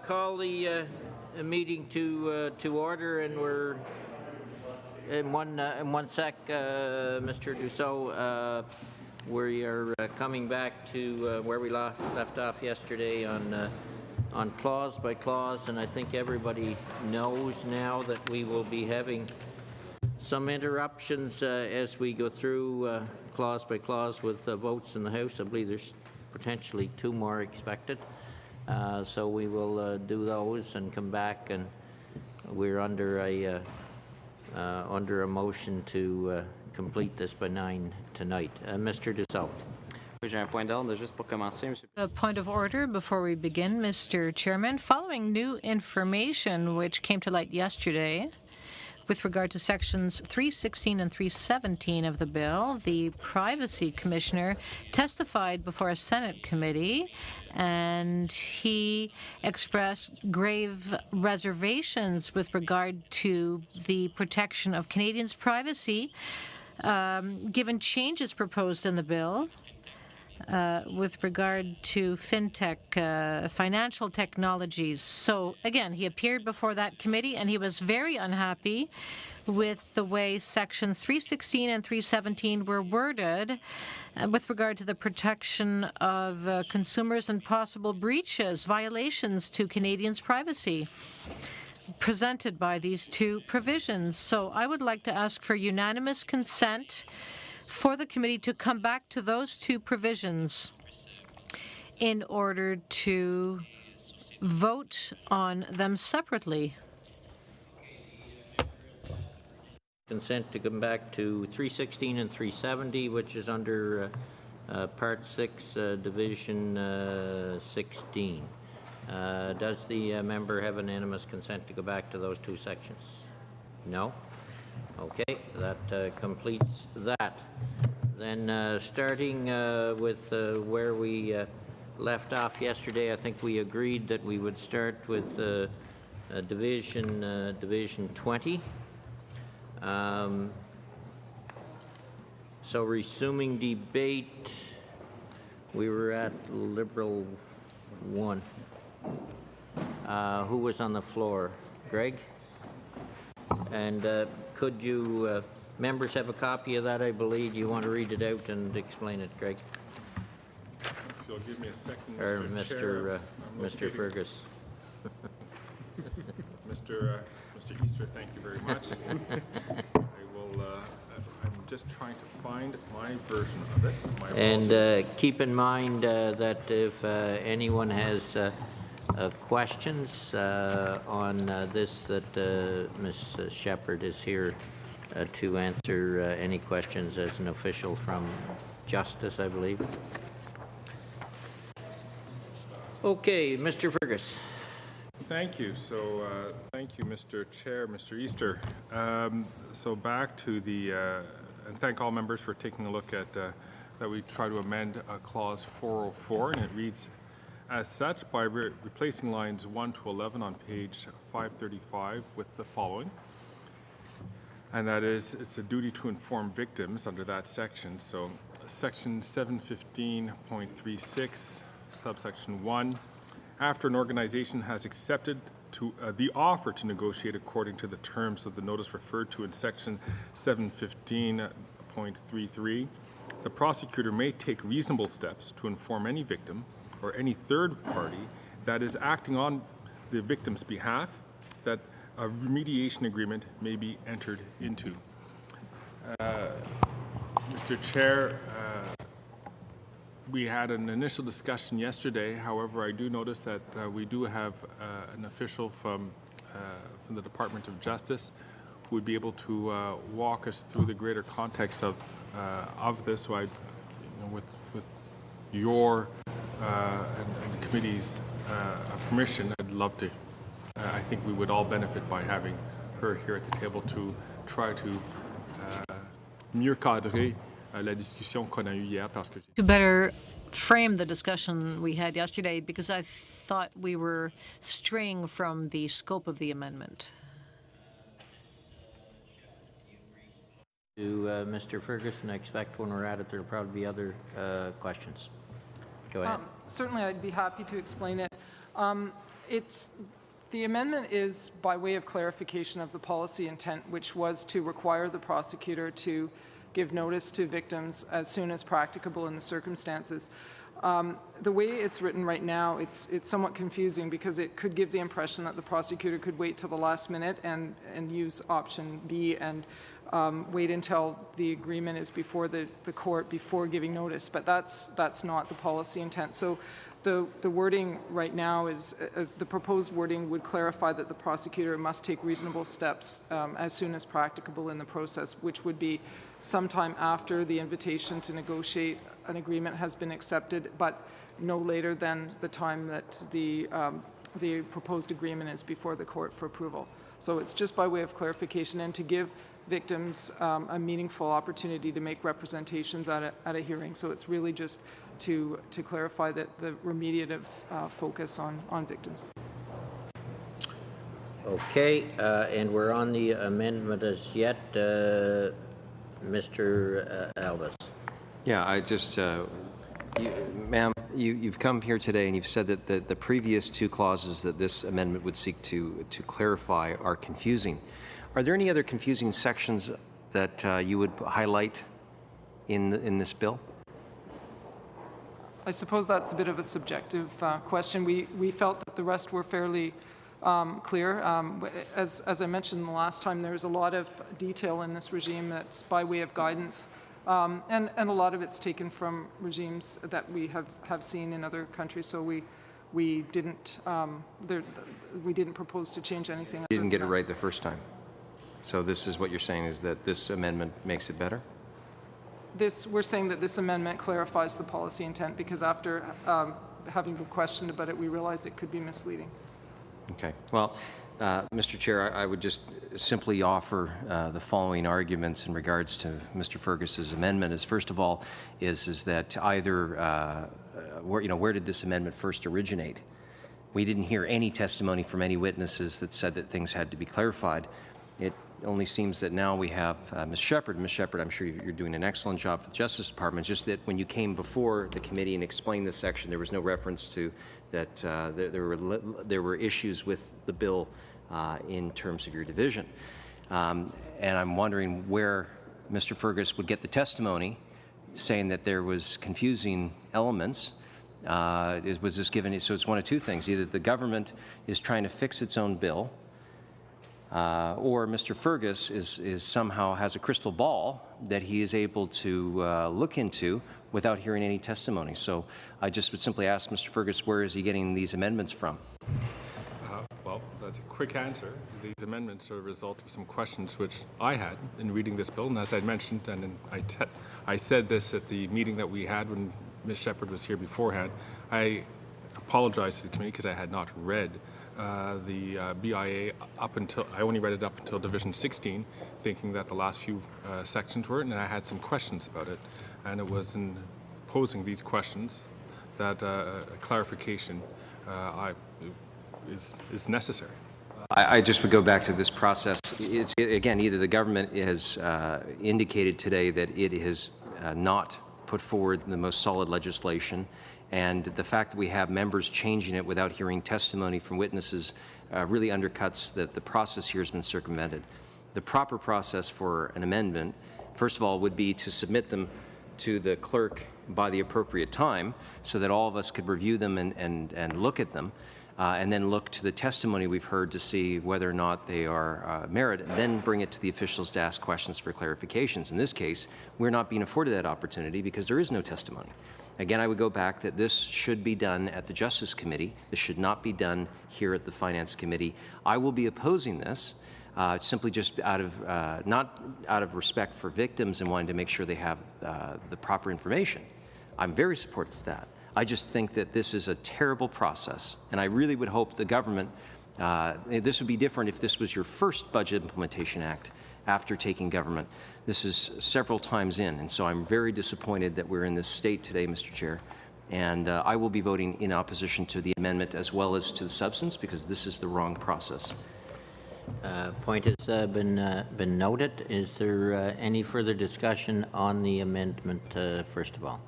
call the meeting to order, and we're in one sec, Mr. Dussault. We are coming back to where we left off yesterday on clause by clause, and I think everybody knows now that we will be having some interruptions as we go through clause by clause with votes in the House. I believe there's potentially 2 more expected. So we will do those and come back, and we're under a motion to complete this by 9 tonight. Mr. Dussault. A point of order before we begin, Mr. Chairman. Following new information which came to light yesterday with regard to sections 316 and 317 of the bill, the Privacy Commissioner testified before a Senate committee, and he expressed grave reservations with regard to the protection of Canadians' privacy, given changes proposed in the bill with regard to fintech, financial technologies. So again, he appeared before that committee, and he was very unhappy with the way sections 316 and 317 were worded with regard to the protection of consumers and possible breaches, violations to Canadians' privacy presented by these 2 provisions. So I would like to ask for unanimous consent for the committee to come back to those 2 provisions in order to vote on them separately. Consent to come back to 316 and 370, which is under Part 6, Division 16. Does the member have unanimous consent to go back to those 2 sections? No? Okay, that completes that. Then starting with where we left off yesterday, I think we agreed that we would start with Division 20. So resuming debate, we were at Liberal 1. Who was on the floor? Greg? And could you, members have a copy of that, I believe. You want to read it out and explain it, Greg? If you'll give me a second, Mr. Or Mr. Mr. Fergus. Mr. Easter, thank you very much. I'm just trying to find my version of it. And keep in mind that if anyone has questions on this, that Ms. Shepherd is here to answer any questions as an official from Justice, I believe. Okay, Mr. Fergus. Thank you. So thank you, Mr. Chair, Mr. Easter. So back to the, and thank all members for taking a look at that we try to amend Clause 404, and it reads as such by replacing lines 1 to 11 on page 535 with the following. And that is, it's a duty to inform victims under that section. So section 715.36, subsection 1, after an organization has accepted the offer to negotiate according to the terms of the notice referred to in section 715.33, the prosecutor may take reasonable steps to inform any victim or any third party that is acting on the victim's behalf that a remediation agreement may be entered into. Mr. Chair, we had an initial discussion yesterday. However, I do notice that we do have an official from the Department of Justice who would be able to walk us through the greater context of this. So with your and the committee's permission, I'd love to. I think we would all benefit by having her here at the table to try to mieux cadrer la discussion qu'on a eue hier. To better frame the discussion we had yesterday, because I thought we were straying from the scope of the amendment. To Mr. Ferguson, I expect when we're at it, there'll probably be other questions. Go ahead. Certainly, I'd be happy to explain it. The amendment is by way of clarification of the policy intent, which was to require the prosecutor to give notice to victims as soon as practicable in the circumstances. The way it's written right now, it's somewhat confusing because it could give the impression that the prosecutor could wait till the last minute and use option B and wait until the agreement is before the court before giving notice, but that's not the policy intent. So the wording right now is, the proposed wording would clarify that the prosecutor must take reasonable steps as soon as practicable in the process, which would be sometime after the invitation to negotiate an agreement has been accepted, but no later than the time that the proposed agreement is before the court for approval. So it's just by way of clarification and to give victims a meaningful opportunity to make representations at a hearing. So it's really just to clarify that the remediative focus on victims. Okay, and we're on the amendment as yet. Mr. Albus. Yeah, I just, ma'am, you've come here today and you've said that the previous two clauses that this amendment would seek to clarify are confusing. Are there any other confusing sections that you would highlight in this bill? I suppose that's a bit of a subjective question. We felt that the rest were fairly clear. As I mentioned the last time, there's a lot of detail in this regime that's by way of guidance, and a lot of it's taken from regimes that we have seen in other countries. So we didn't propose to change anything. You didn't get it right the first time. So this is what you're saying, is that this amendment makes it better? We're saying that this amendment clarifies the policy intent because after having been questioned about it, we realized it could be misleading. Okay. Well, Mr. Chair, I would just simply offer the following arguments in regards to Mr. Fergus's amendment. Is first of all, is that either where did this amendment first originate? We didn't hear any testimony from any witnesses that said that things had to be clarified. It only seems that now we have Ms. Shepherd. Ms. Shepherd, I'm sure you're doing an excellent job for the Justice Department. Just that when you came before the committee and explained this section, there was no reference to that there were issues with the bill in terms of your division. And I'm wondering where Mr. Fergus would get the testimony saying that there was confusing elements. Was this given? So it's one of two things. Either the government is trying to fix its own bill, or Mr. Fergus is somehow has a crystal ball that he is able to look into without hearing any testimony. So I just would simply ask Mr. Fergus, where is he getting these amendments from? Well, that's a quick answer. These amendments are a result of some questions which I had in reading this bill, and as I mentioned, and I said this at the meeting that we had when Ms. Shepherd was here beforehand, I apologize to the committee because I had not read the BIA up until, I only read it up until Division 16, thinking that the last few sections were, and I had some questions about it. And it was in posing these questions that a clarification is necessary. I just would go back to this process. It's, again, either the government has indicated today that it has not put forward the most solid legislation, and the fact that we have members changing it without hearing testimony from witnesses really undercuts that the process here has been circumvented. The proper process for an amendment, first of all, would be to submit them to the clerk by the appropriate time so that all of us could review them and look at them, and then look to the testimony we've heard to see whether or not they are merit, and then bring it to the officials to ask questions for clarifications. In this case, we're not being afforded that opportunity because there is no testimony. Again, I would go back that this should be done at the Justice Committee. This should not be done here at the Finance Committee. I will be opposing this simply just out of, not out of respect for victims and wanting to make sure they have the proper information. I'm very supportive of that. I just think that this is a terrible process, and I really would hope the government, this would be different if this was your first Budget Implementation Act after taking government. This is several times in, and so I'm very disappointed that we're in this state today, Mr. Chair, and I will be voting in opposition to the amendment as well as to the substance because this is the wrong process. Point has been noted. Is there any further discussion on the amendment, first of all?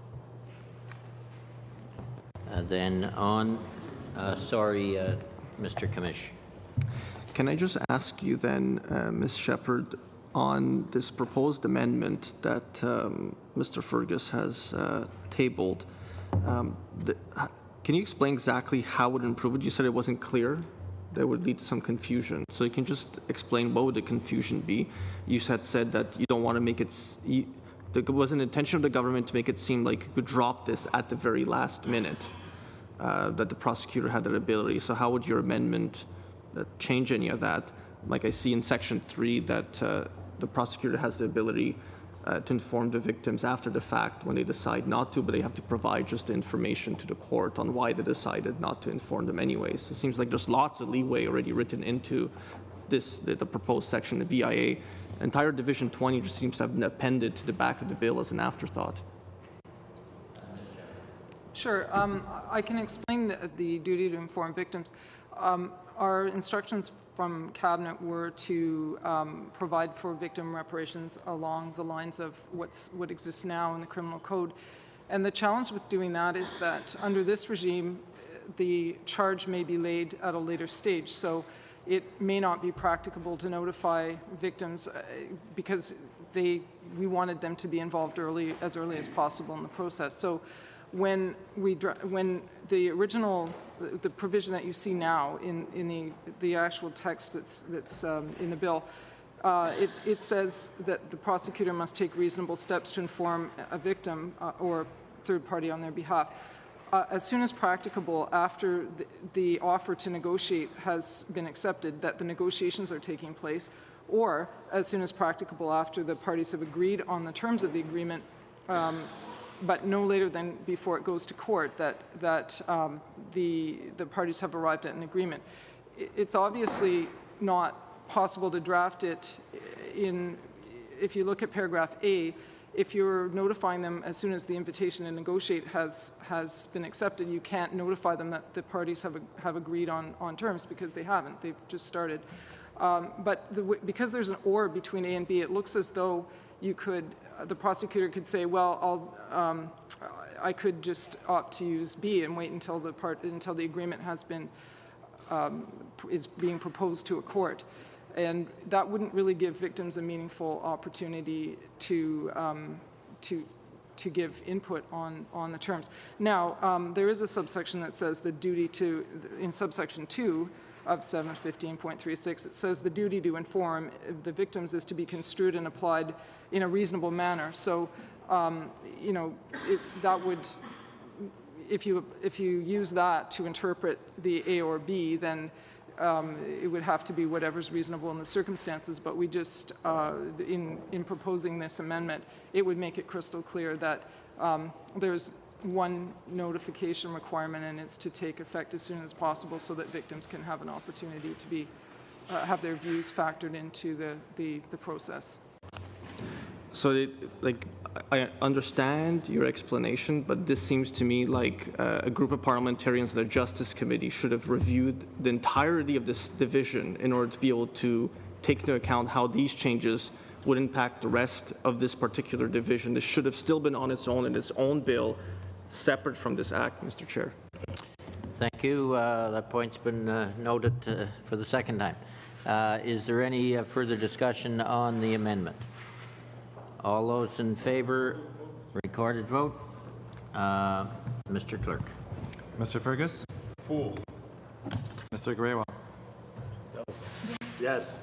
Then on, Mr. Kamish. Can I just ask you then, Ms. Shepherd, on this proposed amendment that Mr. Fergus has tabled, can you explain exactly how it would improve it? You said it wasn't clear. That would lead to some confusion. So you can just explain what would the confusion be? You had said that you don't want to make it, there was an intention of the government to make it seem like you could drop this at the very last minute, that the prosecutor had that ability. So how would your amendment change any of that? Like I see in Section 3 that the prosecutor has the ability to inform the victims after the fact when they decide not to, but they have to provide just the information to the court on why they decided not to inform them anyways. So it seems like there's lots of leeway already written into this, the proposed section, the BIA. Entire Division 20 just seems to have been appended to the back of the bill as an afterthought. Sure. I can explain the duty to inform victims. Our instructions from Cabinet were to provide for victim reparations along the lines of what exists now in the Criminal Code. And the challenge with doing that is that under this regime, the charge may be laid at a later stage. So it may not be practicable to notify victims because we wanted them to be involved as early as possible in the process. So when the original, the provision that you see now in the actual text that's in the bill, it says that the prosecutor must take reasonable steps to inform a victim or third party on their behalf. As soon as practicable, after the offer to negotiate has been accepted, that the negotiations are taking place, or as soon as practicable after the parties have agreed on the terms of the agreement, but no later than before it goes to court, that the parties have arrived at an agreement. It's obviously not possible to draft it in, if you look at paragraph A, if you're notifying them as soon as the invitation to negotiate has been accepted, you can't notify them that the parties have agreed on terms because they haven't. They've just started. But because there's an or between A and B, it looks as though you could, the prosecutor could say, well, I could just opt to use B and wait until the agreement has been is being proposed to a court. And that wouldn't really give victims a meaningful opportunity to give input on the terms. Now, there is a subsection that says the duty to, in subsection 2 of 715.36, it says the duty to inform the victims is to be construed and applied in a reasonable manner. So, you know, that would, if you use that to interpret the A or B, then it would have to be whatever's reasonable in the circumstances, but we just, in proposing this amendment, it would make it crystal clear that there's one notification requirement, and it's to take effect as soon as possible so that victims can have an opportunity to be, have their views factored into the process. So, I understand your explanation, but this seems to me like a group of parliamentarians in the Justice Committee should have reviewed the entirety of this division in order to be able to take into account how these changes would impact the rest of this particular division. This should have still been on its own in its own bill, separate from this act, Mr. Chair. Thank you. That point's been noted for the second time. Is there any further discussion on the amendment? All those in favour, recorded vote. Mr. Clerk. Mr. Fergus? Fool. Mr. Grewal? No. Yes.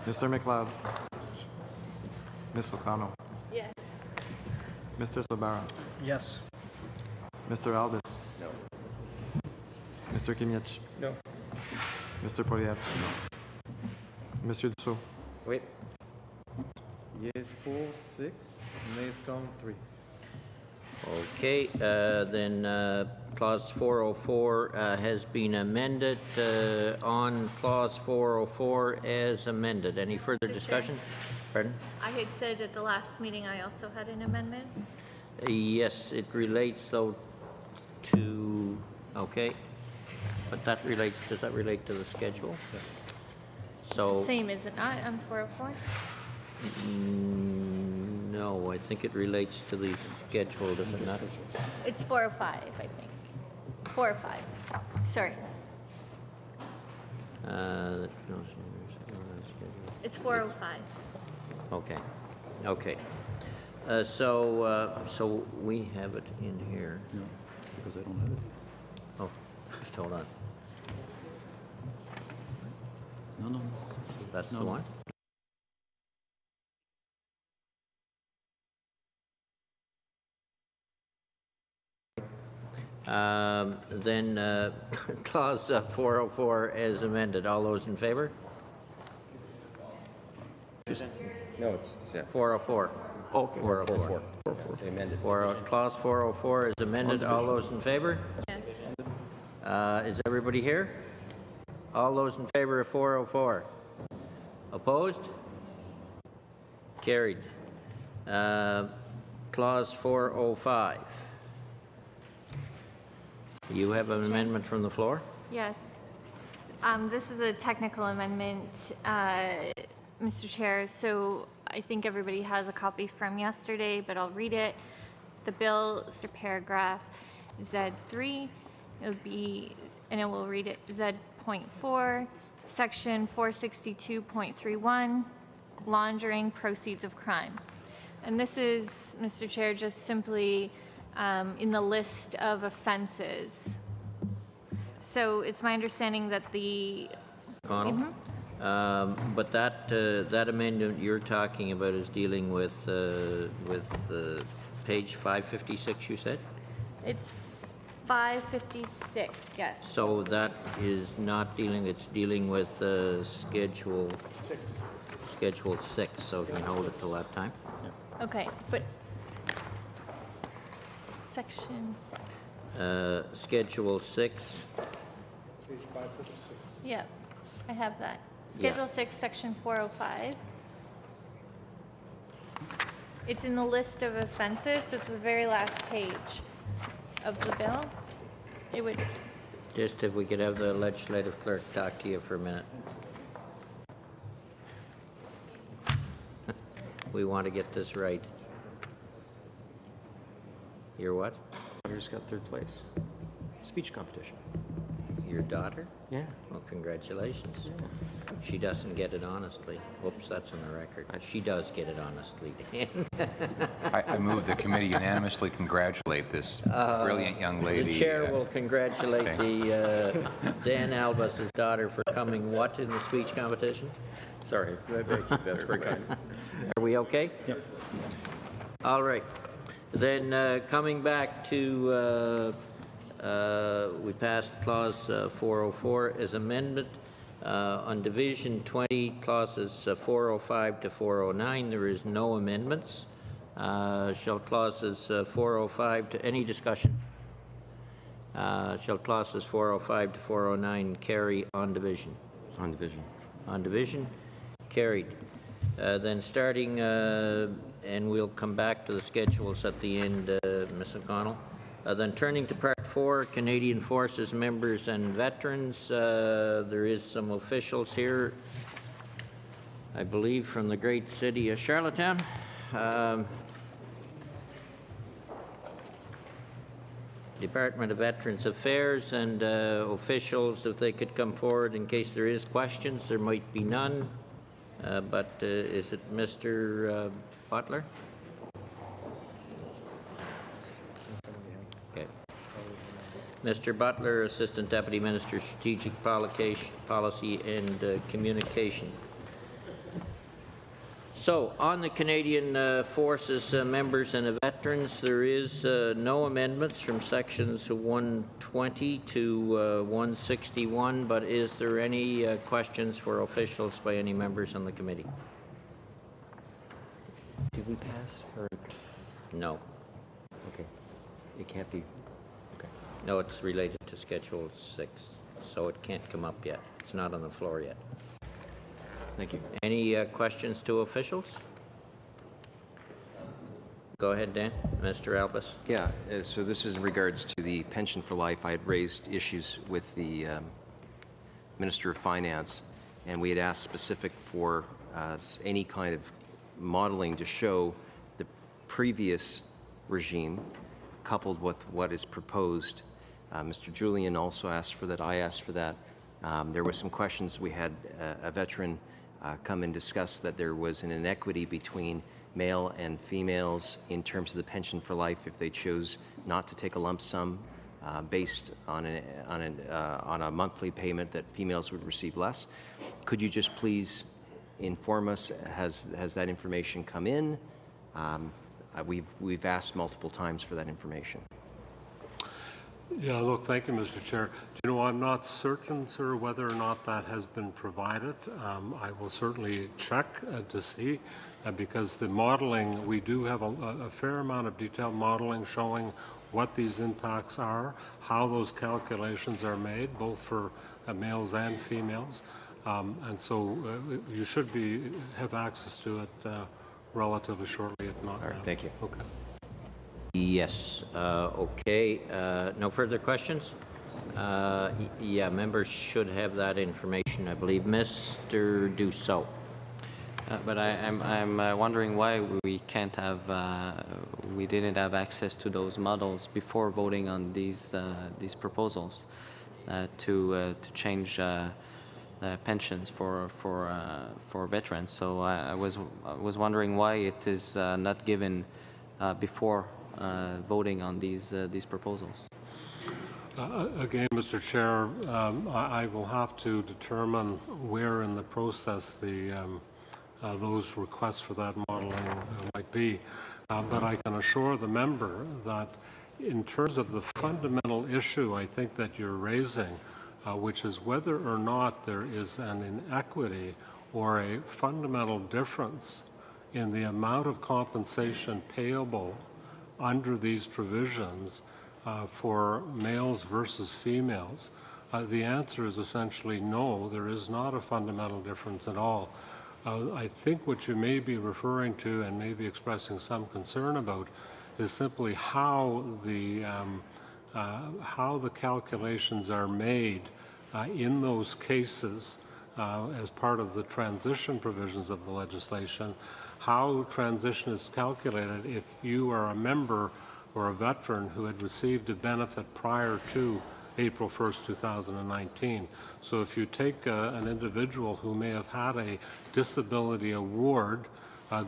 Mr. McLeod? Ms. O'Connell? Yes. Mr. Sabara? Yes. Mr. Aldis? No. Mr. Kimich? No. Mr. Poilievre? No. Monsieur Dussault? Wait. Yes, 4, 6. Nays count 3. Okay, then clause 404 has been amended. On clause 404 as amended. Any further discussion? Pardon? I had said at the last meeting I also had an amendment. Yes, it relates though to, okay, but that relates, does that relate to the schedule? So, Same, is it not, on 404? No, I think it relates to the schedule, does it not? It's 405, I think. 405. Sorry. No, It's 405. okay, okay. So we have it in here. No, because I don't have it. Oh, just hold on. No. That's the No. one? Then clause 404 as amended. All those in favor? No, it's 404. Okay. 404. amended. Clause 404 is amended. All those in favor? Yes. Is everybody here? All those in favor of 404? Opposed? Carried. Clause 405. You have an amendment from the floor? Yes. This is a technical amendment, Mr. Chair. So I think everybody has a copy from yesterday, but I'll read it. The bill, paragraph Z3, it would be, and it will read it Z.4, section 462.31, laundering proceeds of crime. And this is, Mr. Chair, just simply in the list of offenses. So it's my understanding that the Connell? But that amendment you're talking about is dealing with page 556, you said? It's 556, yes. So that is not dealing, it's dealing with Schedule 6, so can you hold it till that time? Okay, but section, Schedule 6, yeah, I have that. Yeah. Schedule 6, section 405. It's in the list of offenses, so it's the very last page of the bill. It would, just if we could have the legislative clerk talk to you for a minute. We want to get this right. You're what? You just got third place. Speech competition. Your daughter? Yeah. Well, congratulations. She doesn't get it honestly. Whoops, that's on the record. She does get it honestly, Dan. I move the committee unanimously congratulate this brilliant young lady. The chair will congratulate the Dan Albus's daughter for coming what in the speech competition? Sorry, thank you. That's very kind. Are we okay? Yep. All right. Then coming back to, we passed clause 404 as amendment. On Division 20, clauses 405 to 409, there is no amendments. Shall clauses 405 to, any discussion? Shall clauses 405 to 409 carry on division? On division. On division, carried. Then starting, and we'll come back to the schedules at the end, Ms. O'Connell. Then turning to Part 4, Canadian Forces members and veterans, there is some officials here, I believe from the great city of Charlottetown. Department of Veterans Affairs and officials, if they could come forward in case there is questions. There might be none, but is it Mr. Butler? Okay. Mr. Butler, Assistant Deputy Minister, Strategic Policy and Communication. So, on the Canadian Forces members and veterans, there is no amendments from sections 120 to 161, but is there any questions for officials by any members on the committee? Did we pass or? No. Okay. It can't be. Okay. No, it's related to Schedule 6, so it can't come up yet. It's not on the floor yet. Thank you. Any questions to officials? Go ahead, Dan. Mr. Albus. Yeah, so this is in regards to the pension for life. I had raised issues with the Minister of Finance, and we had asked specific for any kind of modeling to show the previous regime coupled with what is proposed Mr. Julian also asked for that. I asked for that. There were some questions. We had a veteran come and discuss that there was an inequity between male and females in terms of the pension for life if they chose not to take a lump sum based on a monthly payment, that females would receive less. Could you just please inform us, has that information come in? We've asked multiple times for that information. Yeah, look, thank you, Mr. Chair. I'm not certain, sir, whether or not that has been provided. I will certainly check to see, because the modeling, we do have a fair amount of detailed modeling showing what these impacts are, how those calculations are made, both for males and females. And so you should have access to it relatively shortly, if not now. All right, thank you. Okay. Yes. Okay. No further questions? Yeah, members should have that information, I believe. Mr. Dussault. But I'm wondering why we can't have, we didn't have access to those models before voting on these proposals to change pensions for veterans. So I was wondering why it is not given before voting on these proposals. Again, Mr. Chair, I will have to determine where in the process those requests for that modeling might be. But I can assure the member that in terms of the fundamental issue I think that you're raising, which is whether or not there is an inequity or a fundamental difference in the amount of compensation payable under these provisions for males versus females, the answer is essentially no, there is not a fundamental difference at all. I think what you may be referring to and may be expressing some concern about is simply how the calculations are made in those cases as part of the transition provisions of the legislation, how transition is calculated if you are a member or a veteran who had received a benefit prior to April 1st, 2019. So if you take an individual who may have had a disability award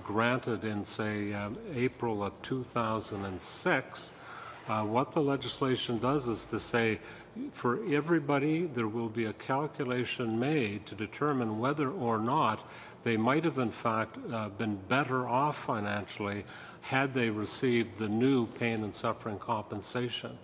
granted in, say, April of 2006, what the legislation does is to say, for everybody, there will be a calculation made to determine whether or not they might have, in fact, been better off financially had they received the new pain and suffering compensation.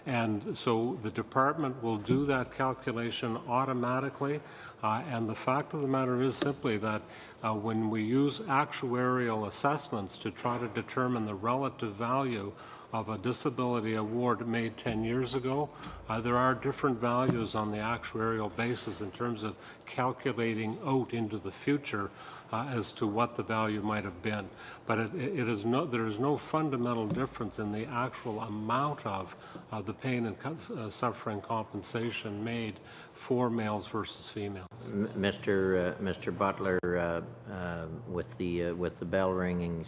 And so the department will do that calculation automatically. And the fact of the matter is simply that when we use actuarial assessments to try to determine the relative value of a disability award made 10 years ago, there are different values on the actuarial basis in terms of calculating out into the future as to what the value might have been. But there is no fundamental difference in the actual amount of the pain and suffering compensation made for males versus females. Mr. Butler, with the bell ringing,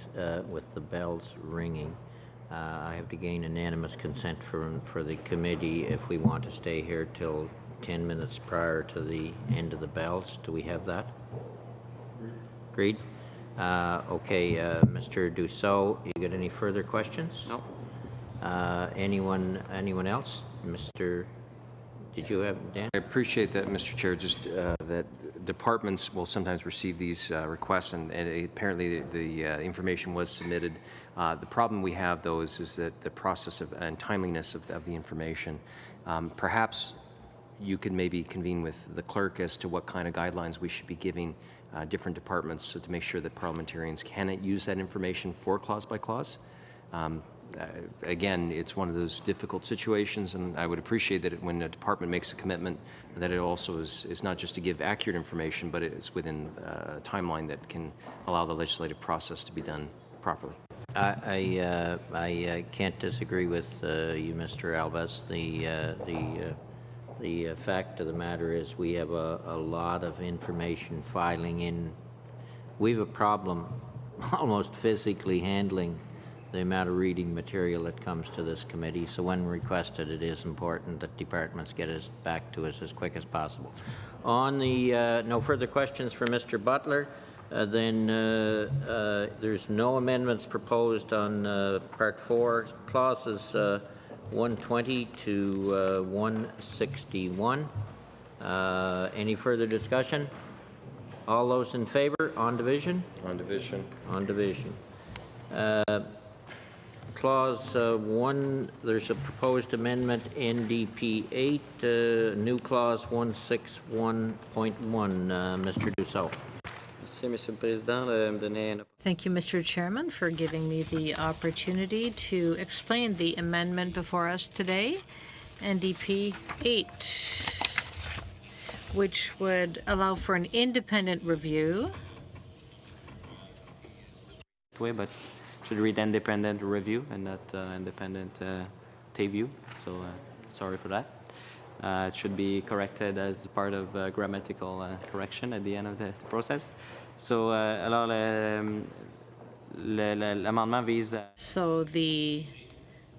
with the bells ringing, I have to gain unanimous consent for the committee if we want to stay here till 10 minutes prior to the end of the bells. Do we have that? Agreed? Okay, Mr. Dussault, you got any further questions? No. Anyone else? Mr. Did you have, Dan? I appreciate that, Mr. Chair, just that departments will sometimes receive these requests, and apparently the information was submitted. The problem we have, though, is that the process and timeliness of the information. Perhaps you could maybe convene with the clerk as to what kind of guidelines we should be giving different departments so to make sure that parliamentarians can use that information for clause by clause. Again, it's one of those difficult situations, and I would appreciate that when a department makes a commitment, that it also is not just to give accurate information, but it's within a timeline that can allow the legislative process to be done properly. I can't disagree with you, Mr. Alves. The fact of the matter is we have a lot of information filing in. We have a problem almost physically handling the amount of reading material that comes to this committee. So when requested, it is important that departments get us back to us as quick as possible. On the no further questions for Mr. Butler. There's no amendments proposed on Part 4, clauses 120 to 161. Any further discussion? All those in favor? On division? On division. On division. Clause 1, there's a proposed amendment NDP 8, new clause 161.1. Mr. Dussault. Thank you, Mr. Chairman, for giving me the opportunity to explain the amendment before us today, NDP 8, which would allow for an independent review. But should read independent review and not independent view. So sorry for that. It should be corrected as part of grammatical correction at the end of the process. So, l'amendement vise. So the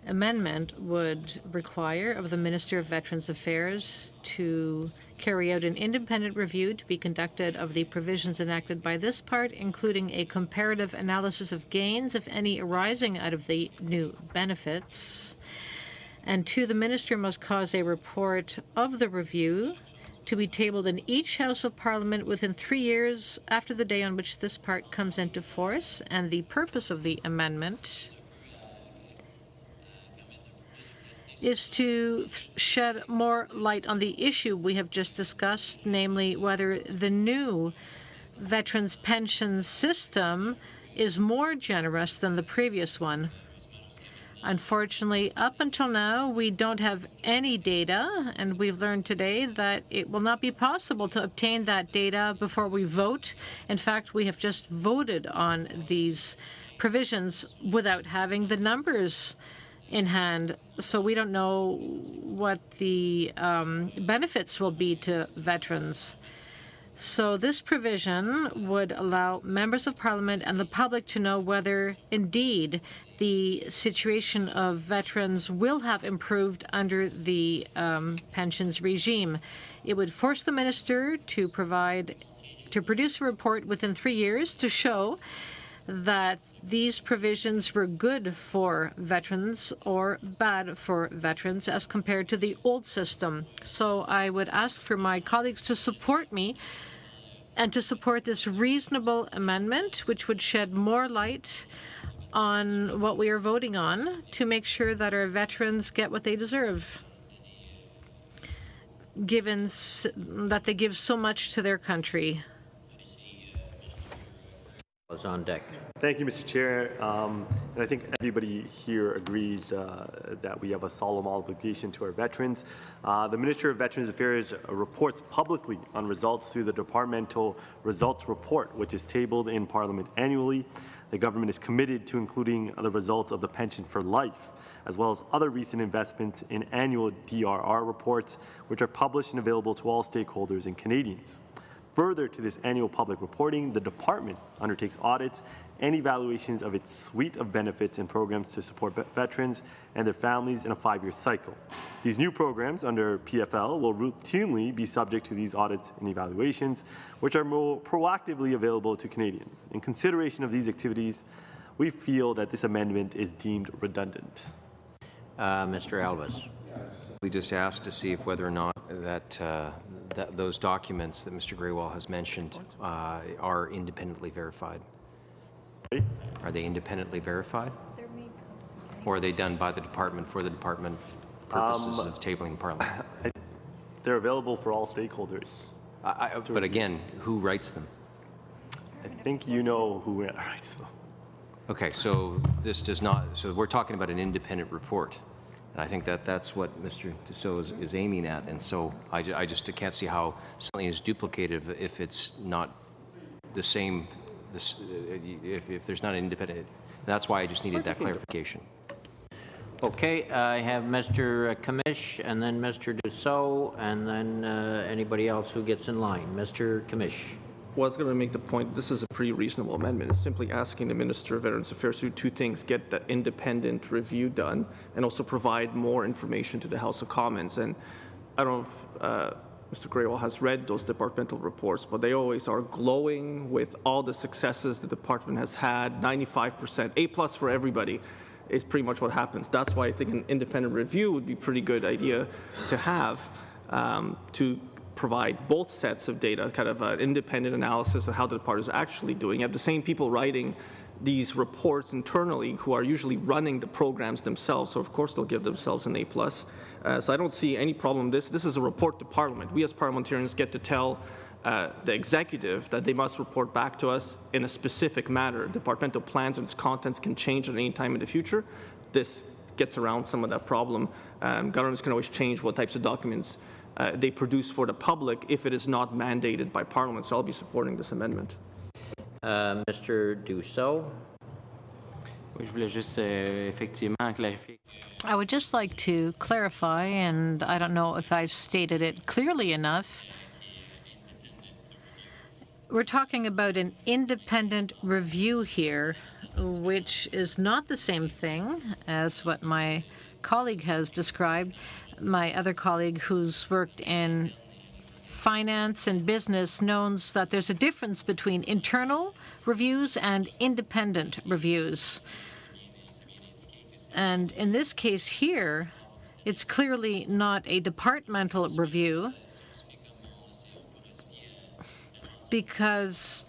amendment would require of the Minister of Veterans Affairs to carry out an independent review to be conducted of the provisions enacted by this part, including a comparative analysis of gains, if any, arising out of the new benefits. And 2, the Minister must cause a report of the review to be tabled in each House of Parliament within 3 years after the day on which this part comes into force. And the purpose of the amendment is to shed more light on the issue we have just discussed, namely whether the new veterans pension system is more generous than the previous one. Unfortunately, up until now, we don't have any data, and we've learned today that it will not be possible to obtain that data before we vote. In fact, we have just voted on these provisions without having the numbers in hand, so we don't know what the benefits will be to veterans. So this provision would allow members of Parliament and the public to know whether indeed the situation of veterans will have improved under the pensions regime. It would force the minister to produce a report within 3 years to show that these provisions were good for veterans or bad for veterans as compared to the old system. So I would ask for my colleagues to support me and to support this reasonable amendment, which would shed more light on what we are voting on to make sure that our veterans get what they deserve, given that they give so much to their country. On deck. Thank you, Mr. Chair. And I think everybody here agrees that we have a solemn obligation to our veterans. The Minister of Veterans Affairs reports publicly on results through the Departmental Results Report, which is tabled in Parliament annually. The government is committed to including the results of the Pension for Life, as well as other recent investments in annual DRR reports, which are published and available to all stakeholders and Canadians. Further to this annual public reporting, the department undertakes audits and evaluations of its suite of benefits and programs to support veterans and their families in a 5-year cycle. These new programs under PFL will routinely be subject to these audits and evaluations, which are more proactively available to Canadians. In consideration of these activities, we feel that this amendment is deemed redundant. Mr. Elvis. We just asked to see if whether or not that those documents that Mr. Grewal has mentioned are independently verified. Are they independently verified? Or are they done by the department for the department purposes of tabling in Parliament? They're available for all stakeholders. But again, who writes them? I think you know who writes them. Okay, so this does not, so we're talking about an independent report. And I think that that's what Mr. Dussault is aiming at. And so I just can't see how something is duplicative if it's not the same, if there's not an independent. That's why I just needed that clarification. Okay, I have Mr. Kamish and then Mr. Dussault and then anybody else who gets in line. Mr. Kamish. was going to make the point, this is a pretty reasonable amendment. It's simply asking the Minister of Veterans Affairs to do two things: get the independent review done and also provide more information to the House of Commons. And I don't know if Mr. Graywall has read those departmental reports, but they always are glowing with all the successes the department has had. 95%, A+ for everybody is pretty much what happens. That's why I think an independent review would be a pretty good idea to have, to provide both sets of data, kind of an independent analysis of how the department is actually doing. You have the same people writing these reports internally who are usually running the programs themselves, so of course they'll give themselves an A+. So I don't see any problem. This is a report to Parliament. We as parliamentarians get to tell the executive that they must report back to us in a specific manner. Departmental plans and its contents can change at any time in the future. This gets around some of that problem. Governments can always change what types of documents they produce for the public if it is not mandated by Parliament. So I'll be supporting this amendment. Mr. Dussault. Oui, je voulais juste effectivement clarifier. I would just like to clarify, and I don't know if I've stated it clearly enough. We're talking about an independent review here, which is not the same thing as what my colleague has described. My other colleague who's worked in finance and business knows that there's a difference between internal reviews and independent reviews. And in this case here, it's clearly not a departmental review, because,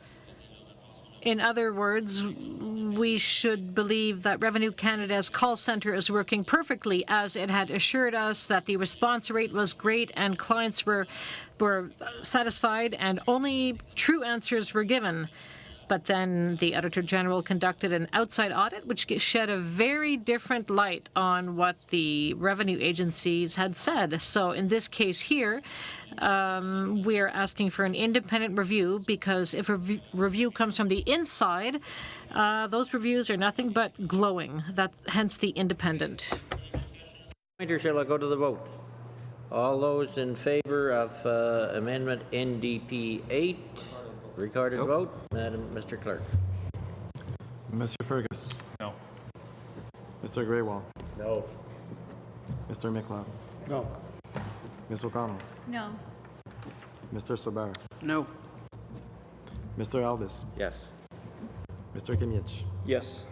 in other words, we should believe that Revenue Canada's call centre is working perfectly, as it had assured us that the response rate was great and clients were satisfied and only true answers were given. But then the Auditor General conducted an outside audit, which shed a very different light on what the revenue agencies had said. So in this case here, we are asking for an independent review, because if a review comes from the inside, those reviews are nothing but glowing. That's hence the independent. Shall I go to the vote? All those in favor of Amendment NDP 8, recorded vote. Mr. Clerk. Monsieur Fergus. No. Mr. Graywall. No. Mr. McLeod. No. Ms. O'Connell. No. Mr. Sober. No. Mr. Aldis. Yes. Mr. Kimich. Yes.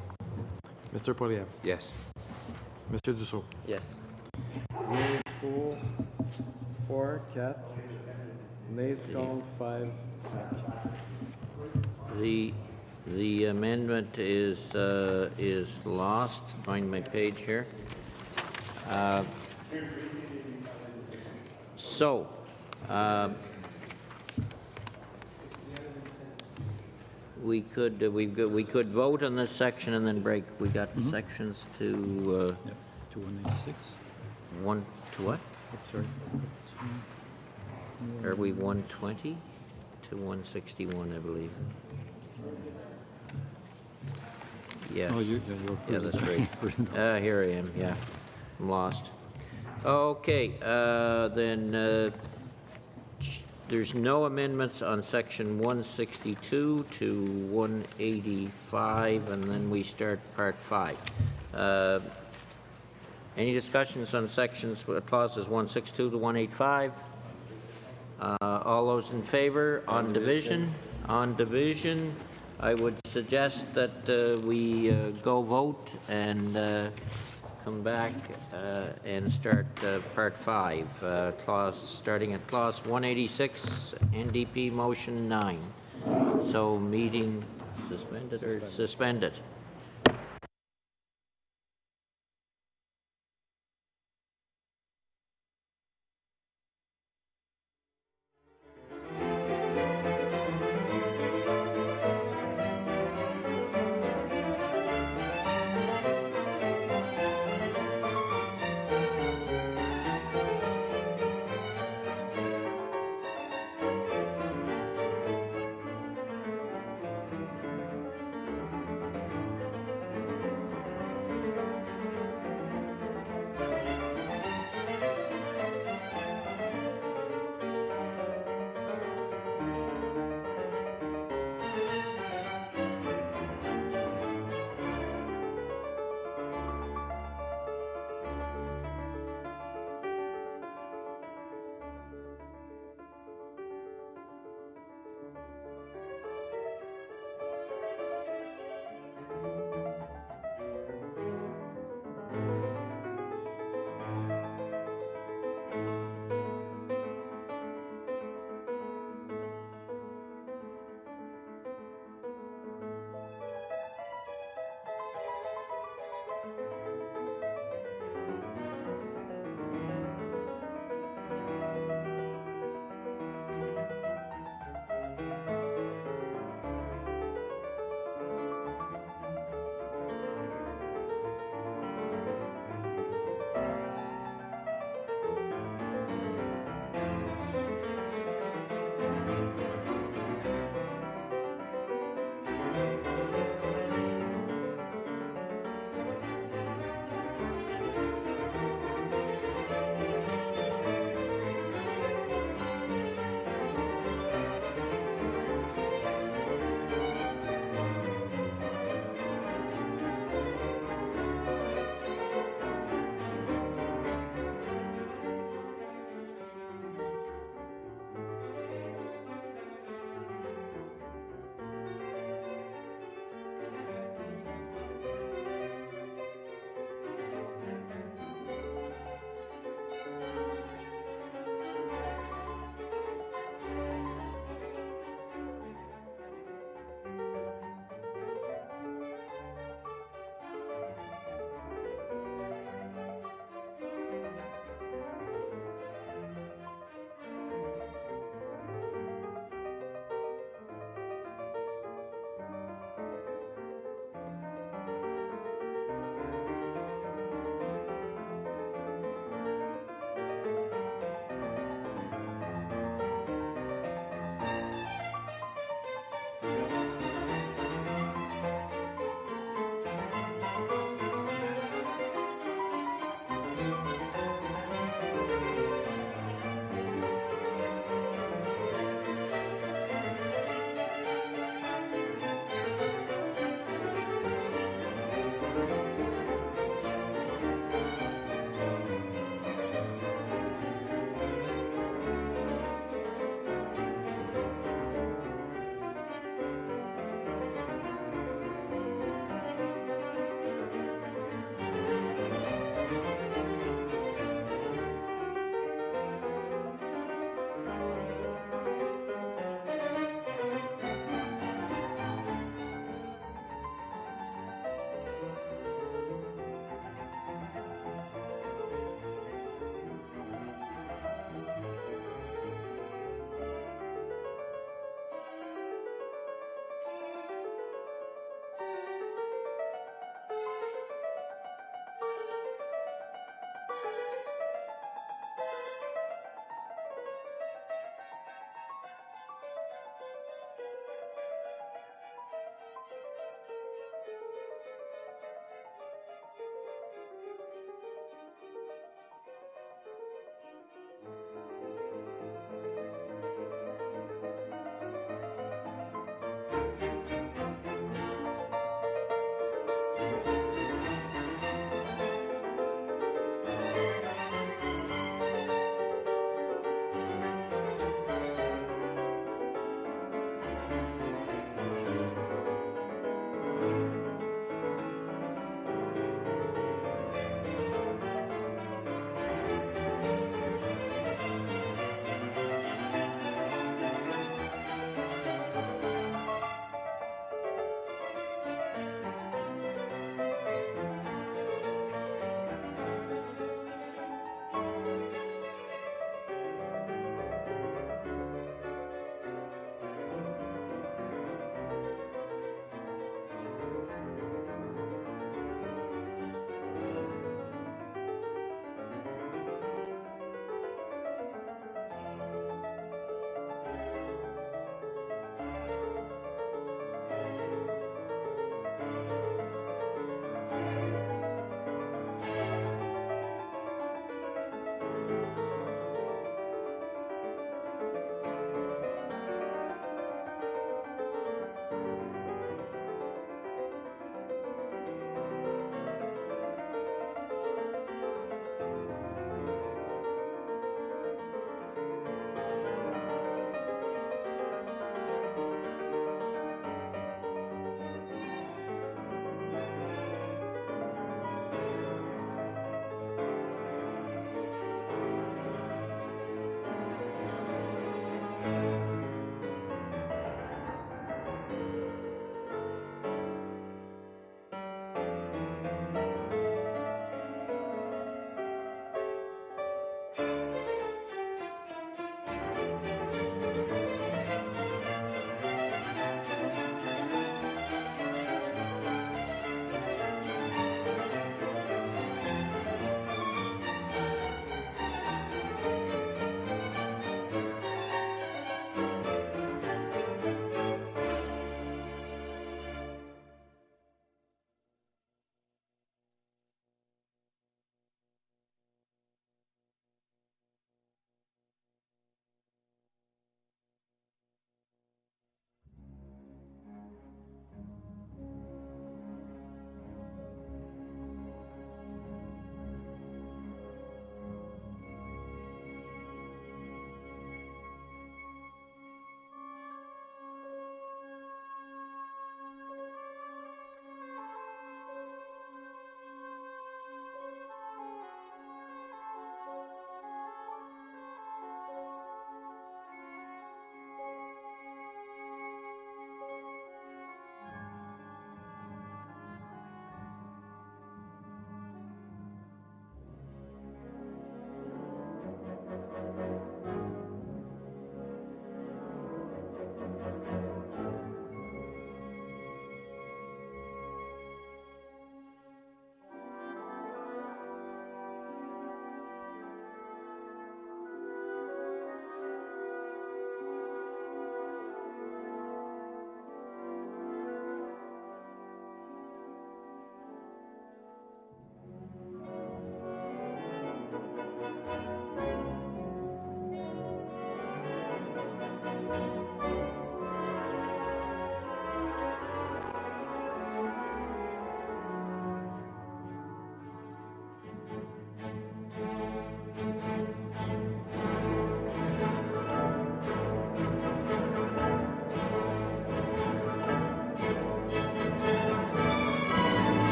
Mr. Poilievre. Yes. Monsieur Dussault. Yes. Yeas pour 4, 4. Nays contre 5, 5. The amendment is lost. Find my page here. We could vote on this section and then break. We got sections to To 196. one to what? Sorry. Are we 120 to 161? I believe. Yeah. Oh, you're Yeah, that's right. Here I am. Yeah, I'm lost. Okay, then there's no amendments on section 162 to 185, and then we start part 5. Any discussions on sections, clauses 162 to 185? All those in favor on division? On division, I would suggest that we go vote and come back and start part 5, starting at clause 186, NDP motion 9. So meeting suspended or suspended?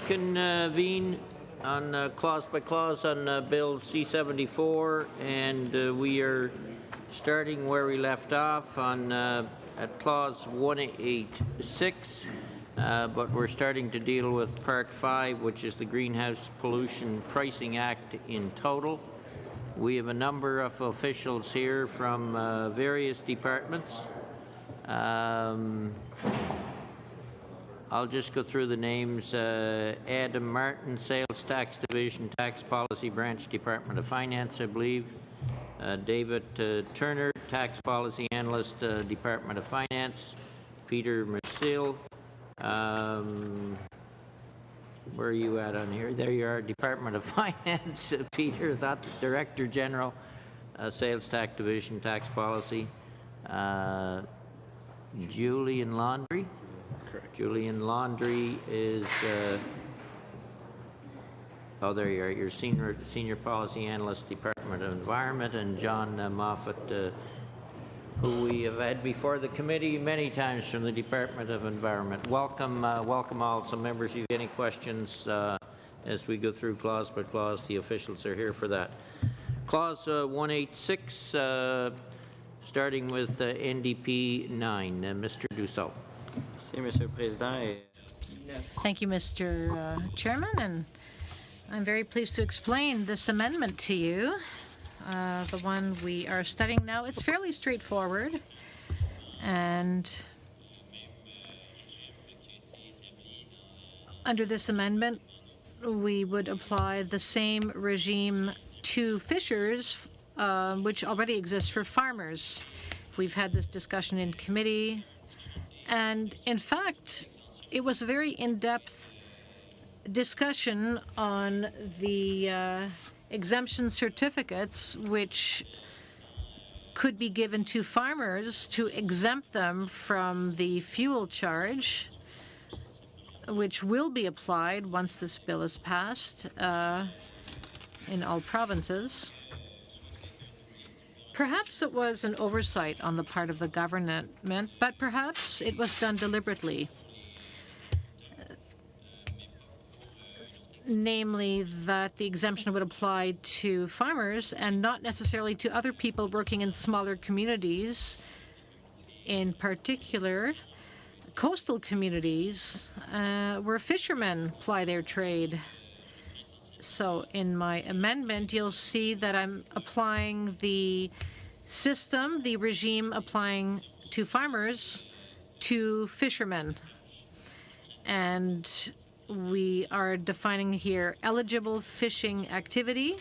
reconvene on clause by clause on Bill C-74, and we are starting where we left off on at clause 186, but we're starting to deal with Part 5, which is the Greenhouse Pollution Pricing Act in total. We have a number of officials here from various departments. I'll just go through the names. Adam Martin, Sales Tax Division, Tax Policy Branch, Department of Finance, I believe. David Turner, Tax Policy Analyst, Department of Finance. Peter Mersil. Where are you at on here? There you are, Department of Finance. Peter, that Director General, Sales Tax Division, Tax Policy. Julian Laundrie. Correct. Julian Laundrie is, oh, there you are, your Senior Policy Analyst, Department of Environment, and John Moffat, who we have had before the committee many times from the Department of Environment. Welcome, welcome all. So members, if you have any questions as we go through clause by clause, the officials are here for that. Clause 186, starting with NDP 9. Mr. Dussault. Thank you, Mr. Chairman, and I'm very pleased to explain this amendment to you. The one we are studying now. It's fairly straightforward, and under this amendment, we would apply the same regime to fishers, which already exists for farmers. We've had this discussion in committee, and in fact, it was a very in-depth discussion on the exemption certificates which could be given to farmers to exempt them from the fuel charge, which will be applied once this bill is passed in all provinces. Perhaps it was an oversight on the part of the government, but perhaps it was done deliberately. Namely, that the exemption would apply to farmers and not necessarily to other people working in smaller communities, in particular coastal communities where fishermen ply their trade. So in my amendment, you'll see that I'm applying the system, the regime applying to farmers, to fishermen. And we are defining here eligible fishing activity.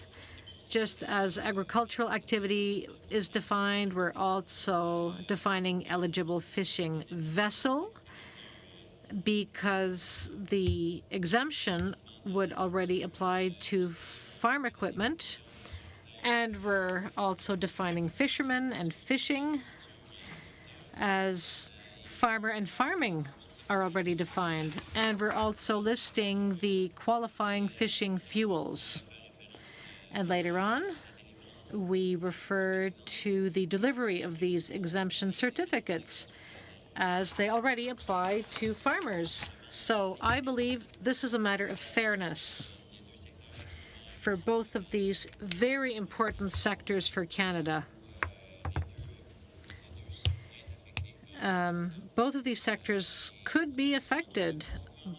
Just as agricultural activity is defined, we're also defining eligible fishing vessel, because the exemption would already apply to farm equipment. And we're also defining fishermen and fishing, as farmer and farming are already defined. And we're also listing the qualifying fishing fuels. And later on, we refer to the delivery of these exemption certificates, as they already apply to farmers. So I believe this is a matter of fairness for both of these very important sectors for Canada. Both of these sectors could be affected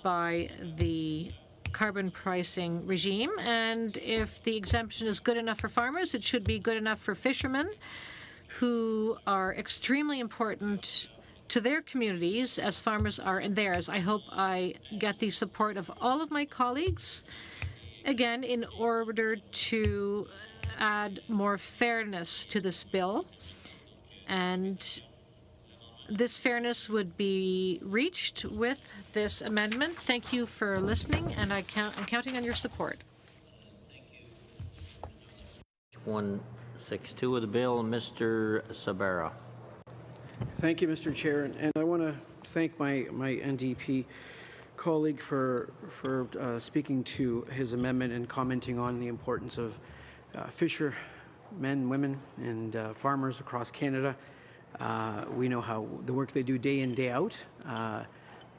by the carbon pricing regime, and if the exemption is good enough for farmers, it should be good enough for fishermen, who are extremely important to their communities as farmers are in theirs. I hope I get the support of all of my colleagues, again, in order to add more fairness to this bill. And this fairness would be reached with this amendment. Thank you for listening, and I'm counting on your support. 162 of the bill, Mr. Sabera. Thank you, Mr. Chair, and I want to thank my NDP colleague for speaking to his amendment and commenting on the importance of fishermen, women, and farmers across Canada. We know how the work they do day in, day out.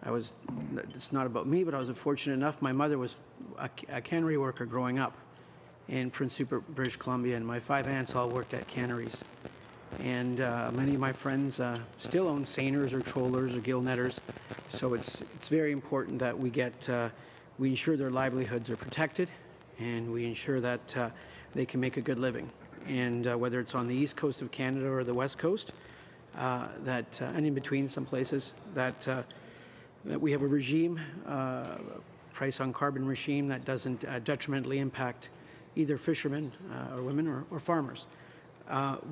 it's not about me, but I was fortunate enough. My mother was a cannery worker growing up in Prince Rupert, British Columbia, and my 5 aunts all worked at canneries. And many of my friends still own seiners or trollers or gill netters. So it's very important that we ensure their livelihoods are protected, and we ensure that they can make a good living. And whether it's on the east coast of Canada or the west coast, and in between some places, that we have a regime, price on carbon regime that doesn't detrimentally impact either fishermen or women or farmers.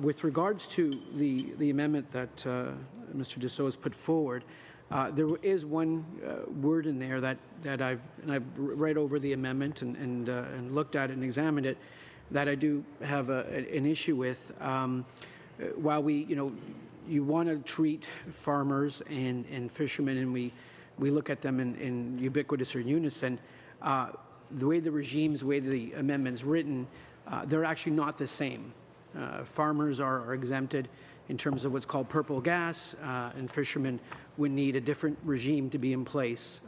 With regards to the amendment that Mr. Dussault has put forward, there is one word in there that I've read over the amendment and looked at it and examined it, that I do have an issue with. While you want to treat farmers and fishermen, and we look at them in ubiquitous or unison, the way the amendment's written, they're actually not the same. Farmers are exempted in terms of what's called purple gas, and fishermen would need a different regime to be in place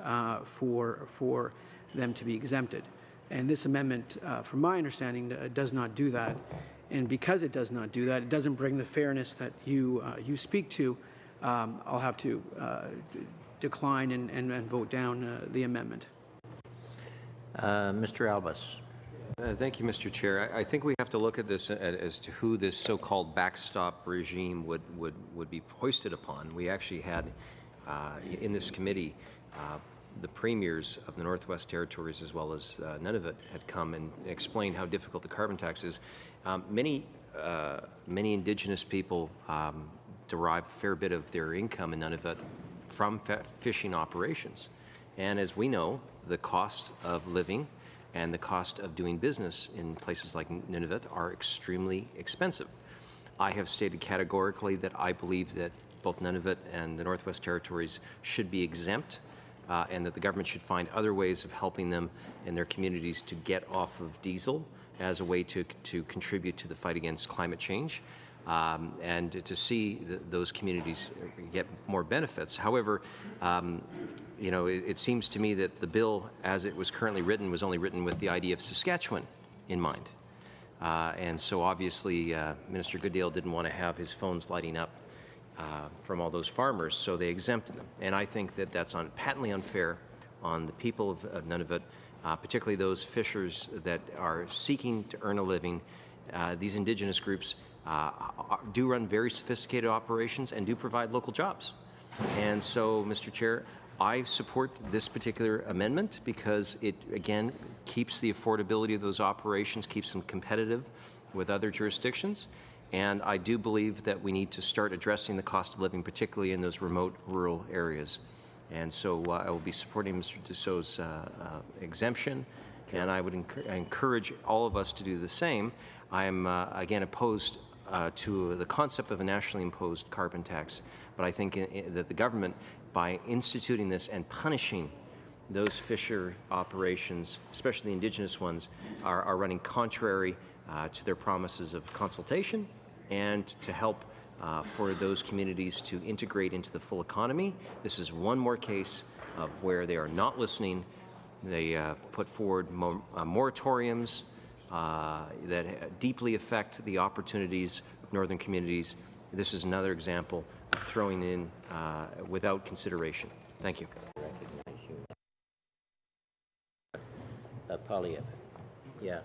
for them to be exempted. And this amendment, from my understanding, does not do that. And because it does not do that, it doesn't bring the fairness that you speak to. I'll have to decline and vote down the amendment. Mr. Albus. Thank you, Mr. Chair. I think we have to look at this as to who this so-called backstop regime would be hoisted upon. We actually had in this committee the premiers of the Northwest Territories, as well as Nunavut, had come and explained how difficult the carbon tax is. Many Indigenous people derive a fair bit of their income in Nunavut from fishing operations. And as we know, the cost of living and the cost of doing business in places like Nunavut are extremely expensive. I have stated categorically that I believe that both Nunavut and the Northwest Territories should be exempt, and that the government should find other ways of helping them and their communities to get off of diesel as a way to contribute to the fight against climate change, and to see those communities get more benefits. However, it seems to me that the bill, as it was currently written, was only written with the idea of Saskatchewan in mind. And so obviously Minister Goodale didn't want to have his phones lighting up from all those farmers, so they exempted them. And I think that that's patently unfair on the people of Nunavut, particularly those fishers that are seeking to earn a living. These Indigenous groups do run very sophisticated operations and do provide local jobs. And so, Mr. Chair, I support this particular amendment because it, again, keeps the affordability of those operations, keeps them competitive with other jurisdictions. And I do believe that we need to start addressing the cost of living, particularly in those remote rural areas. And so I will be supporting Mr. Dussault's exemption, and I would encourage all of us to do the same. I am, again, opposed to the concept of a nationally imposed carbon tax, but I think that the government, by instituting this and punishing those fisher operations, especially the Indigenous ones, are running contrary to their promises of consultation and to help for those communities to integrate into the full economy. This is one more case of where they are not listening. They put forward moratoriums that deeply affect the opportunities of northern communities. This is another example of throwing in without consideration. Thank you. Polyev. Yeah.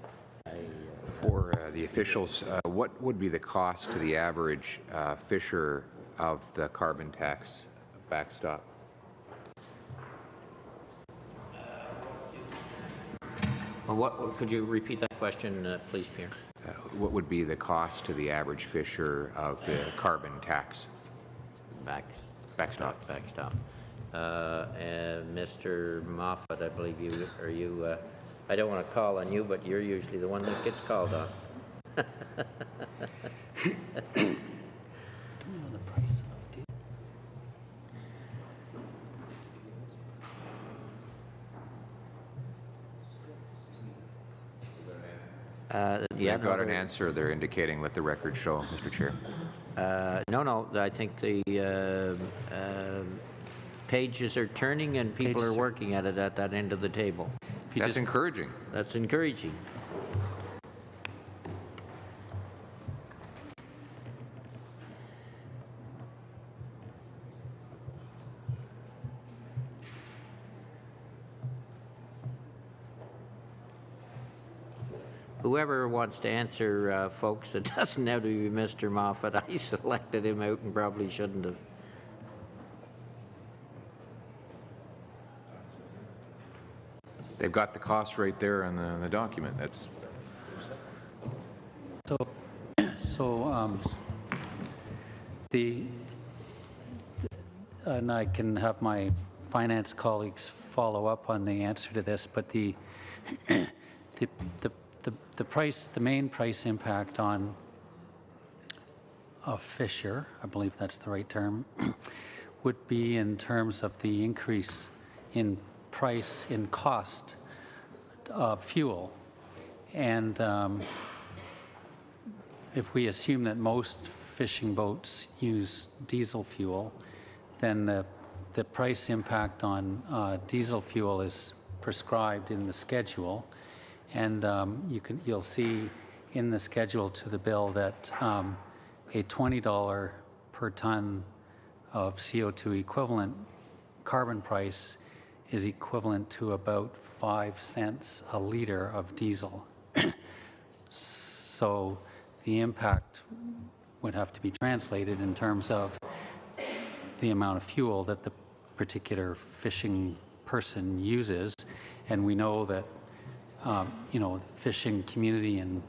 For the officials, what would be the cost to the average fisher of the carbon tax backstop? Well, could you repeat that question, please, Pierre? What would be the cost to the average fisher of the carbon tax? Backstop. Backstop. And Mr. Moffat, I believe you. I don't want to call on you, but you're usually the one that gets called on. They've got an answer. They're indicating, let the record show, Mr. Chair. No, I think pages are turning and people are working at it at that end of the table. That's encouraging. That's encouraging. Whoever wants to answer, folks, it doesn't have to be Mr. Moffat. I selected him out and probably shouldn't have. They've got the cost right there in the document. That's and I can have my finance colleagues follow up on the answer to this, but the main price impact on a fisher, I believe that's the right term, would be in terms of the increase in price, in cost of fuel. And if we assume that most fishing boats use diesel fuel, then the price impact on diesel fuel is prescribed in the schedule. And you'll see in the schedule to the bill that a $20 per ton of CO2 equivalent carbon price is equivalent to about 5 cents a liter of diesel. So the impact would have to be translated in terms of the amount of fuel that the particular fishing person uses. And we know that the fishing community in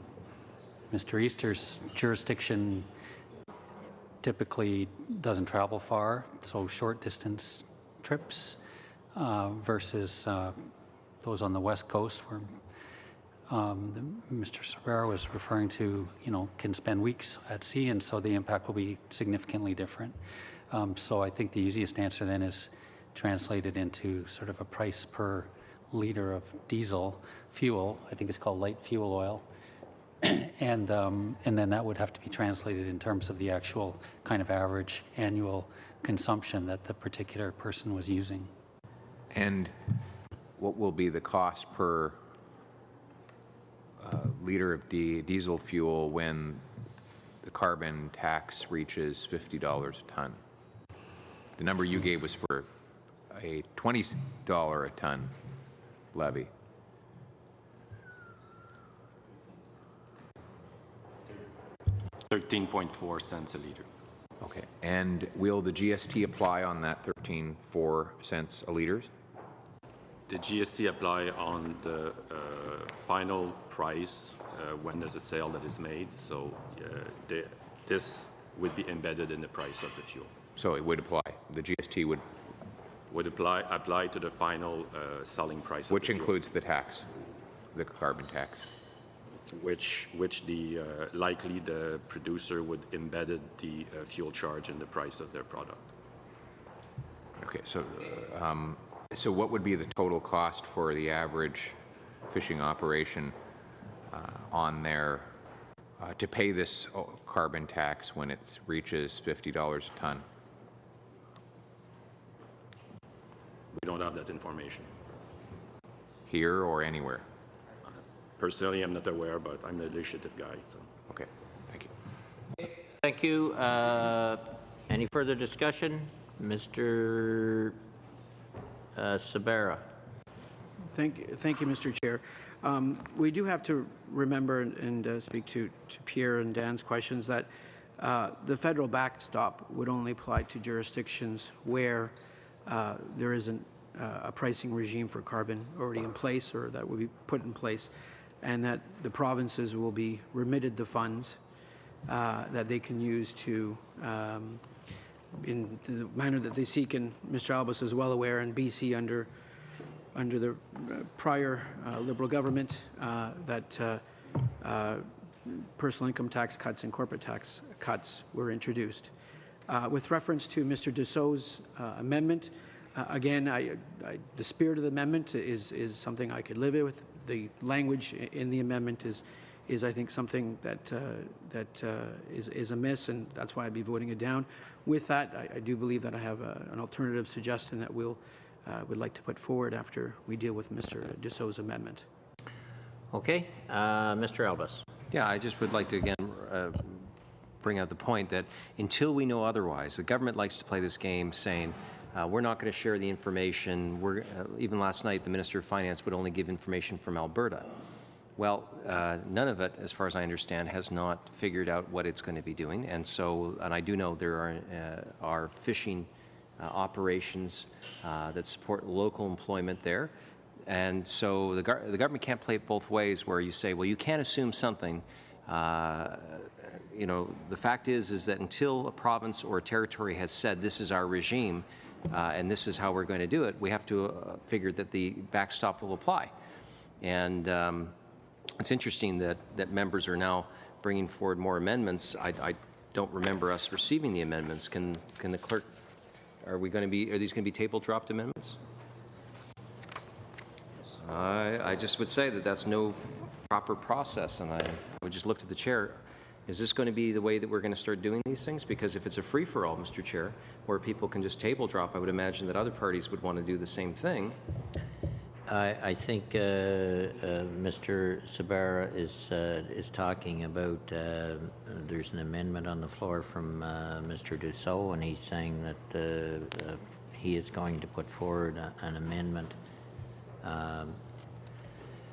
Mr. Easter's jurisdiction typically doesn't travel far, so short distance trips versus those on the West Coast where Mr. Sabera was referring to, can spend weeks at sea, and so the impact will be significantly different. So I think the easiest answer then is translated into sort of a price per liter of diesel fuel. I think it's called light fuel oil. And then that would have to be translated in terms of the actual kind of average annual consumption that the particular person was using. And what will be the cost per liter of diesel fuel when the carbon tax reaches $50 a ton? The number you gave was for a $20 a ton levy. $13.4 a liter. Okay. And will the GST apply on that 13.4 cents a liter? The GST apply on the final price when there's a sale that is made. So this would be embedded in the price of the fuel. So it would apply. The GST would apply to the final selling price of which the fuel. Includes the tax, the carbon tax. Which likely the producer would embedded the fuel charge in the price of their product. Okay, so what would be the total cost for the average fishing operation on there to pay this carbon tax when it reaches $50 a ton? We don't have that information. Here or anywhere? Personally, I'm not aware, but I'm the initiative guy. So. Okay, thank you. Thank you. Any further discussion? Mr. Sabera. Thank you, Mr. Chair. We do have to remember and speak to Pierre and Dan's questions that the federal backstop would only apply to jurisdictions where there isn't a pricing regime for carbon already in place or that will be put in place, and that the provinces will be remitted the funds that they can use to, in the manner that they seek, and Mr. Albus is well aware, in BC under the prior Liberal government, that personal income tax cuts and corporate tax cuts were introduced. With reference to Mr. Dussault's amendment, again, the spirit of the amendment is something I could live with. The language in the amendment is I think something that is amiss, and that's why I'd be voting it down. With that, I do believe that I have an alternative suggestion that we'll would like to put forward after we deal with Mr. Dussault's amendment. Okay, Mr. Albus. Yeah, I just would like to again bring out the point that until we know otherwise, the government likes to play this game saying, we're not going to share the information. Even last night, the Minister of Finance would only give information from Alberta. Well, none of it, as far as I understand, has not figured out what it's going to be doing. And I do know there are fishing operations that support local employment there. And so the government can't play it both ways, where you say, well, you can't assume something. The fact is that until a province or a territory has said this is our regime and this is how we're going to do it, we have to figure that the backstop will apply. And it's interesting that members are now bringing forward more amendments. I don't remember us receiving the amendments. Can the clerk? Are these going to be table dropped amendments? I just would say that that's no proper process, and I would just look to the chair. Is this going to be the way that we're going to start doing these things? Because if it's a free-for-all, Mr. Chair, where people can just table drop, I would imagine that other parties would want to do the same thing. I think Mr. Sabara is talking about there's an amendment on the floor from Mr. Dussault, and he's saying that he is going to put forward an amendment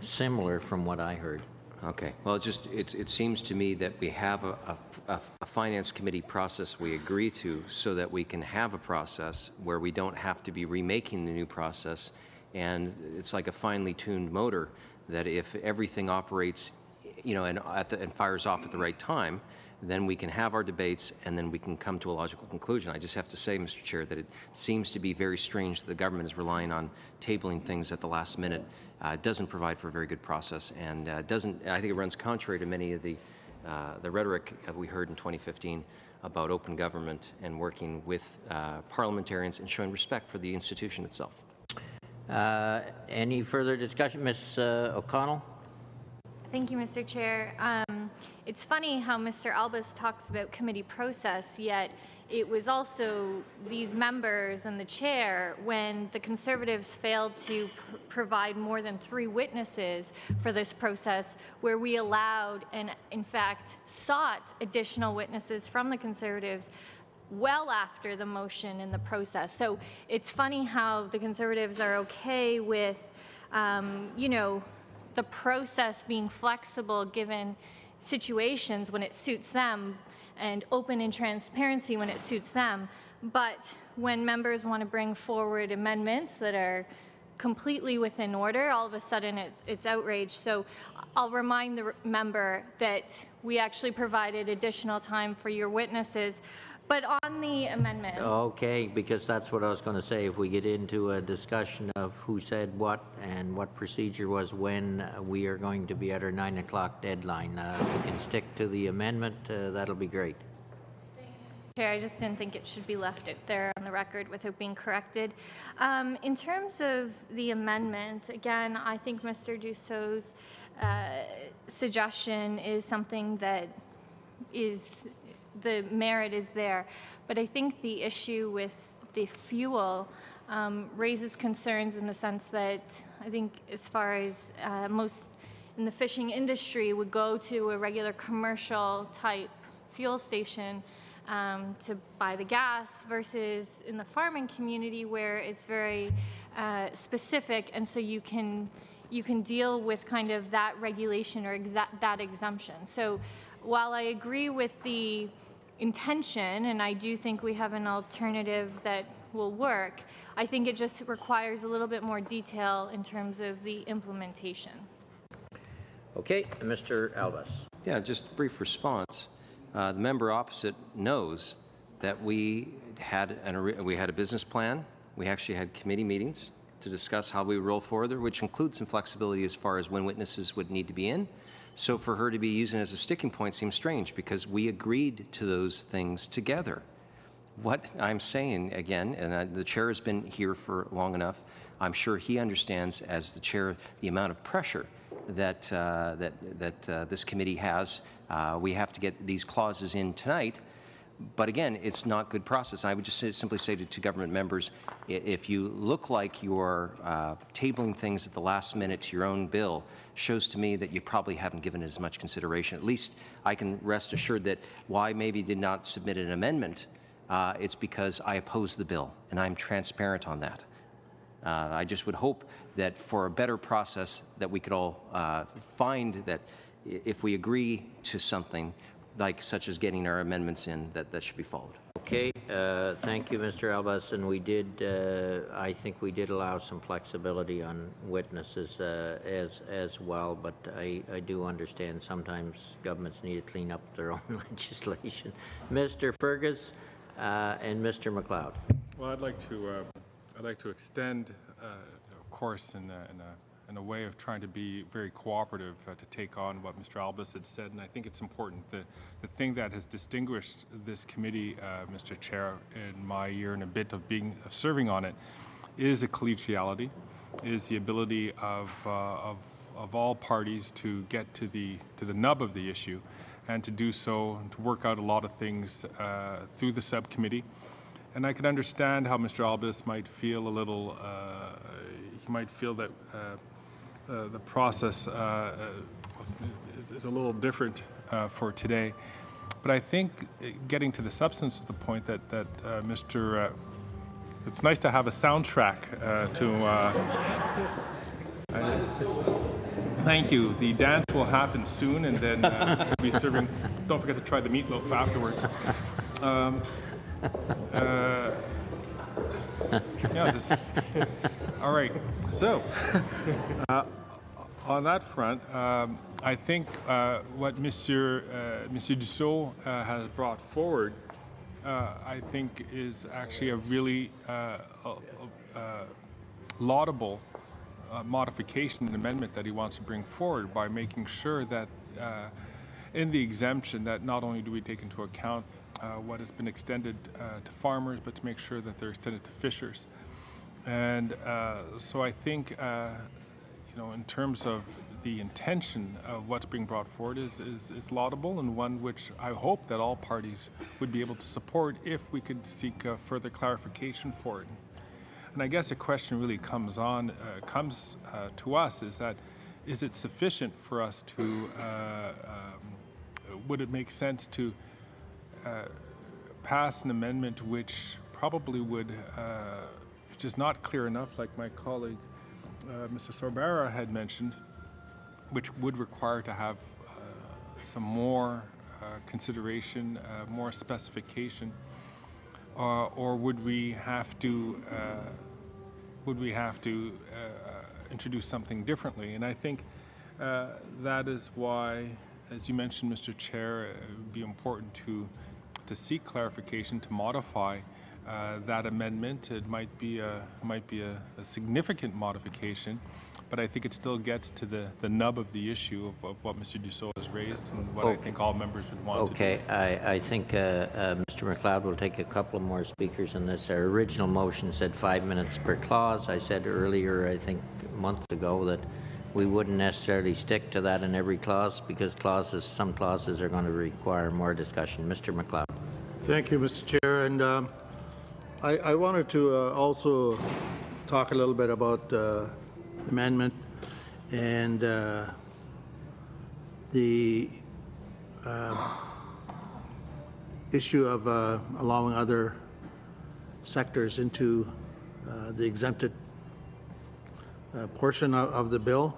similar from what I heard. Okay. Well, it seems to me that we have a finance committee process we agree to, so that we can have a process where we don't have to be remaking the new process. And it's like a finely tuned motor that if everything operates, and fires off at the right time, then we can have our debates and then we can come to a logical conclusion. I just have to say, Mr. Chair, that it seems to be very strange that the government is relying on tabling things at the last minute. It doesn't provide for a very good process, and I think it runs contrary to many of the rhetoric that we heard in 2015 about open government and working with parliamentarians and showing respect for the institution itself. Any further discussion? Ms. O'Connell? Thank you, Mr. Chair. It's funny how Mr. Albus talks about committee process, yet it was also these members and the chair when the Conservatives failed to provide more than 3 witnesses for this process, where we allowed and, in fact, sought additional witnesses from the Conservatives well after the motion in the process. So it's funny how the Conservatives are okay with, the process being flexible given situations when it suits them, and open and transparency when it suits them. But when members want to bring forward amendments that are completely within order, all of a sudden it's outrage. So I'll remind the member that we actually provided additional time for your witnesses. But on the amendment... Okay, because that's what I was going to say. If we get into a discussion of who said what and what procedure was when, we are going to be at our 9 o'clock deadline. If we can stick to the amendment, that'll be great. Chair, I just didn't think it should be left out there on the record without being corrected. In terms of the amendment, again, I think Mr. Dussault's suggestion is something that is... the merit is there, but I think the issue with the fuel raises concerns in the sense that I think as far as most in the fishing industry would go to a regular commercial type fuel station to buy the gas, versus in the farming community where it's very specific, and so you can deal with kind of that regulation or that exemption. So while I agree with the intention, and I do think we have an alternative that will work, I think it just requires a little bit more detail in terms of the implementation. Okay, Mr. Albus. Yeah, just a brief response. The member opposite knows that we had a business plan. We actually had committee meetings to discuss how we would roll further, which includes some flexibility as far as when witnesses would need to be in. So for her to be using it as a sticking point seems strange, because we agreed to those things together. What I'm saying, again, and the chair has been here for long enough, I'm sure he understands as the chair the amount of pressure that this committee has. We have to get these clauses in tonight. But again, it's not good process. I would just simply say to government members, if you look like you're tabling things at the last minute to your own bill, shows to me that you probably haven't given it as much consideration. At least I can rest assured that why maybe did not submit an amendment, it's because I oppose the bill, and I'm transparent on that. I just would hope that for a better process that we could all find that if we agree to something, such as getting our amendments in, that should be followed. Okay, thank you, Mr. Albas, and we did, I think we did allow some flexibility on witnesses as well, but I do understand sometimes governments need to clean up their own legislation. Mr. Fergus and Mr. McLeod. Well, I'd like to extend, of course, in a way of trying to be very cooperative to take on what Mr. Albas had said, and I think it's important. The thing that has distinguished this committee, Mr. Chair, in my year and a bit of serving on it, is a collegiality, is the ability of all parties to get to the nub of the issue, and to do so, to work out a lot of things through the subcommittee. And I can understand how Mr. Albas might feel a little. He might feel that. The process is a little different for today. But I think getting to the substance of the point that Mr. It's nice to have a soundtrack thank you. The dance will happen soon, and then we'll be serving. Don't forget to try the meatloaf afterwards. All right. So, on that front, I think what Monsieur Dussault has brought forward, I think, is actually a really laudable modification and amendment that he wants to bring forward by making sure that in the exemption that not only do we take into account what has been extended to farmers, but to make sure that they're extended to fishers. And so I think, in terms of the intention of what's being brought forward is laudable, and one which I hope that all parties would be able to support if we could seek further clarification for it. And I guess a question really comes to us is it sufficient for us to, would it make sense to pass an amendment which probably would, which is not clear enough, like my colleague Mr. Sorbara had mentioned, which would require to have some more consideration, more specification, or would we have to introduce something differently? And I think that is why, as you mentioned, Mr. Chair, it would be important to seek clarification, to modify that amendment. It might be a significant modification, but I think it still gets to the nub of the issue of what Mr. Dussault has raised and what I think all members would want to do. Okay, I think Mr. McLeod will take a couple more speakers on this. Our original motion said 5 minutes per clause. I said earlier, I think months ago, that we wouldn't necessarily stick to that in every clause because some clauses are going to require more discussion. Mr. McLeod. Thank you, Mr. Chair. And I wanted to also talk a little bit about the amendment and the issue of allowing other sectors into the exempted portion of the bill.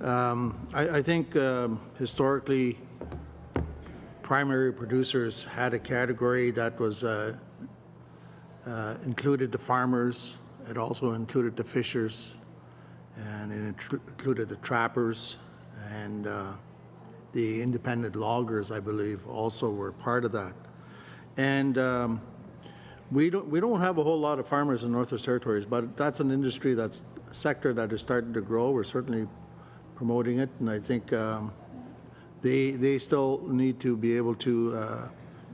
I think historically primary producers had a category that was included the farmers, it also included the fishers, and it included the trappers, and the independent loggers, I believe, also were part of that. And we don't have a whole lot of farmers in Northwest Territories, but that's an industry, that's a sector that is starting to grow. We're certainly promoting it, and I think they still need to be able to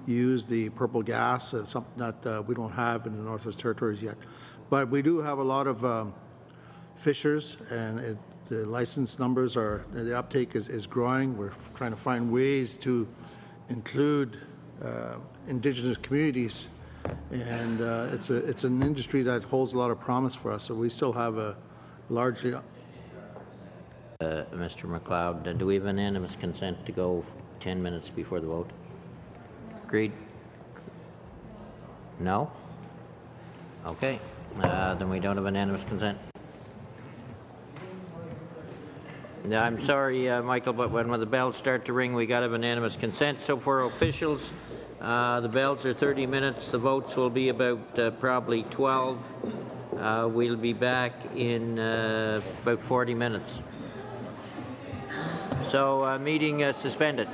use the purple gas, something that we don't have in the Northwest Territories yet. But we do have a lot of fishers, and The license numbers are, the uptake is growing. We're trying to find ways to include Indigenous communities, and it's an industry that holds a lot of promise for us. So we still have a largely. Mr. McLeod, do we have unanimous consent to go 10 minutes before the vote? Agreed? No? Okay. Then we don't have unanimous consent. Yeah, I'm sorry, Michael, but when the bells start to ring, we got to have unanimous consent. So for officials, the bells are 30 minutes. The votes will be about probably 12. We'll be back in about 40 minutes. So meeting suspended.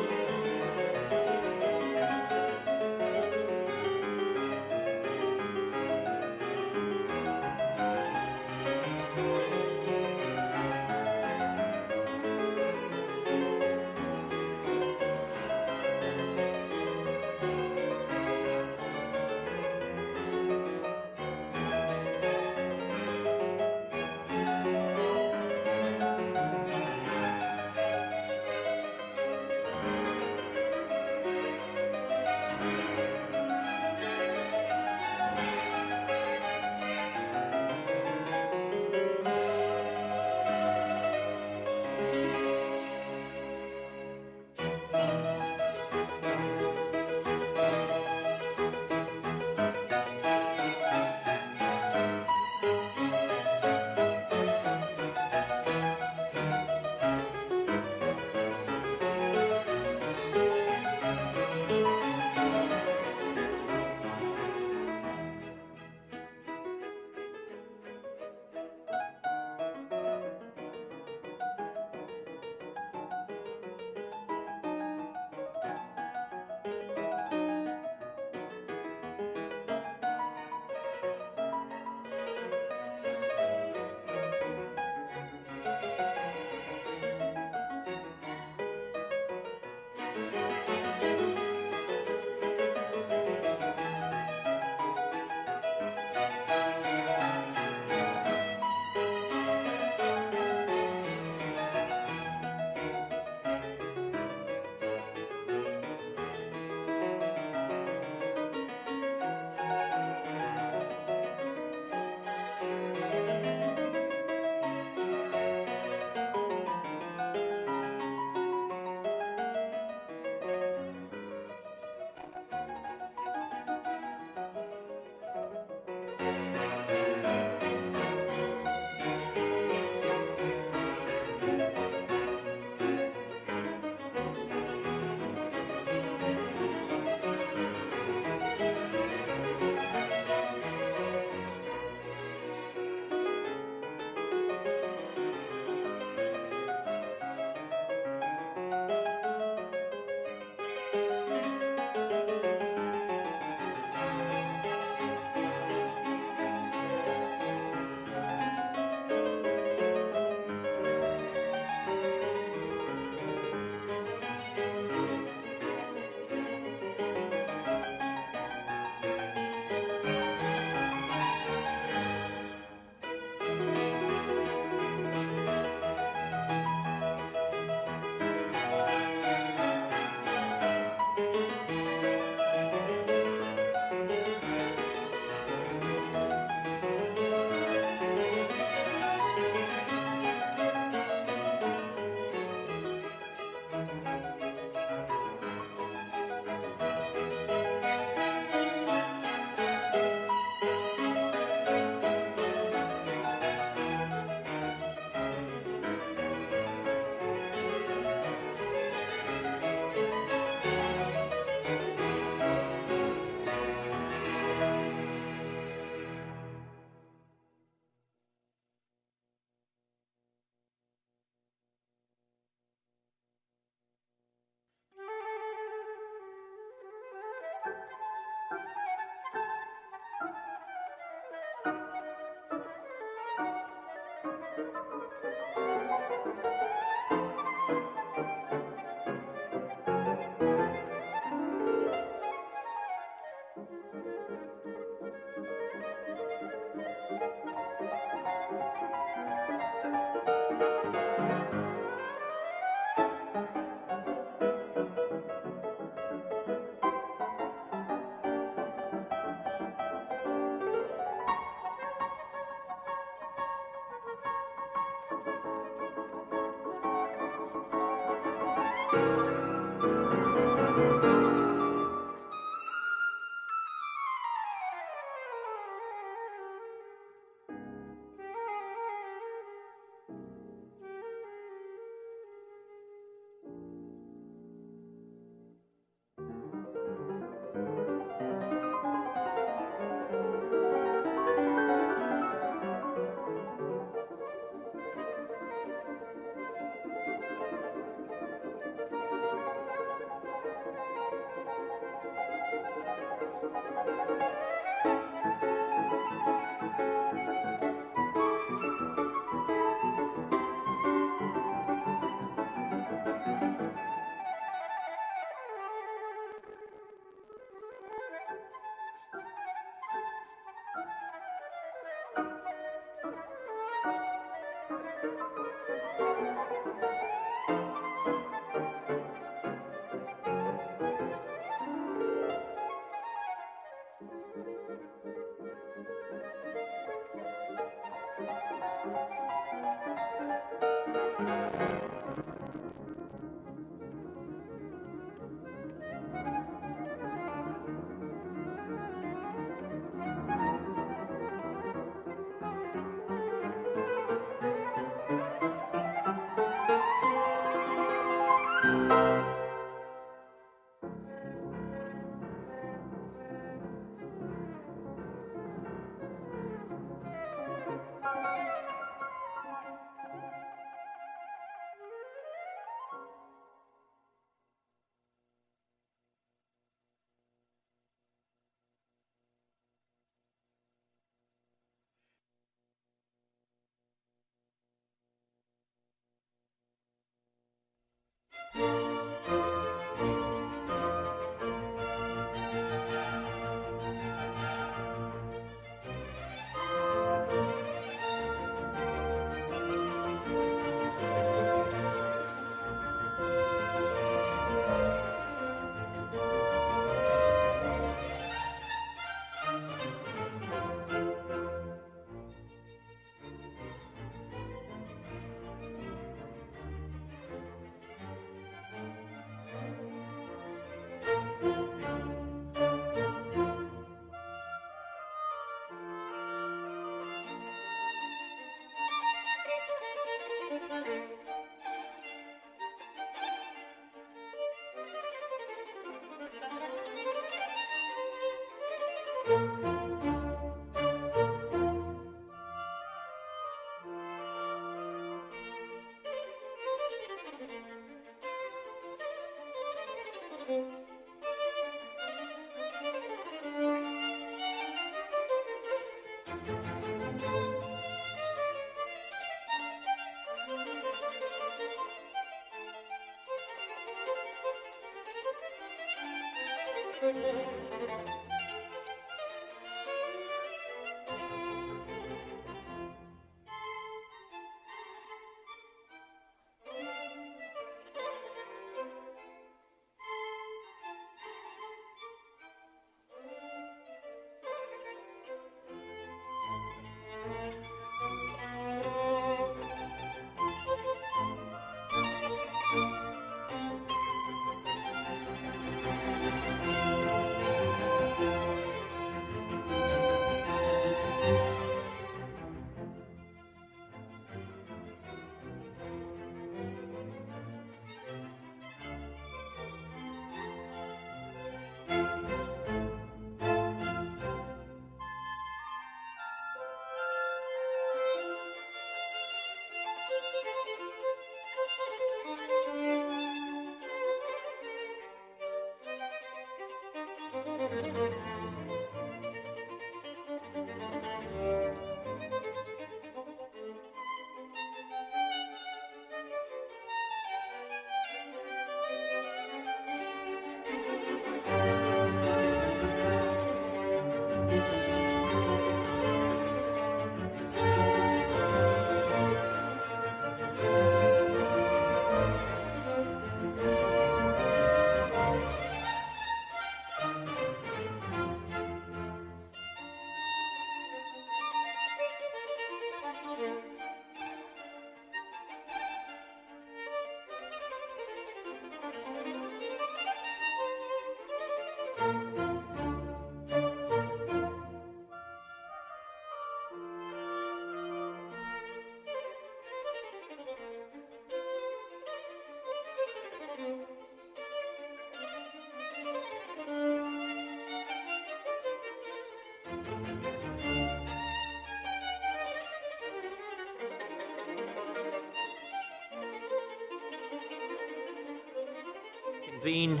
Convene.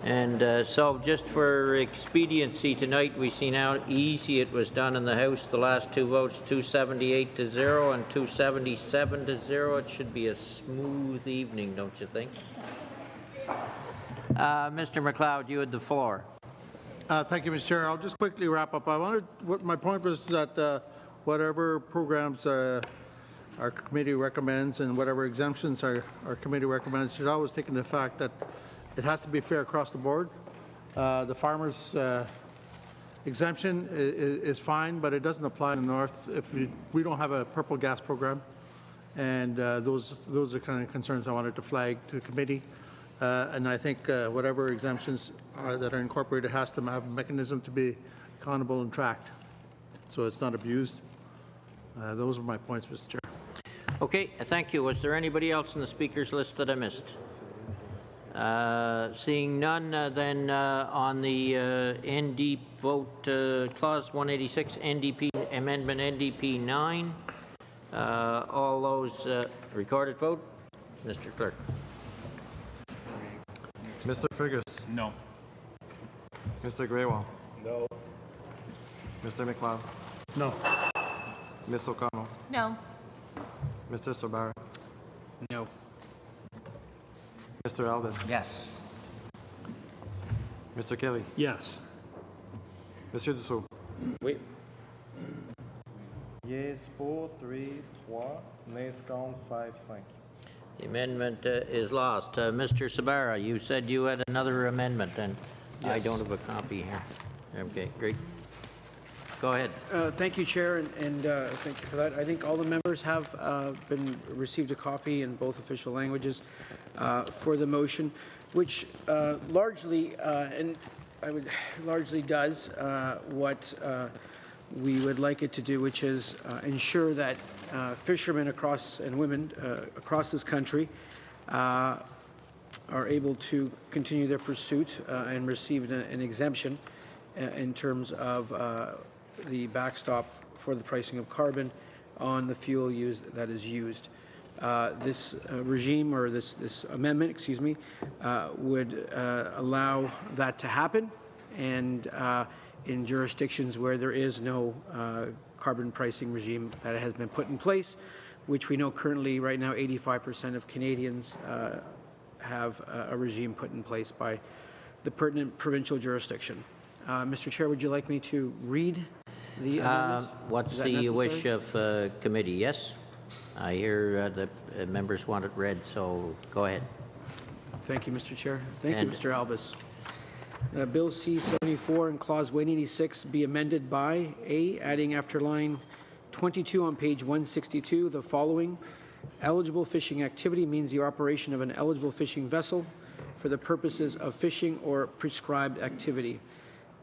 And so just for expediency tonight, we see how easy it was done in the House. The last two votes, 278 to 0 and 277 to 0. It should be a smooth evening, don't you think? Mr. MacLeod, you had the floor. Thank you, Mr. Chair. I'll just quickly wrap up. What my point was that whatever programs our committee recommends and whatever exemptions our committee recommends should always take into the fact that it has to be fair across the board. The farmers' exemption is fine, but it doesn't apply in the north if we don't have a purple gas program. And those are kind of concerns I wanted to flag to the committee. And I think whatever exemptions that are incorporated has to have a mechanism to be accountable and tracked, so it's not abused. Those are my points, Mr. Chair. Okay, thank you. Was there anybody else in the speakers list that I missed? Seeing none, then on the ND vote, Clause 186, NDP Amendment NDP 9, all those recorded vote. Mr. Clerk. Mr. Fergus? No. Mr. Grewal? No. Mr. MacLeod? No. Ms. O'Connell? No. Mr. Sobara? No. Mr. Elvis? Yes. Mr. Kelly? Yes. Monsieur Dussault? Oui. Yes, pour 3, 3, nays contre 5, 5. The amendment is lost. Mr. Sabara, you said you had another amendment, and I don't have a copy here. Okay, great. Go ahead. Thank you, Chair, and thank you for that. I think all the members have received a copy in both official languages for the motion, which largely does what we would like it to do, which is ensure that fishermen and women across this country are able to continue their pursuit and receive an exemption in terms of the backstop for the pricing of carbon on the fuel that is used. This regime, or this amendment, excuse me, would allow that to happen, and in jurisdictions where there is no carbon pricing regime that has been put in place, which we know currently right now 85% of Canadians have a regime put in place by the pertinent provincial jurisdiction. Mr. Chair, would you like me to read the amendment? What's the wish of committee? Yes? I hear the members want it read, so go ahead. Thank you, Mr. Chair. Thank you, Mr. Albus. Bill C-74 and Clause 186 be amended by A, adding after line 22 on page 162 the following: eligible fishing activity means the operation of an eligible fishing vessel for the purposes of fishing or prescribed activity.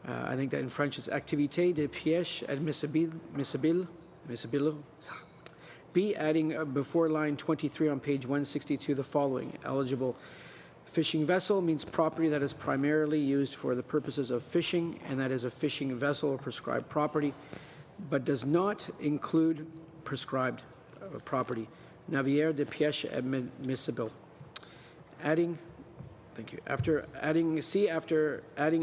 I think that in French is activité de pêche admissible. B, adding before line 23 on page 162 the following: eligible fishing vessel means property that is primarily used for the purposes of fishing, and that is a fishing vessel or prescribed property, but does not include prescribed property. Navire de pêche admissible. Adding, thank you. After adding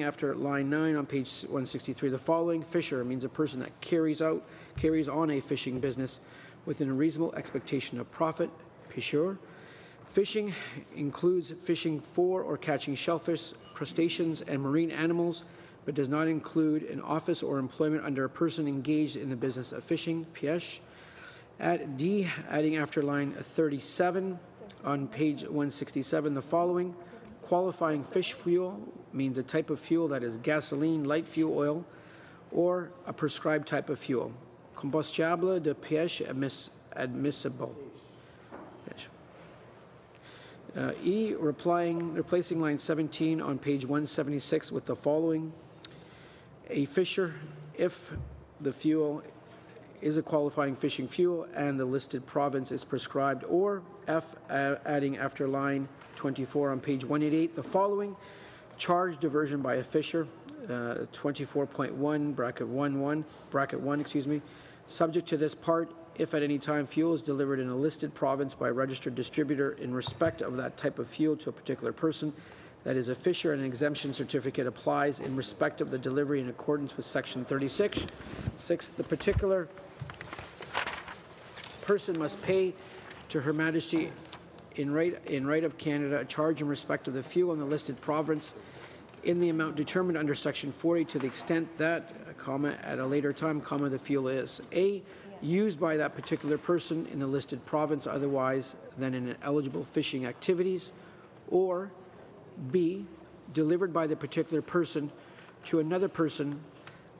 after line 9 on page 163 the following: fisher means a person that carries on a fishing business within a reasonable expectation of profit. Pêcheur. Fishing includes fishing for or catching shellfish, crustaceans, and marine animals, but does not include an office or employment under a person engaged in the business of fishing. Pêche. At D, adding after line 37 on page 167 the following: qualifying fish fuel means a type of fuel that is gasoline, light fuel oil, or a prescribed type of fuel. Combustible de pêche admissible. E, replacing line 17 on page 176 with the following: a fisher, if the fuel is a qualifying fishing fuel and the listed province is prescribed. Or F, adding after line 24 on page 188 the following: charge diversion by a fisher, 24.1 bracket 1, excuse me. Subject to this part, if at any time fuel is delivered in a listed province by a registered distributor in respect of that type of fuel to a particular person that is a fisher, and an exemption certificate applies in respect of the delivery in accordance with Section 36. 6. The particular person must pay to Her Majesty in right of Canada a charge in respect of the fuel in the listed province in the amount determined under Section 40 to the extent that, at a later time, the fuel is A, used by that particular person in the listed province otherwise than in eligible fishing activities, or B, delivered by the particular person to another person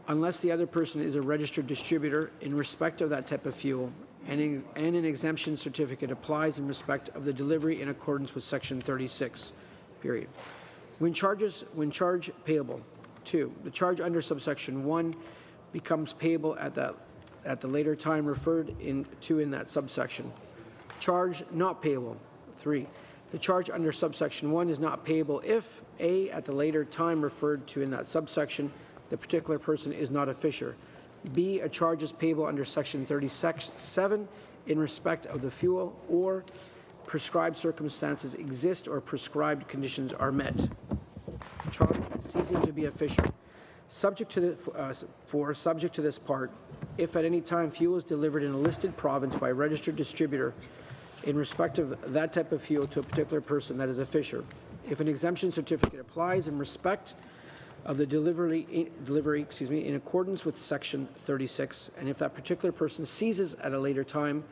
unless the other person is a registered distributor in respect of that type of fuel, and an exemption certificate applies in respect of the delivery in accordance with Section 36, period. When charge payable. 2. The charge under subsection 1 becomes payable at the later time referred to in that subsection. Charge not payable. 3. The charge under subsection 1 is not payable if A, at the later time referred to in that subsection, the particular person is not a fisher. B, a charge is payable under Section 37 in respect of the fuel, or prescribed circumstances exist or prescribed conditions are met. Charge ceasing to be a fisher. Subject to this part, if at any time fuel is delivered in a listed province by a registered distributor in respect of that type of fuel to a particular person that is a fisher, if an exemption certificate applies in respect of the delivery in accordance with Section 36, and if that particular person ceases at a later time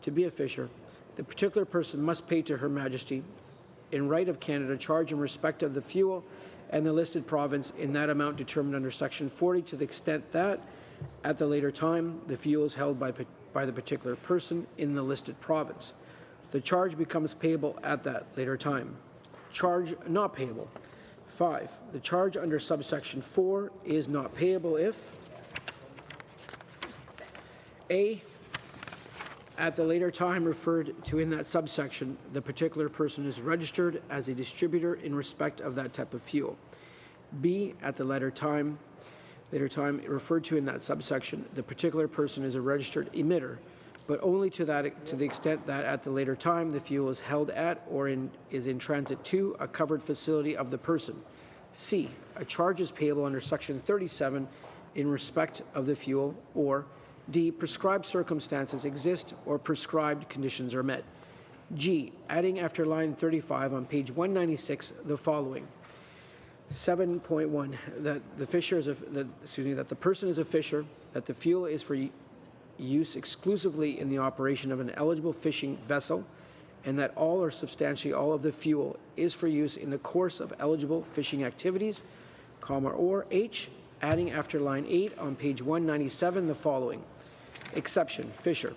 to be a fisher, the particular person must pay to Her Majesty in right of Canada charge in respect of the fuel and the listed province in that amount determined under Section 40 to the extent that at the later time the fuel is held by the particular person in the listed province. The charge becomes payable at that later time. Charge not payable. 5. The charge under subsection 4 is not payable if A, at the later time referred to in that subsection, the particular person is registered as a distributor in respect of that type of fuel. B, at the later time referred to in that subsection, the particular person is a registered emitter, but only to the extent that at the later time the fuel is held at or is in transit to a covered facility of the person. C, a charge is payable under Section 37 in respect of the fuel, or D, prescribed circumstances exist or prescribed conditions are met. G, adding after line 35 on page 196 the following. 7.1, that the person is a fisher, that the fuel is for use exclusively in the operation of an eligible fishing vessel, and that all or substantially all of the fuel is for use in the course of eligible fishing activities, or H, adding after line 8 on page 197 the following. Exception, fisher.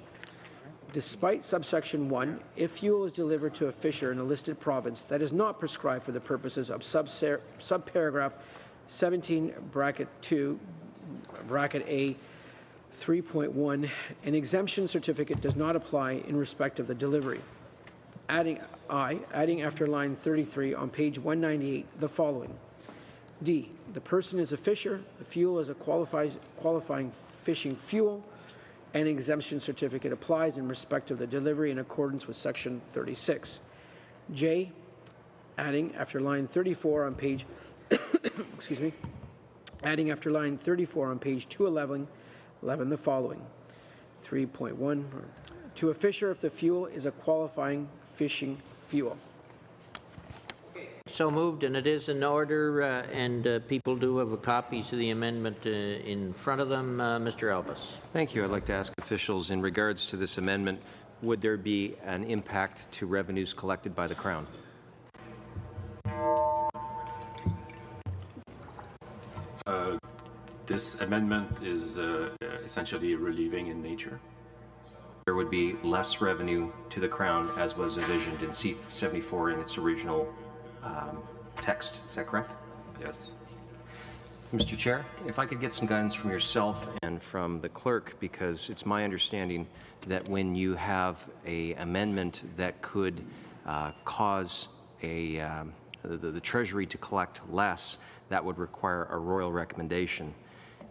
Despite subsection 1, if fuel is delivered to a fisher in a listed province that is not prescribed for the purposes of subparagraph 17, bracket 2, bracket A, 3.1, an exemption certificate does not apply in respect of the delivery. Adding after line 33 on page 198 the following. D, the person is a fisher, the fuel is a qualifying fishing fuel, an exemption certificate applies in respect of the delivery in accordance with Section 36. J, adding after line 34 on page adding after line 34 on page 211 the following. 3.1, to a fisher if the fuel is a qualifying fishing fuel. So moved, and it is in order, and people do have copies of the amendment in front of them. Mr. Elvis. Thank you. I'd like to ask officials in regards to this amendment, would there be an impact to revenues collected by the Crown? This amendment is essentially relieving in nature. There would be less revenue to the Crown as was envisioned in C-74 in its original text. Is that correct? Yes. Mr. Chair, if I could get some guidance from yourself and from the clerk, because it's my understanding that when you have an amendment that could cause the Treasury to collect less, that would require a royal recommendation.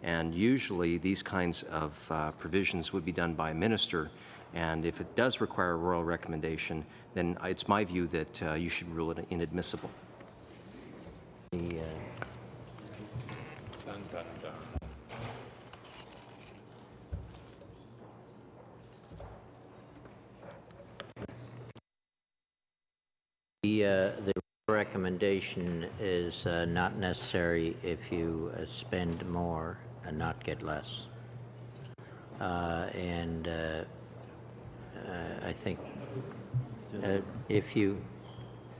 And usually these kinds of provisions would be done by a minister. And if it does require a royal recommendation, then it's my view that you should rule it inadmissible. The, Dun, dun, dun. The recommendation is not necessary if you spend more and not get less. I think if you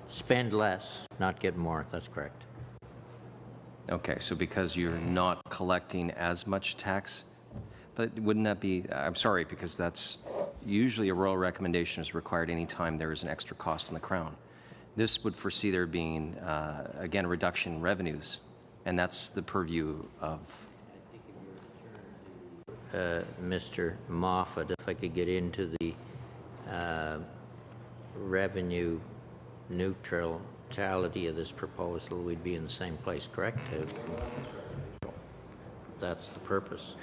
spend less, not get more, that's correct. Okay, so because you're not collecting as much tax, but wouldn't that be, I'm sorry, because that's usually a royal recommendation is required any time there is an extra cost on the Crown. This would foresee there being, again, a reduction in revenues, and that's the purview of Mr. Moffat, if I could get into the revenue neutrality of this proposal, we'd be in the same place, correct? That's the purpose.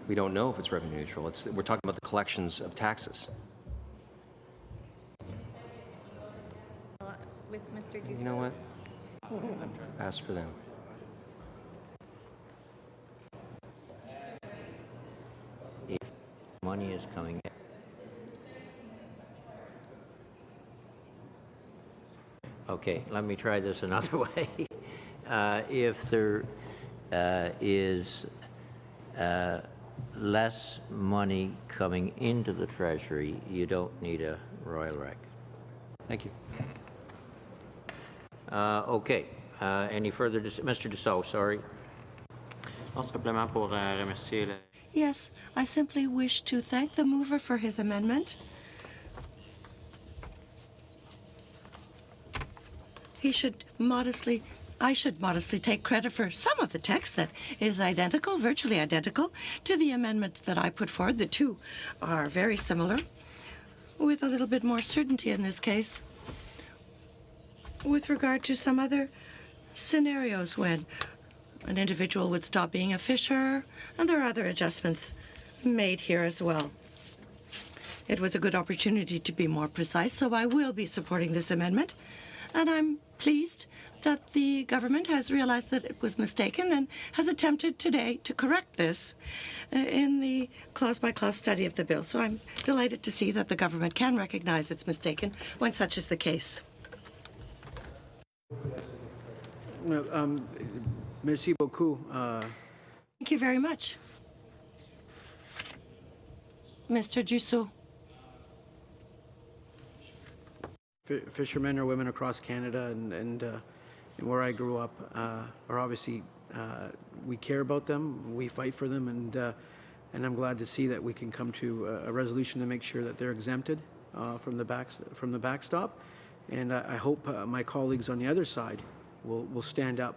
We don't know if it's revenue neutral. We're talking about the collections of taxes. With Mr. Dussault. You know what? Ask for them. If money is coming in. Okay, let me try this another way. If there is less money coming into the Treasury, you don't need a royal rec. Thank you. Okay. Any further? Mr. Dussault, sorry. Yes, I simply wish to thank the mover for his amendment. I should modestly take credit for some of the text that is identical, virtually identical, to the amendment that I put forward. The two are very similar, with a little bit more certainty in this case, with regard to some other scenarios when an individual would stop being a fisher, and there are other adjustments made here as well. It was a good opportunity to be more precise, so I will be supporting this amendment, and I'm pleased that the government has realized that it was mistaken and has attempted today to correct this in the clause-by-clause study of the bill. So I'm delighted to see that the government can recognize it's mistaken when such is the case. Merci beaucoup. Thank you very much. Mr. Dussault. Fishermen or women across Canada and where I grew up are obviously, we care about them, we fight for them, and I'm glad to see that we can come to a resolution to make sure that they're exempted from the backstop. And I hope my colleagues on the other side will stand up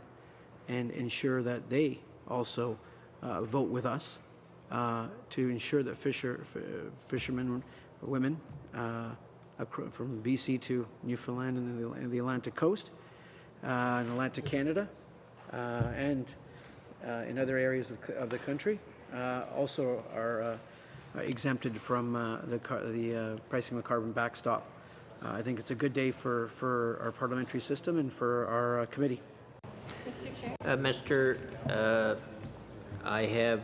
and ensure that they also vote with us to ensure that fishermen, women from BC to Newfoundland and the Atlantic coast, and Atlantic Canada, and in other areas of the country, also are exempted from the pricing of carbon backstop. I think it's a good day for our parliamentary system and for our committee. Mr. Chair? I have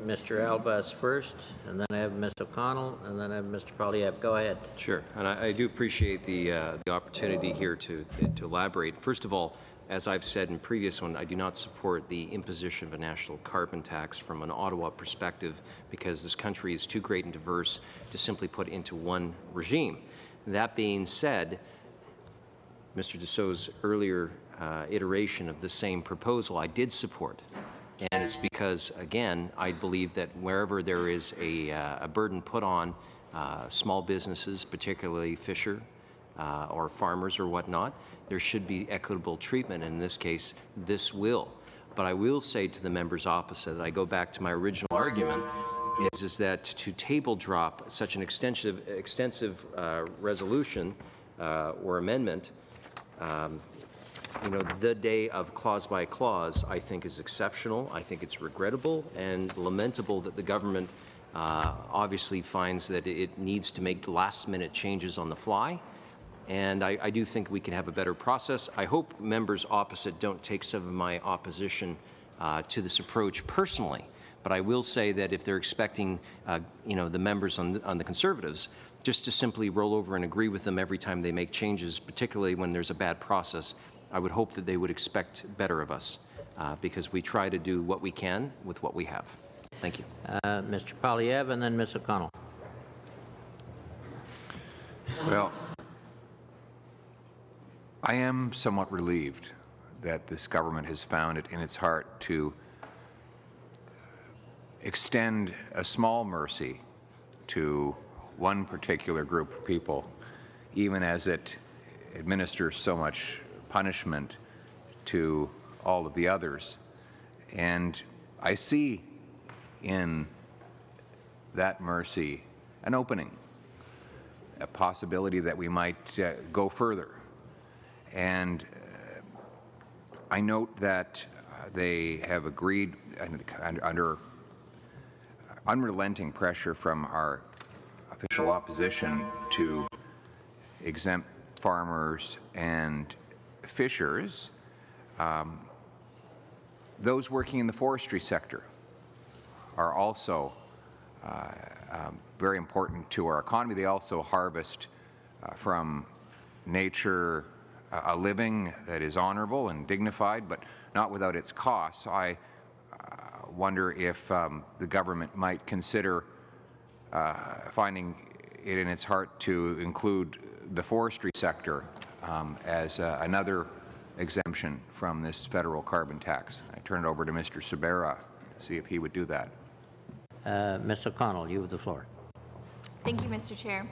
Mr. Albas first, and then I have Ms. O'Connell, and then I have Mr. Poilievre. Go ahead. Sure, and I do appreciate the opportunity here to elaborate. First of all, as I've said in previous one, I do not support the imposition of a national carbon tax from an Ottawa perspective because this country is too great and diverse to simply put into one regime. That being said, Mr. Dussault's earlier iteration of the same proposal I did support. And it's because, again, I believe that wherever there is a burden put on small businesses, particularly fisher or farmers or whatnot, there should be equitable treatment. In this case, this will. But I will say to the members opposite, I go back to my original argument, is that to table drop such an extensive resolution or amendment you know, the day of clause by clause, I think is exceptional. I think it's regrettable and lamentable that the government obviously finds that it needs to make last-minute changes on the fly. And I do think we can have a better process. I hope members opposite don't take some of my opposition to this approach personally. But I will say that if they're expecting, you know, the members on the Conservatives just to simply roll over and agree with them every time they make changes, particularly when there's a bad process, I would hope that they would expect better of us because we try to do what we can with what we have. Thank you. Mr. Poilievre and then Ms. O'Connell. Well, I am somewhat relieved that this government has found it in its heart to extend a small mercy to one particular group of people, even as it administers so much punishment to all of the others. And I see in that mercy an opening, a possibility that we might go further. And I note that they have agreed under unrelenting pressure from our official opposition to exempt farmers and fishers, those working in the forestry sector are also very important to our economy. They also harvest from nature a living that is honorable and dignified, but not without its costs. I wonder if the government might consider finding it in its heart to include the forestry sector as another exemption from this federal carbon tax. I turn it over to Mr. Sabera to see if he would do that. Ms. O'Connell, you have the floor. Thank you, Mr. Chair.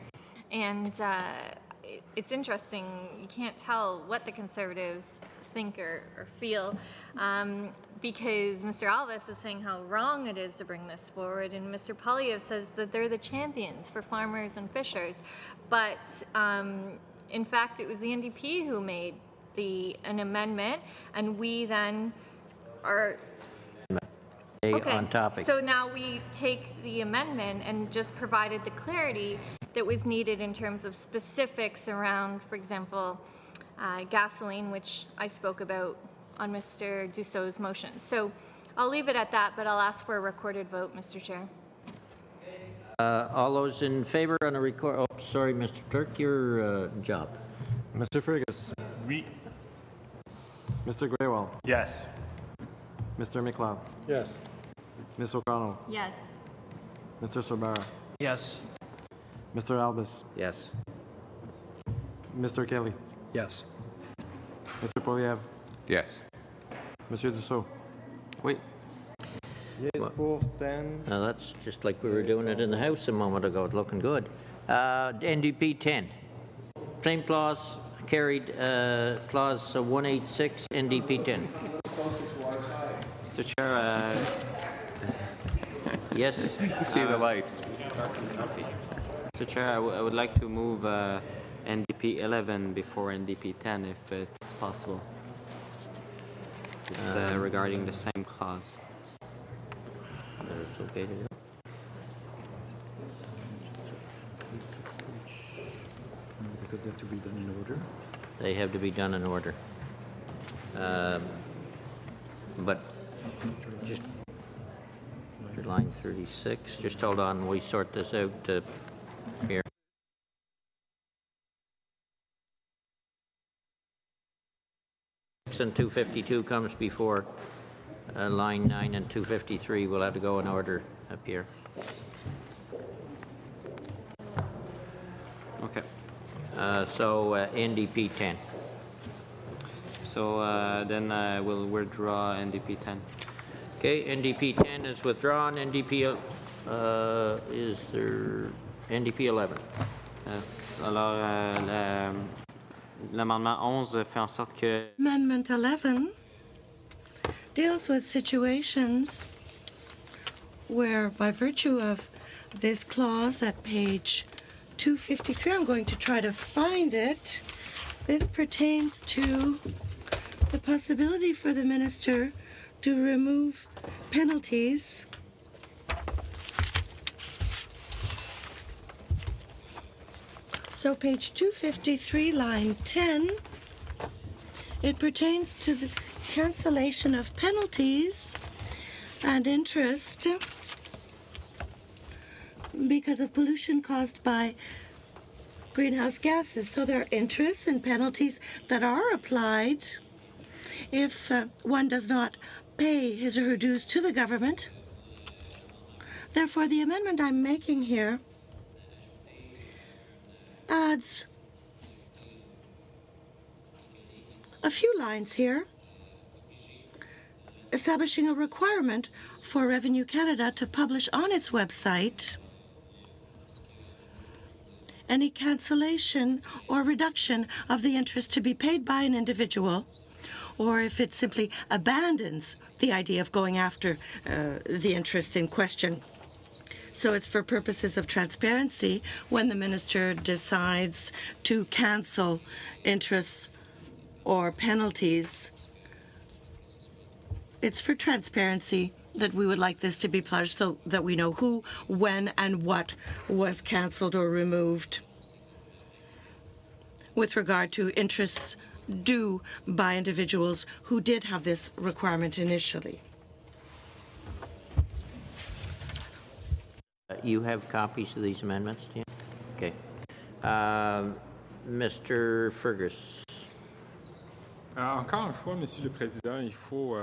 And it's interesting, you can't tell what the Conservatives think or feel because Mr. Alves is saying how wrong it is to bring this forward, and Mr. Poilievre says that they're the champions for farmers and fishers. But in fact, it was the NDP who made an amendment, and we then are on topic. So now we take the amendment and just provided the clarity that was needed in terms of specifics around, for example, gasoline, which I spoke about on Mr. Dussault's motion. So I'll leave it at that, but I'll ask for a recorded vote, Mr. Chair. All those in favor on a record? Oh, sorry, Mr. Turk, your job. Mr. Fergus. Oui. Mr. Graywell. Yes. Mr. McLeod. Yes. Ms. O'Connell. Yes. Mr. Sabara. Yes. Mr. Albus. Yes. Mr. Kelly. Yes. Mr. Poilievre. Yes. Monsieur Dussault. Oui. Yes, pour 10. That's just like we were doing it in the House a moment ago. It's looking good. NDP 10. Same clause carried. Clause 186, NDP 10. Mr. Chair, yes. See the light. Mr. Chair, I would like to move NDP 11 before NDP 10 if it's possible. It's regarding the same clause. That's okay to do. Because they have to be done in order. They have to be done in order. But just line 36, just hold on, we sort this out here. And 252 comes before line 9 and 253 will have to go in order up here. Okay. So NDP 10. So then we'll withdraw NDP 10. Okay, NDP 10 is withdrawn. NDP is there NDP 11. Yes. Alors l'amendement 11 fait en sorte que Amendment 11 deals with situations where, by virtue of this clause at page 253, I'm going to try to find it. This pertains to the possibility for the minister to remove penalties So page 253, line 10, it pertains to the cancellation of penalties and interest because of pollution caused by greenhouse gases. So there are interests and penalties that are applied if one does not pay his or her dues to the government. Therefore, the amendment I'm making here adds a few lines here, establishing a requirement for Revenue Canada to publish on its website any cancellation or reduction of the interest to be paid by an individual, or if it simply abandons the idea of going after the interest in question. So it's for purposes of transparency when the minister decides to cancel interests or penalties. It's for transparency that we would like this to be published so that we know who, when, and what was cancelled or removed with regard to interests due by individuals who did have this requirement initially. You have copies of these amendments, do you? Okay. Mr. Fergus. Encore une fois, Monsieur le Président, il faut,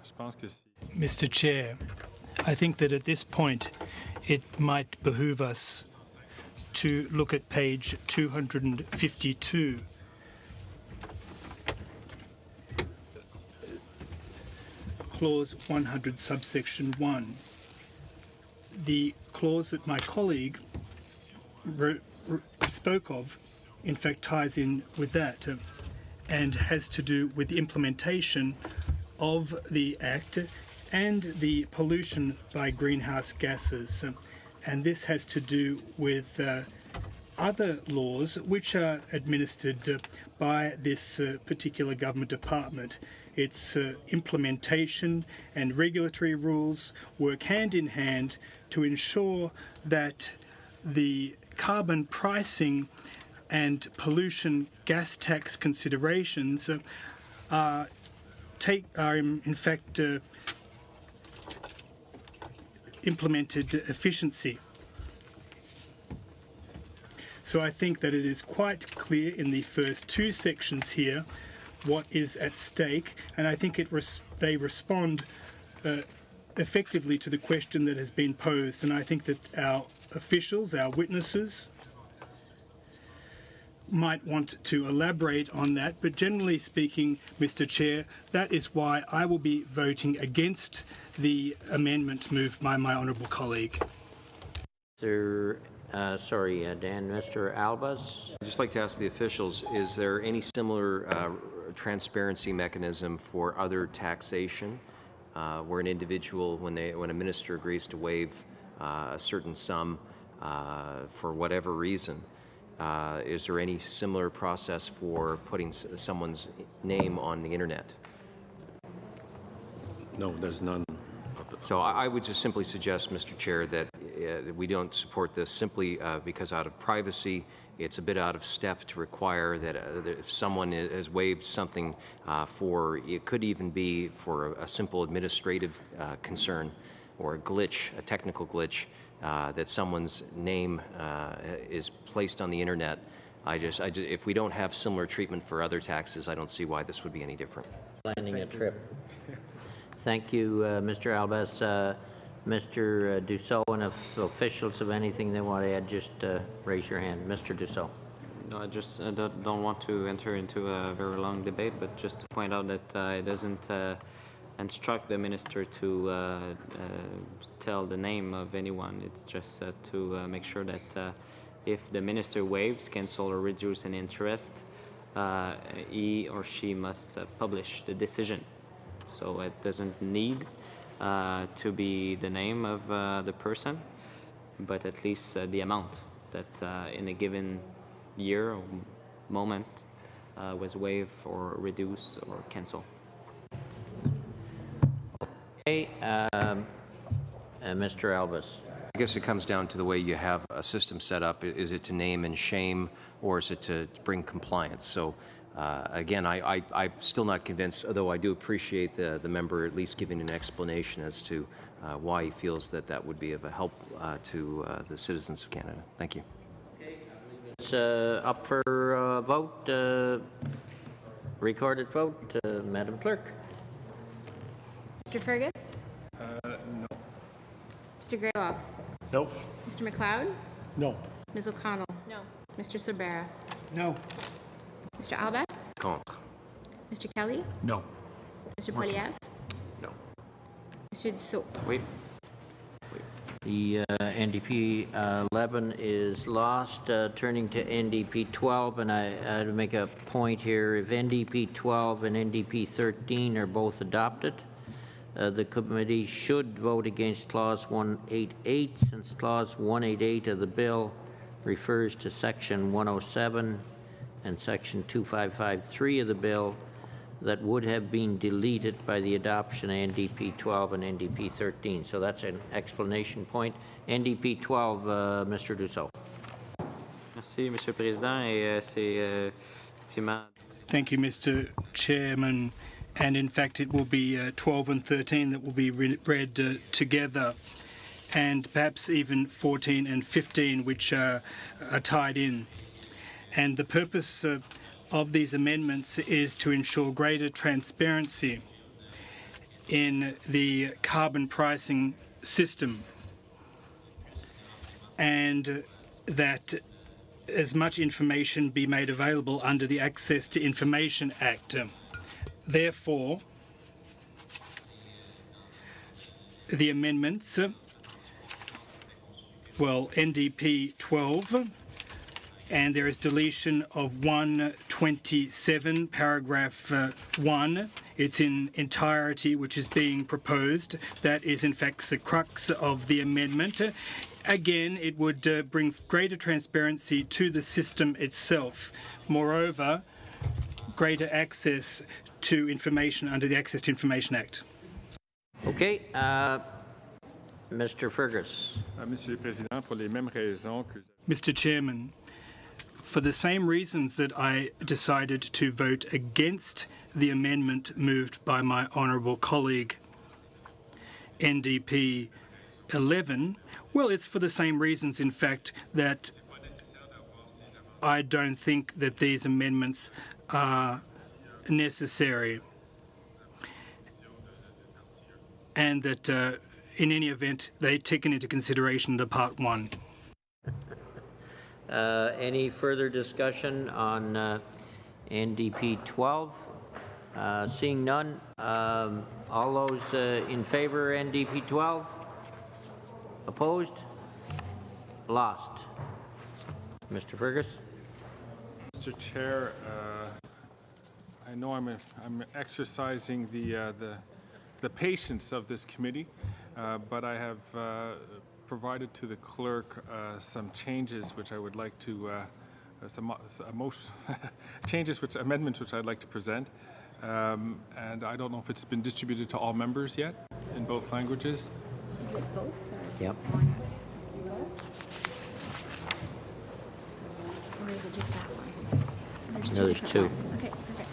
je pense que Mr. Chair, I think that at this point it might behoove us to look at page 252. Clause 100, subsection 1. The clause that my colleague spoke of, in fact, ties in with that and has to do with the implementation of the Act and the pollution by greenhouse gases. And this has to do with other laws which are administered by this particular government department. Its implementation and regulatory rules work hand in hand to ensure that the carbon pricing and pollution gas tax considerations are in fact implemented efficiency. So I think that it is quite clear in the first two sections here what is at stake, and I think they respond effectively to the question that has been posed, and I think that our officials, our witnesses, might want to elaborate on that, but generally speaking, Mr. Chair, that is why I will be voting against the amendment moved by my honourable colleague. Dan, Mr. Albas? I'd just like to ask the officials, is there any similar transparency mechanism for other taxation where an individual, when a minister agrees to waive a certain sum for whatever reason, is there any similar process for putting someone's name on the internet? No, there's none. So I would just simply suggest, Mr. Chair, that we don't support this simply because out of privacy. It's a bit out of step to require that if someone has waived something it could even be for a simple administrative concern or a glitch, a technical glitch, that someone's name is placed on the internet. If we don't have similar treatment for other taxes, I don't see why this would be any different. Planning a trip. Thank you, Mr. Albas. Mr. Dussault, and if officials have anything they want to add, just raise your hand. Mr. Dussault. No, I just don't want to enter into a very long debate, but just to point out that it doesn't instruct the minister to tell the name of anyone. It's just to make sure that if the minister waives, cancel, or reduce an interest, he or she must publish the decision. So it doesn't need to be the name of the person, but at least the amount that in a given year or moment was waived or reduced or canceled. Okay, Mr. Albus. I guess it comes down to the way you have a system set up. Is it to name and shame, or is it to bring compliance? So, again, I'm still not convinced, although I do appreciate the member at least giving an explanation as to why he feels that that would be of a help to the citizens of Canada. Thank you. It's up for vote, recorded vote. Madam Clerk. Mr. Fergus? No. Mr. Graywahl? Nope. Mr. McLeod? No. Ms. O'Connell? No. Mr. Sabera? No. Mr. Albas? Contre. Mr. Kelly? No. Mr. Poilievre? No. Monsieur Dussault? Wait. The NDP 11 is lost. Turning to NDP 12, and I had to make a point here. If NDP 12 and NDP 13 are both adopted, the committee should vote against Clause 188, since Clause 188 of the bill refers to Section 107 and Section 2553 of the bill that would have been deleted by the adoption of NDP 12 and NDP 13. So that's an explanation point. NDP 12, Mr. Dussault. Merci, Monsieur le Président, et c'est effectivement. Thank you, Mr. Chairman. And in fact, it will be 12 and 13 that will be read together, and perhaps even 14 and 15, which are tied in. And the purpose of these amendments is to ensure greater transparency in the carbon pricing system, and that as much information be made available under the Access to Information Act. Therefore, the amendments, NDP 12, and there is deletion of 127, paragraph 1. It's in entirety which is being proposed. That is, in fact, the crux of the amendment. Again, it would bring greater transparency to the system itself. Moreover, greater access to information under the Access to Information Act. Okay, Mr. Fergus. Monsieur le Président, pour les mêmes raisons que... Mr. Chairman, for the same reasons that I decided to vote against the amendment moved by my honourable colleague, NDP 11, well, it's for the same reasons, in fact, that I don't think that these amendments are necessary, and that in any event they're taken into consideration to Part 1. Any further discussion on NDP 12? Seeing none, all those in favor of NDP 12? Opposed? Lost. Mr. Fergus? Mr. Chair, I know I'm exercising the patience of this committee, but I have provided to the clerk some changes which I would like to amendments which I'd like to present, and I don't know if it's been distributed to all members yet in both languages. Is it both? Yep. Or is it just that one? No, there's two. Ones. Okay, perfect.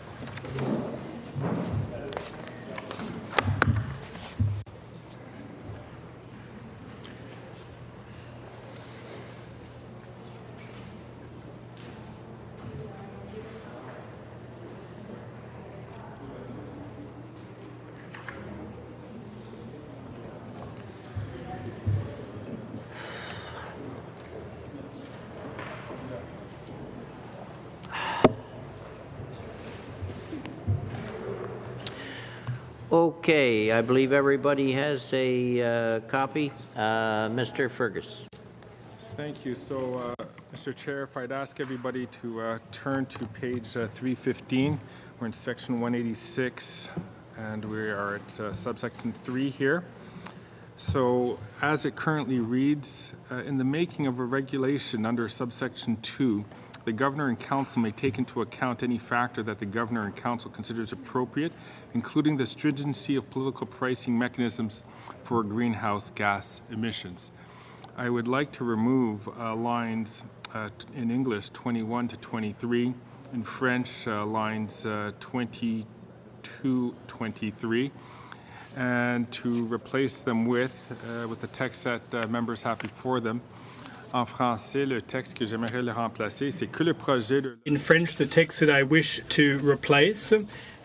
Okay, I believe everybody has a copy. Mr. Fergus. Thank you. So, Mr. Chair, if I'd ask everybody to turn to page 315. We're in section 186, and we are at subsection 3 here. So, as it currently reads, in the making of a regulation under subsection 2, the Governor and Council may take into account any factor that the Governor and Council considers appropriate, including the stringency of political pricing mechanisms for greenhouse gas emissions. I would like to remove lines in English 21 to 23, in French lines 22, 23, and to replace them with the text that members have before them. En français, le texte que j'aimerais le remplacer, c'est que le projet de... In French, the text that I wish to replace,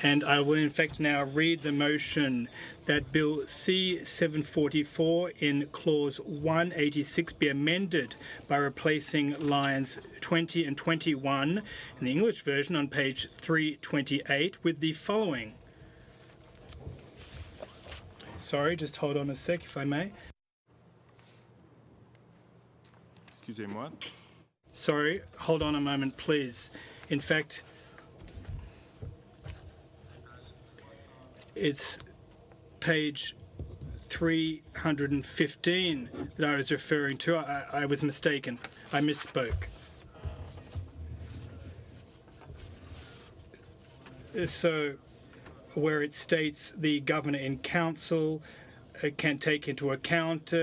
and I will in fact now read the motion that Bill C-744 in Clause 186 be amended by replacing lines 20 and 21 in the English version on page 328 with the following. Sorry, just hold on a sec, if I may. Excusez-moi. Sorry, hold on a moment, please. In fact, it's page 315 that I was referring to. I was mistaken. I misspoke. So, where it states the Governor in Council can take into account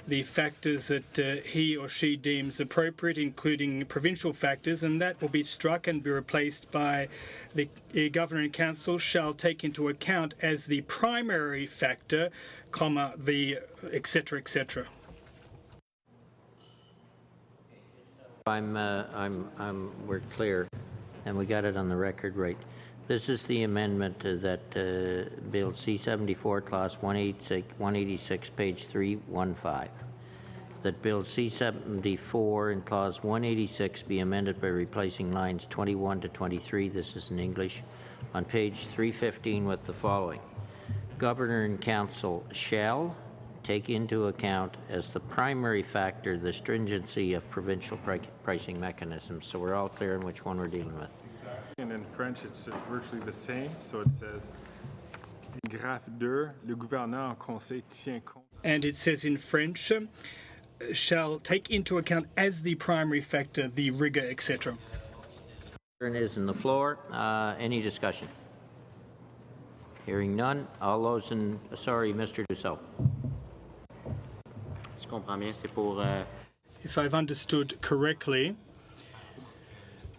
the factors that he or she deems appropriate, including provincial factors, and that will be struck and be replaced by the Governor and Council shall take into account as the primary factor, comma, the etc., etc. We're clear, and we got it on the record right. This is the amendment that Bill C-74, Clause 186, page 315. That Bill C-74 in Clause 186 be amended by replacing lines 21 to 23, this is in English, on page 315 with the following. Governor and Council shall take into account as the primary factor the stringency of provincial pricing mechanisms. So we're all clear on which one we're dealing with. And in French, it's virtually the same. So it says, in graphe 2, le gouverneur en conseil tient compte. And it says in French, shall take into account as the primary factor the rigor, etc. Turn is on the floor. Any discussion? Hearing none. All those in... Sorry, Mr. Dussault. If I've understood correctly,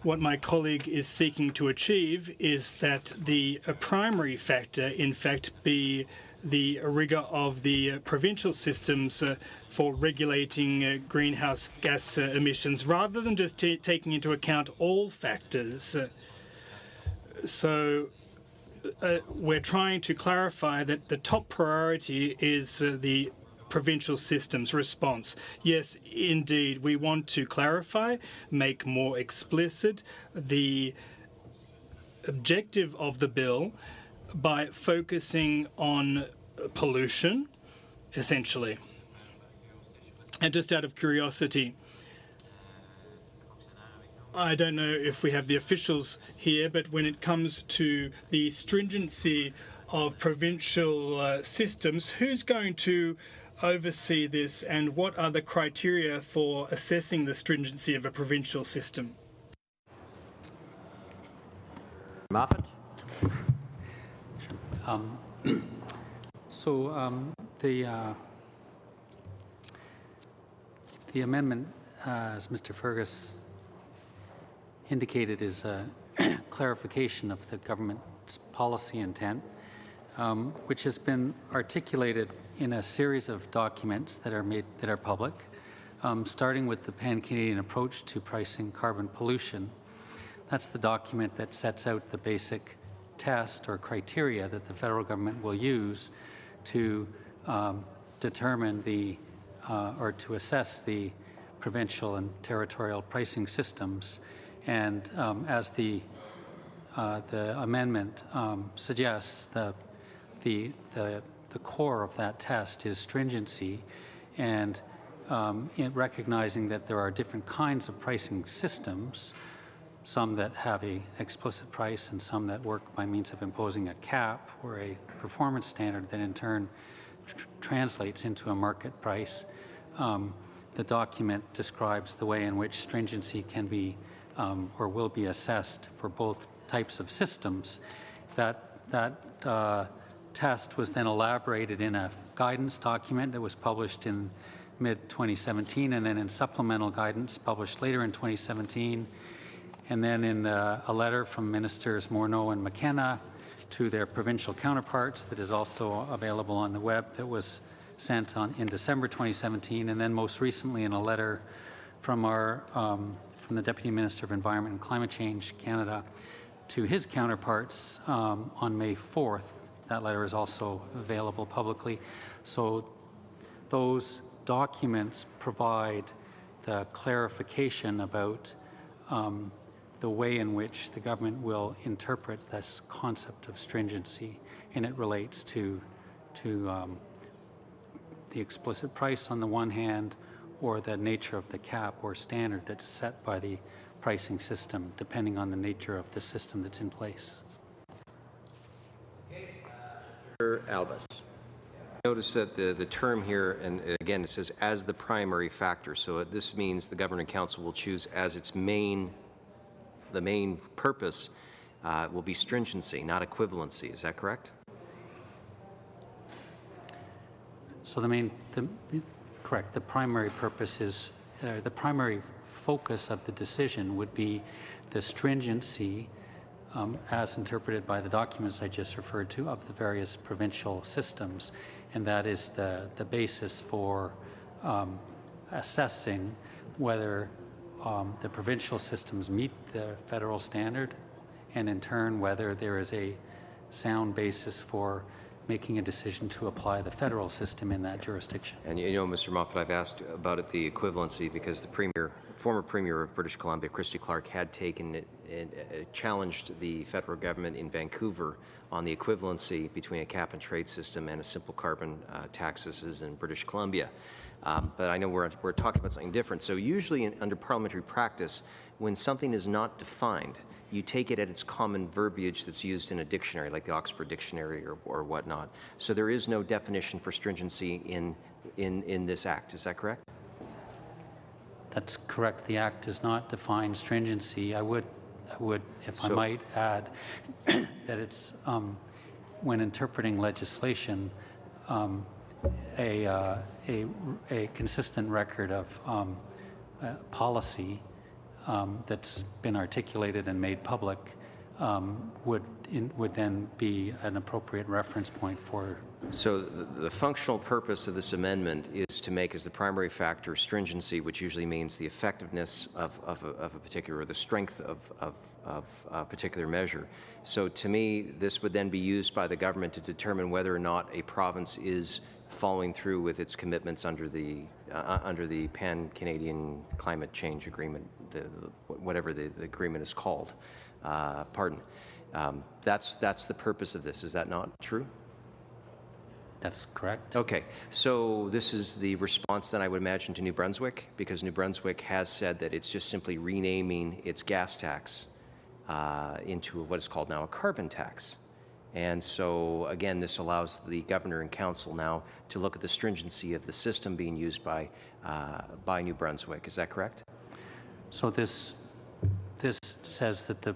what my colleague is seeking to achieve is that the primary factor, in fact, be the rigor of the provincial systems for regulating greenhouse gas emissions, rather than just taking into account all factors. So we're trying to clarify that the top priority is the provincial systems response. Yes, indeed, we want to clarify, make more explicit the objective of the bill by focusing on pollution, essentially. And just out of curiosity, I don't know if we have the officials here, but when it comes to the stringency of provincial systems, who's going to oversee this, and what are the criteria for assessing the stringency of a provincial system? Moffat? The amendment, as Mr. Fergus indicated, is a clarification of the government's policy intent, which has been articulated in a series of documents that are public, starting with the Pan-Canadian approach to pricing carbon pollution. That's the document that sets out the basic test or criteria that the federal government will use to determine or to assess the provincial and territorial pricing systems. And as the amendment suggests, the core of that test is stringency, and in recognizing that there are different kinds of pricing systems, some that have an explicit price and some that work by means of imposing a cap or a performance standard that in turn translates into a market price. The document describes the way in which stringency can be or will be assessed for both types of systems. That test was then elaborated in a guidance document that was published in mid-2017, and then in supplemental guidance published later in 2017, and then in a letter from Ministers Morneau and McKenna to their provincial counterparts that is also available on the web, that was sent in December 2017, and then most recently in a letter from from the Deputy Minister of Environment and Climate Change Canada to his counterparts on May 4th. That letter is also available publicly. So those documents provide the clarification about the way in which the government will interpret this concept of stringency, and it relates to the explicit price on the one hand, or the nature of the cap or standard that's set by the pricing system, depending on the nature of the system that's in place. Mr. Albus. Notice that the term here, and again, it says as the primary factor. So this means the Governing Council will choose as its the main purpose will be stringency, not equivalency. Is that correct? So correct. The primary purpose is, the primary focus of the decision would be the stringency as interpreted by the documents I just referred to of the various provincial systems, and that is the basis for assessing whether the provincial systems meet the federal standard, and in turn whether there is a sound basis for making a decision to apply the federal system in that jurisdiction. And you know, Mr. Moffat, I've asked about it, the equivalency, because the former Premier of British Columbia, Christy Clark, had taken it and challenged the federal government in Vancouver on the equivalency between a cap and trade system and a simple carbon taxes in British Columbia. But I know we're talking about something different. So usually under parliamentary practice, when something is not defined, you take it at its common verbiage that's used in a dictionary, like the Oxford Dictionary or whatnot. So there is no definition for stringency in this Act. Is that correct? That's correct. The Act does not define stringency. I would, if I might add, that it's when interpreting legislation, a consistent record of policy that's been articulated and made public would then be an appropriate reference point for. So the functional purpose of this amendment is to make as the primary factor stringency, which usually means the effectiveness of a particular, or the strength of a particular measure. So to me, this would then be used by the government to determine whether or not a province is following through with its commitments under the Pan-Canadian Climate Change Agreement, whatever the agreement is called. That's the purpose of this. Is that not true? That's correct. Okay, so this is the response then I would imagine to New Brunswick, because New Brunswick has said that it's just simply renaming its gas tax into what is called now a carbon tax. And so, again, this allows the governor and council now to look at the stringency of the system being used by New Brunswick. Is that correct? So this says that the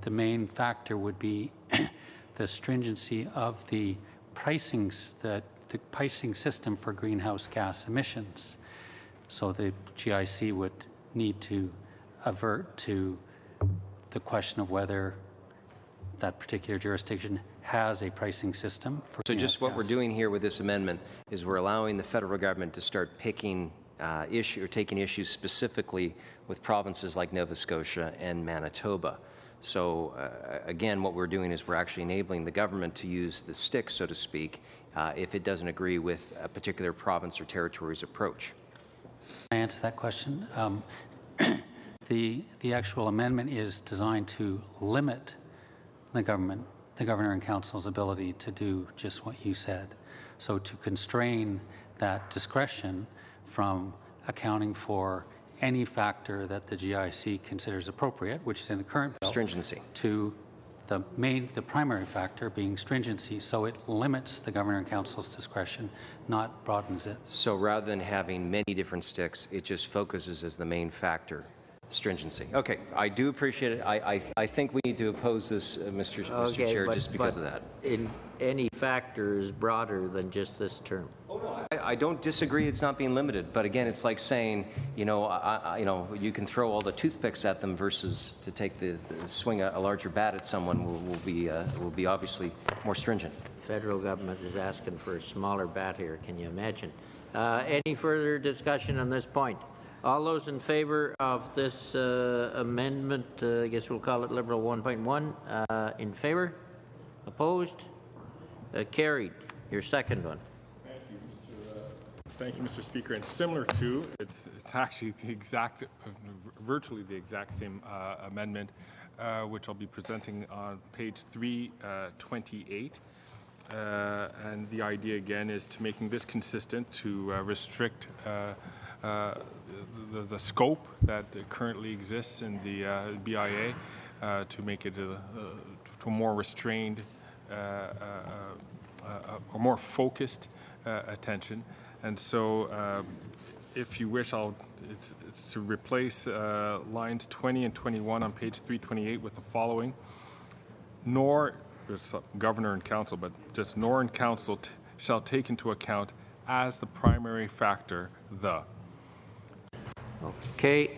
main factor would be the stringency of the pricing system for greenhouse gas emissions. So the GIC would need to avert to the question of whether that particular jurisdiction has a pricing system for. So just what we're doing here with this amendment is we're allowing the federal government to start taking issues specifically with provinces like Nova Scotia and Manitoba. So again, what we're doing is we're actually enabling the government to use the stick, so to speak, if it doesn't agree with a particular province or territory's approach. Can I answer that question? The actual amendment is designed to limit the governor and council's ability to do just what you said. So to constrain that discretion from accounting for any factor that the GIC considers appropriate, which is in the current bill, stringency, to the primary factor being stringency. So it limits the governor and council's discretion, not broadens it. So rather than having many different sticks, it just focuses as the main factor stringency. Okay, I do appreciate it. I think we need to oppose this, Mr. Chair, just because of that. In any factor is broader than just this term. I don't disagree. It's not being limited, but again, it's like saying, you know, you can throw all the toothpicks at them versus to take the swing a larger bat at someone will be obviously more stringent. Federal government is asking for a smaller bat here. Can you imagine? Any further discussion on this point? All those in favor of this amendment, I guess we'll call it Liberal 1.1, in favor? Opposed? Carried. Your second one. Thank you, Mr. Speaker. And similar to, it's actually the exact, virtually the exact same amendment, which I'll be presenting on page 328. And the idea again is to making this consistent to restrict the scope that currently exists in the BIA to make it to a more restrained, a more focused attention. And so, if you wish, it's to replace lines 20 and 21 on page 328 with the following: nor, there's governor and council, but just nor and council shall take into account as the primary factor the. Okay,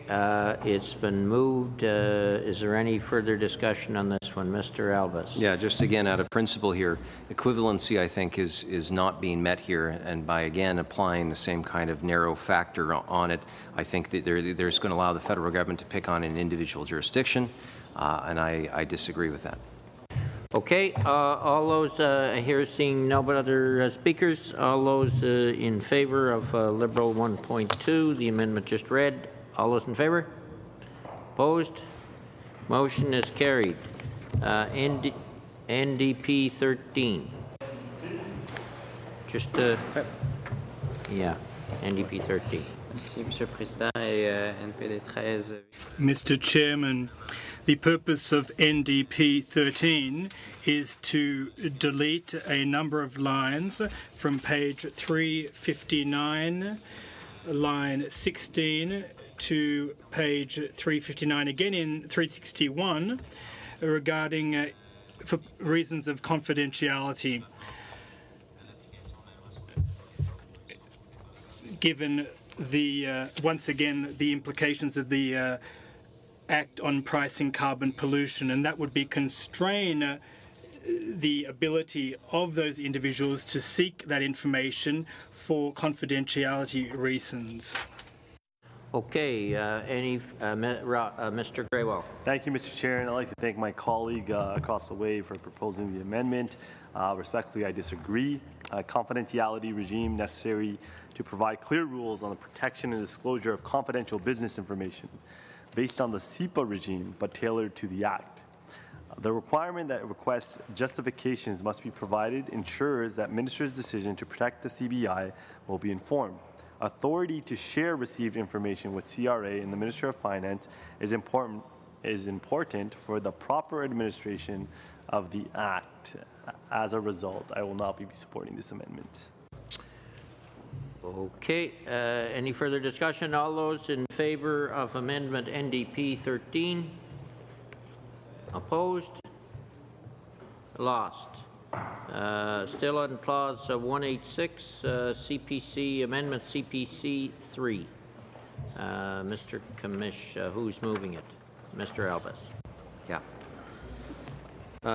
it's been moved. Is there any further discussion on this one? Mr. Albas. Yeah, just again, out of principle here, equivalency, I think, is not being met here. And by, again, applying the same kind of narrow factor on it, I think that there's going to allow the federal government to pick on an individual jurisdiction, and I disagree with that. Okay, all those here seeing no other speakers, all those in favor of Liberal 1.2, the amendment just read, all those in favor? Opposed? Motion is carried. NDP 13. Just, yeah, NDP 13. Merci, Monsieur le Président, et NPD 13. Mr. Chairman, the purpose of NDP 13 is to delete a number of lines from page 359, line 16, to page 359 again in 361 regarding for reasons of confidentiality. Given the once again the implications of the Act on Pricing Carbon Pollution, and that would be constrain the ability of those individuals to seek that information for confidentiality reasons. Okay, Mr. Graywell. Thank you, Mr. Chair, and I'd like to thank my colleague across the way for proposing the amendment. Respectfully, I disagree. Confidentiality regime necessary to provide clear rules on the protection and disclosure of confidential business information based on the CIPA regime, but tailored to the Act. The requirement that requests justifications must be provided ensures that Minister's decision to protect the CBI will be informed. Authority to share received information with CRA and the Minister of Finance is important for the proper administration of the Act. As a result, I will not be supporting this amendment. Okay, any further discussion? All those in favor of amendment NDP 13? Opposed? Lost. Still on clause 186, CPC, amendment CPC 3. Mr. Commish, who's moving it? Mr. Albas. Yeah.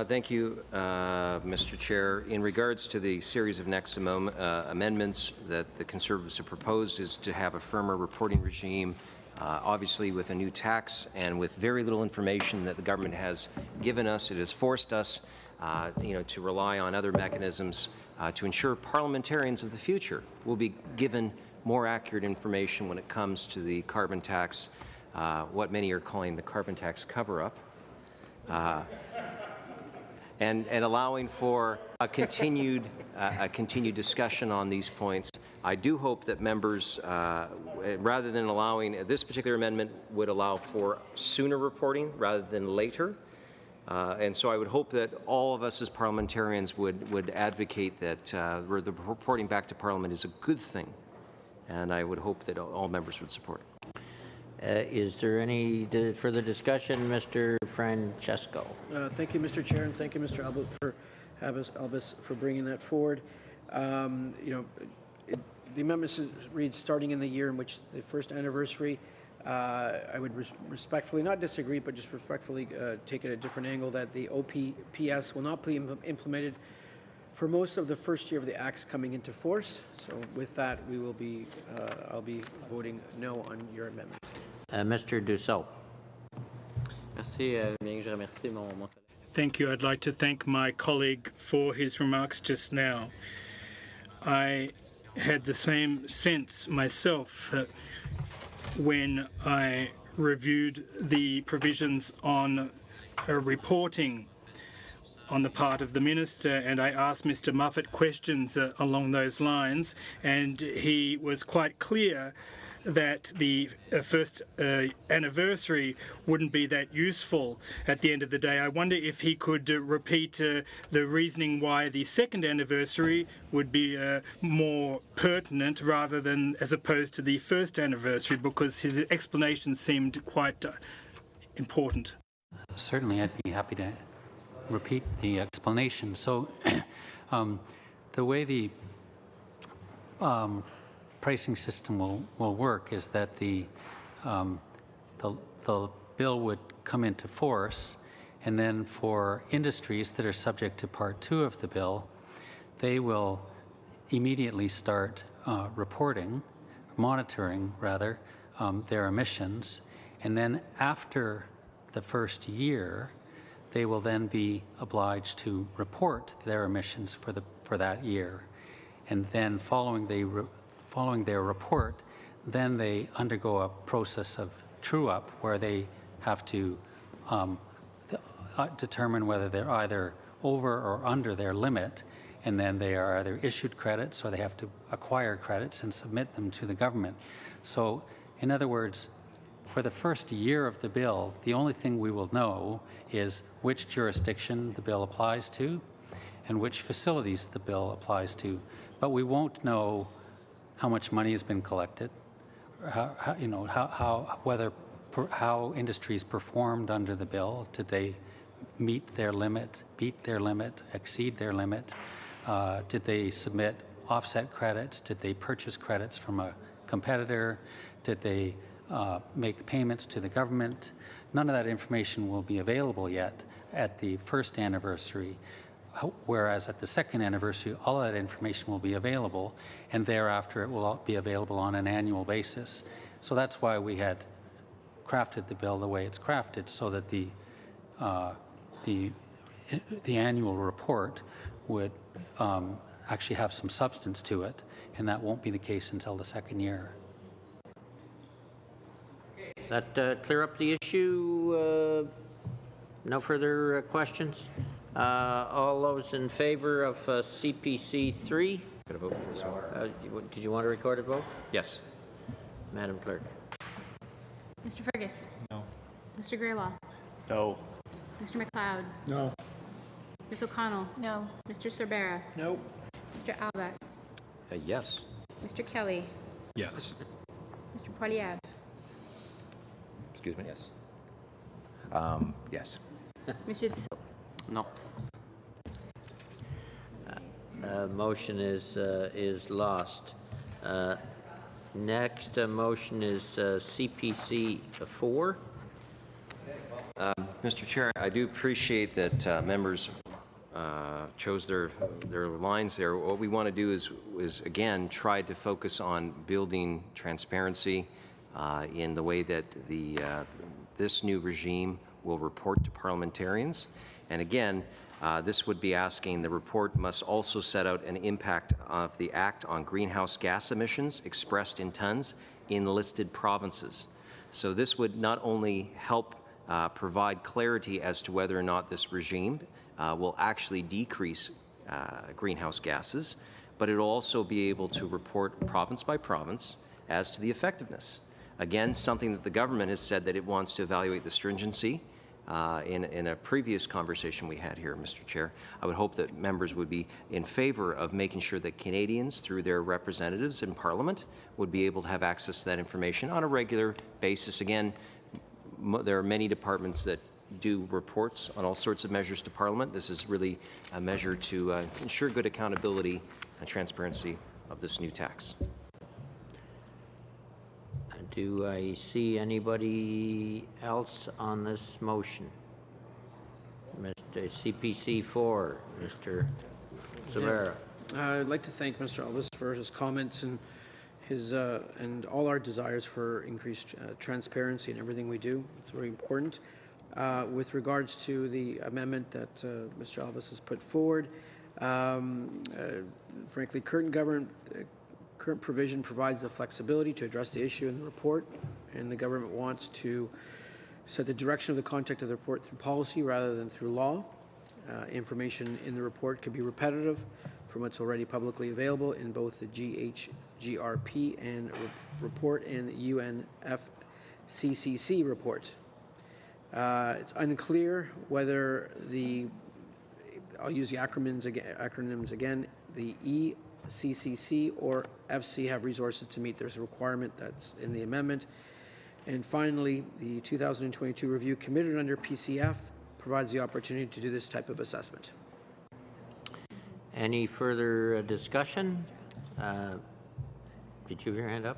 Thank you, Mr. Chair. In regards to the series of next amendments that the Conservatives have proposed is to have a firmer reporting regime, obviously with a new tax and with very little information that the government has given us. It has forced us to rely on other mechanisms to ensure parliamentarians of the future will be given more accurate information when it comes to the carbon tax, what many are calling the carbon tax cover-up. And allowing for a continued discussion on these points. I do hope that members, rather than allowing this particular amendment, would allow for sooner reporting rather than later. And so I would hope that all of us as parliamentarians would advocate that the reporting back to Parliament is a good thing, and I would hope that all members would support it. Is there any further discussion? Mr. Francesco. Thank you, Mr. Chair, and thank you, Mr. Albus, for bringing that forward. The amendment reads, starting in the year in which the first anniversary. I would respectfully, not disagree, but just respectfully take it a different angle, that the OPPS will not be implemented for most of the first year of the Act's coming into force. So with that, we will be, I'll be voting no on your amendment. Mr. Dussault. Merci. Bien que je remercie mon collègue. Thank you. I'd like to thank my colleague for his remarks just now. I had the same sense myself when I reviewed the provisions on reporting on the part of the Minister, and I asked Mr. Muffet questions along those lines, and he was quite clear that the first anniversary wouldn't be that useful at the end of the day. I wonder if he could repeat the reasoning why the second anniversary would be more pertinent rather than as opposed to the first anniversary, because his explanation seemed quite important. Certainly, I'd be happy to repeat the explanation. So the way the pricing system will work is that the bill would come into force, and then for industries that are subject to Part 2 of the bill, they will immediately start monitoring their emissions, and then after the first year, they will then be obliged to report their emissions for that year, and then following their report, then they undergo a process of true-up where they have to determine whether they're either over or under their limit, and then they are either issued credits or they have to acquire credits and submit them to the government. So, in other words, for the first year of the bill, the only thing we will know is which jurisdiction the bill applies to and which facilities the bill applies to, but we won't know how much money has been collected, how industries performed under the bill. Did they meet their limit, beat their limit, exceed their limit? Did they submit offset credits? Did they purchase credits from a competitor? Did they make payments to the government? None of that information will be available yet at the first anniversary, whereas at the second anniversary, all of that information will be available, and thereafter it will all be available on an annual basis. So that's why we had crafted the bill the way it's crafted, so that the annual report would actually have some substance to it, and that won't be the case until the second year. Does that clear up the issue? No further questions? All those in favor of CPC 3? Got to vote for this one. Did you want a recorded vote? Yes. Madam Clerk. Mr. Fergus? No. Mr. Grewal? No. Mr. McLeod? No. Ms. O'Connell? No. Mr. Cervera? No. Mr. Albas? Yes. Mr. Kelly? Yes. Mr. Poilievre? Excuse me. Yes. Yes. Monsieur Dussault? No. Motion is lost. Next motion is CPC 4. Mr. Chair, I do appreciate that members chose their lines there. What we want to do is again try to focus on building transparency in the way that this new regime will report to parliamentarians. And again, this would be asking the report must also set out an impact of the Act on greenhouse gas emissions expressed in tons in listed provinces. So this would not only help provide clarity as to whether or not this regime will actually decrease greenhouse gases, but it will also be able to report province by province as to the effectiveness. Again, something that the government has said that it wants to evaluate the stringency in a previous conversation we had here, Mr. Chair, I would hope that members would be in favor of making sure that Canadians, through their representatives in Parliament, would be able to have access to that information on a regular basis. Again, there are many departments that do reports on all sorts of measures to Parliament. This is really a measure to ensure good accountability and transparency of this new tax. Do I see anybody else on this motion? Mr. CPC 4, Mr. Severa. I'd like to thank Mr. Elvis for his comments and his and all our desires for increased transparency in everything we do. It's very important. With regards to the amendment that Mr. Elvis has put forward, frankly, current provision provides the flexibility to address the issue in the report, and the government wants to set the direction of the content of the report through policy rather than through law. Information in the report could be repetitive from what's already publicly available in both the GHGRP and report and the UNFCCC report. It's unclear whether I'll use the acronyms again, the ECCC or FC have resources to meet this requirement that's in the amendment. And finally, the 2022 review committed under PCF provides the opportunity to do this type of assessment. Any further discussion? Did you have your hand up?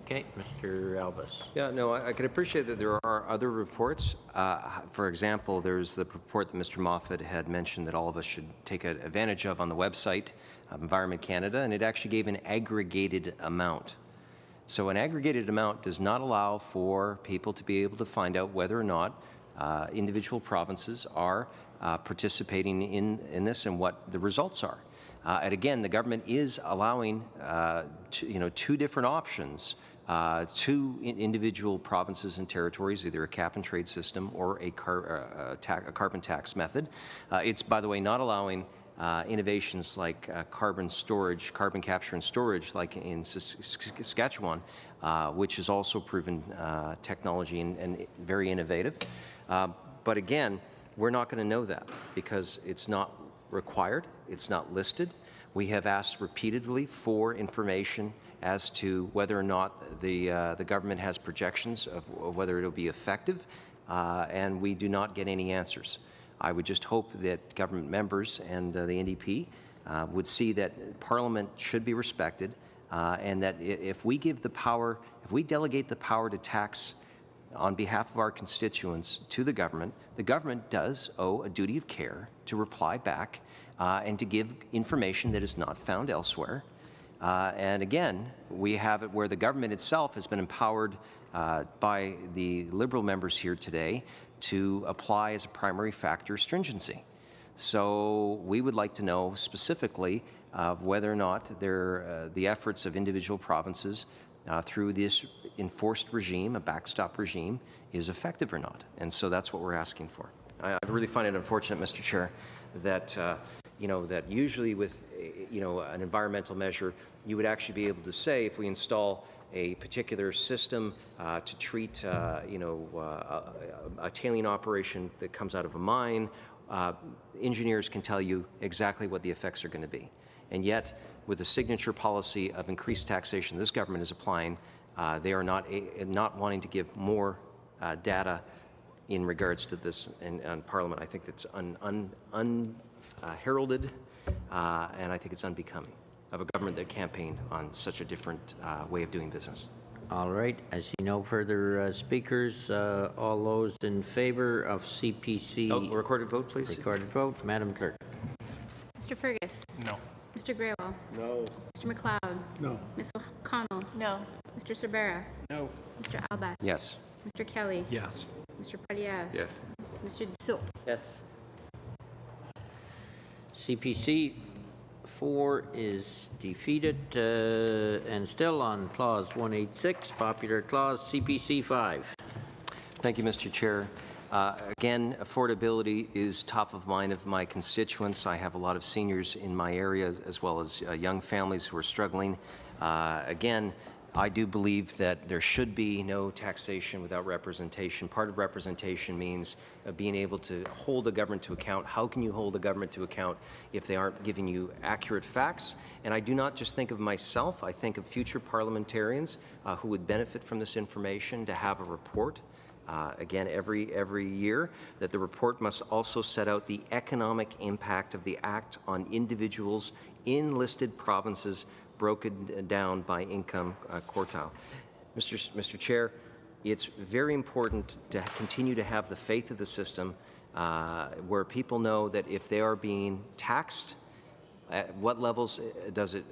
Okay, Mr. Elvis. Yeah, no, I can appreciate that there are other reports. For example, there's the report that Mr. Moffat had mentioned that all of us should take advantage of on the website of Environment Canada, and it actually gave an aggregated amount. So an aggregated amount does not allow for people to be able to find out whether or not individual provinces are participating in this and what the results are. And again, the government is allowing two different options to individual provinces and territories, either a cap-and-trade system or a carbon tax method. It's, by the way, not allowing innovations like carbon capture and storage, like in Saskatchewan, which is also proven technology and very innovative. But again, we're not going to know that because it's not required, it's not listed. We have asked repeatedly for information as to whether or not the government has projections of whether it'll be effective, and we do not get any answers. I would just hope that government members and the NDP would see that Parliament should be respected, and that if we delegate the power to tax on behalf of our constituents to the government does owe a duty of care to reply back and to give information that is not found elsewhere. And again, we have it where the government itself has been empowered by the Liberal members here today to apply as a primary factor stringency. So we would like to know specifically whether or not the efforts of individual provinces through this enforced regime, a backstop regime, is effective or not. And so that's what we're asking for. I really find it unfortunate, Mr. Chair, that that usually with an environmental measure, you would actually be able to say if we install a particular system to treat a tailing operation that comes out of a mine, engineers can tell you exactly what the effects are going to be. And yet, with the signature policy of increased taxation this government is applying, they are not wanting to give more data in regards to this in Parliament. I think that's unheralded, and I think it's unbecoming of a government that campaigned on such a different way of doing business. All right. I see no further speakers. All those in favor of CPC. Oh, recorded vote, please. Recorded vote. Madam Clerk. Mr. Fergus. No. Mr. Grewal. No. Mr. McLeod. No. Ms. O'Connell. No. Mr. Cervera. No. Mr. Albas. Yes. Mr. Kelly. Yes. Mr. Poilievre. Yes. Mr. Dussault. Yes. CPC 4 is defeated and still on Clause 186, popular clause CPC 5. Thank you, Mr. Chair. Again, affordability is top of mind of my constituents. I have a lot of seniors in my area as well as young families who are struggling. Again, I do believe that there should be no taxation without representation. Part of representation means being able to hold a government to account. How can you hold a government to account if they aren't giving you accurate facts? And I do not just think of myself, I think of future parliamentarians who would benefit from this information to have a report. Again, every year, that the report must also set out the economic impact of the Act on individuals in listed provinces broken down by income quartile. Mr. Chair, it's very important to continue to have the faith of the system where people know that if they are being taxed, at what levels does it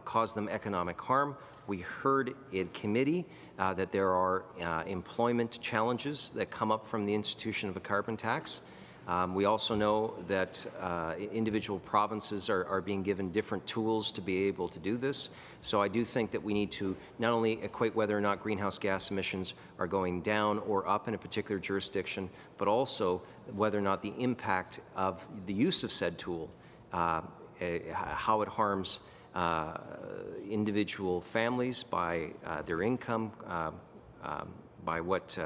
cause them economic harm? We heard in committee that there are employment challenges that come up from the institution of a carbon tax. We also know that individual provinces are being given different tools to be able to do this. So I do think that we need to not only equate whether or not greenhouse gas emissions are going down or up in a particular jurisdiction, but also whether or not the impact of the use of said tool, how it harms individual families by their income, by what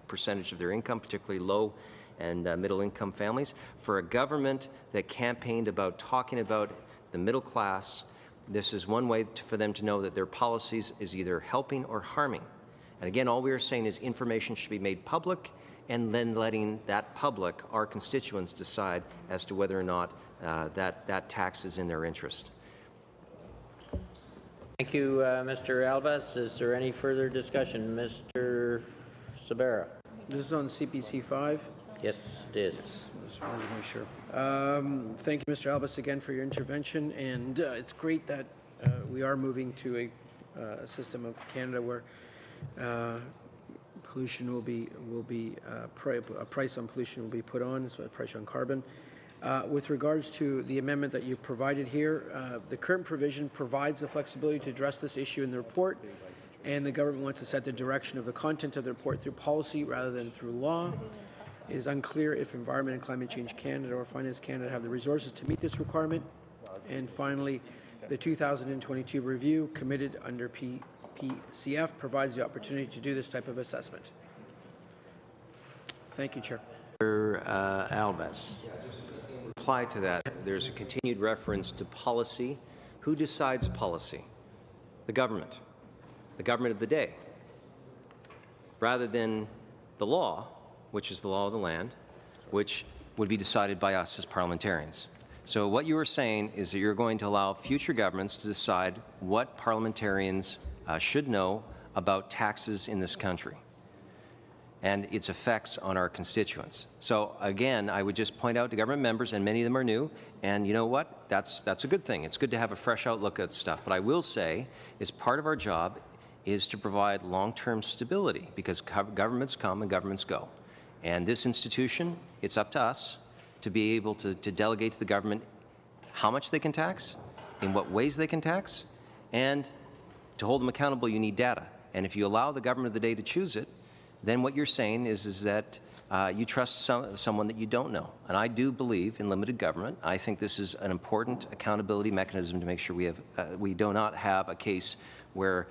percentage of their income, particularly low and middle income families. For a government that campaigned about talking about the middle class, this is one way for them to know that their policies is either helping or harming. And again, all we are saying is information should be made public, and then letting that public, our constituents, decide as to whether or not that tax is in their interest. Thank you, Mr. Albas. Is there any further discussion? Mr. Sabera. This is on CPC 5. Yes, it is. Yes, just wanted to make sure. Thank you, Mr. Albas, again for your intervention, and it's great that we are moving to a system of Canada where pollution will be a price on pollution will be put on, so a price on carbon. With regards to the amendment that you provided here, the current provision provides the flexibility to address this issue in the report, and the government wants to set the direction of the content of the report through policy rather than through law. It is unclear if Environment and Climate Change Canada or Finance Canada have the resources to meet this requirement. And finally, the 2022 review committed under PCF provides the opportunity to do this type of assessment. Thank you, Chair. Mr. Albas. Reply to that, there's a continued reference to policy. Who decides policy? The government of the day, rather than the law, which is the law of the land, which would be decided by us as parliamentarians. So what you are saying is that you're going to allow future governments to decide what parliamentarians should know about taxes in this country and its effects on our constituents. So again, I would just point out to government members, and many of them are new, and you know what? That's a good thing. It's good to have a fresh outlook at stuff. But I will say, is part of our job is to provide long-term stability, because governments come and governments go. And this institution, it's up to us to be able to delegate to the government how much they can tax, in what ways they can tax, and to hold them accountable, you need data. And if you allow the government of the day to choose it, then what you're saying is that you trust someone that you don't know. And I do believe in limited government. I think this is an important accountability mechanism to make sure we do not have a case where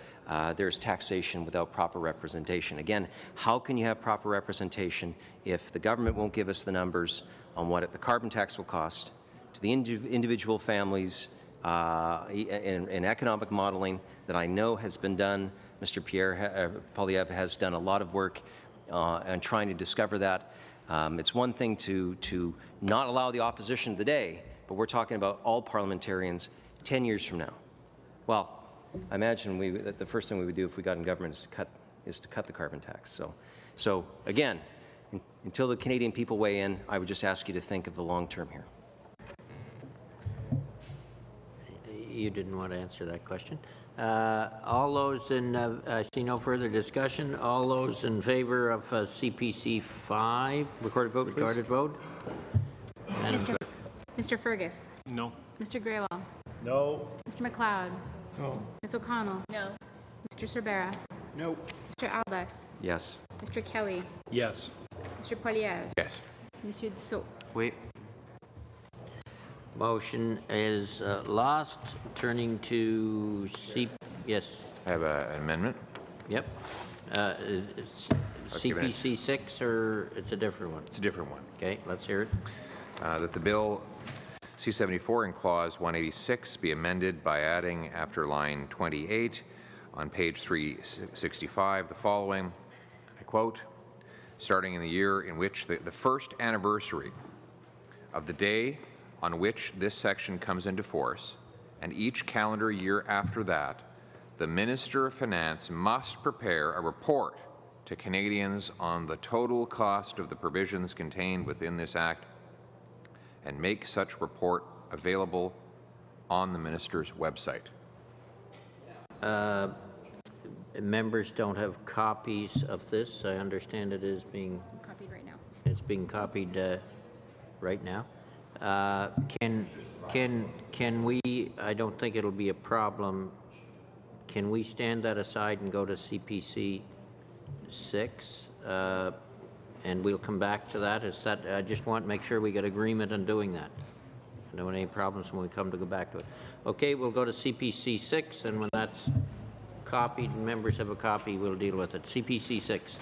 there's taxation without proper representation. Again, how can you have proper representation if the government won't give us the numbers on what the carbon tax will cost to the individual families in economic modeling that I know has been done? Mr. Pierre Poilievre has done a lot of work on trying to discover that. It's one thing to not allow the opposition of the day, but we're talking about all parliamentarians 10 years from now. Well, I imagine that the first thing we would do if we got in government is to cut the carbon tax. So again, until the Canadian people weigh in, I would just ask you to think of the long term here. You didn't want to answer that question. All those in, I see no further discussion. All those in favor of CPC 5, recorded vote, please. Recorded vote. Mr. Fergus. No. Mr. Graywell. No. Mr. McLeod. No. Ms. O'Connell. No. Mr. Cervera. No. Mr. Albas. Yes. Mr. Kelly. Yes. Mr. Poilievre. Yes. Monsieur Dussault. Oui. Motion is lost. Turning to Yes. I have an amendment. Yep. It's CPC 6 or it's a different one? It's a different one. Okay, let's hear it. That the bill C-74 in clause 186 be amended by adding after line 28 on page 365 the following, I quote, starting in the year in which the first anniversary of the day on which this section comes into force, and each calendar year after that, the Minister of Finance must prepare a report to Canadians on the total cost of the provisions contained within this Act and make such report available on the Minister's website. Members don't have copies of this. I understand it is being Copied right now. it's being copied right now. Can we? I don't think it'll be a problem. Can we stand that aside and go to CPC 6? And we'll come back to that. Is that? I just want to make sure we get agreement on doing that. I don't want any problems when we come to go back to it. Okay, we'll go to CPC 6, and when that's copied and members have a copy, we'll deal with it. CPC 6.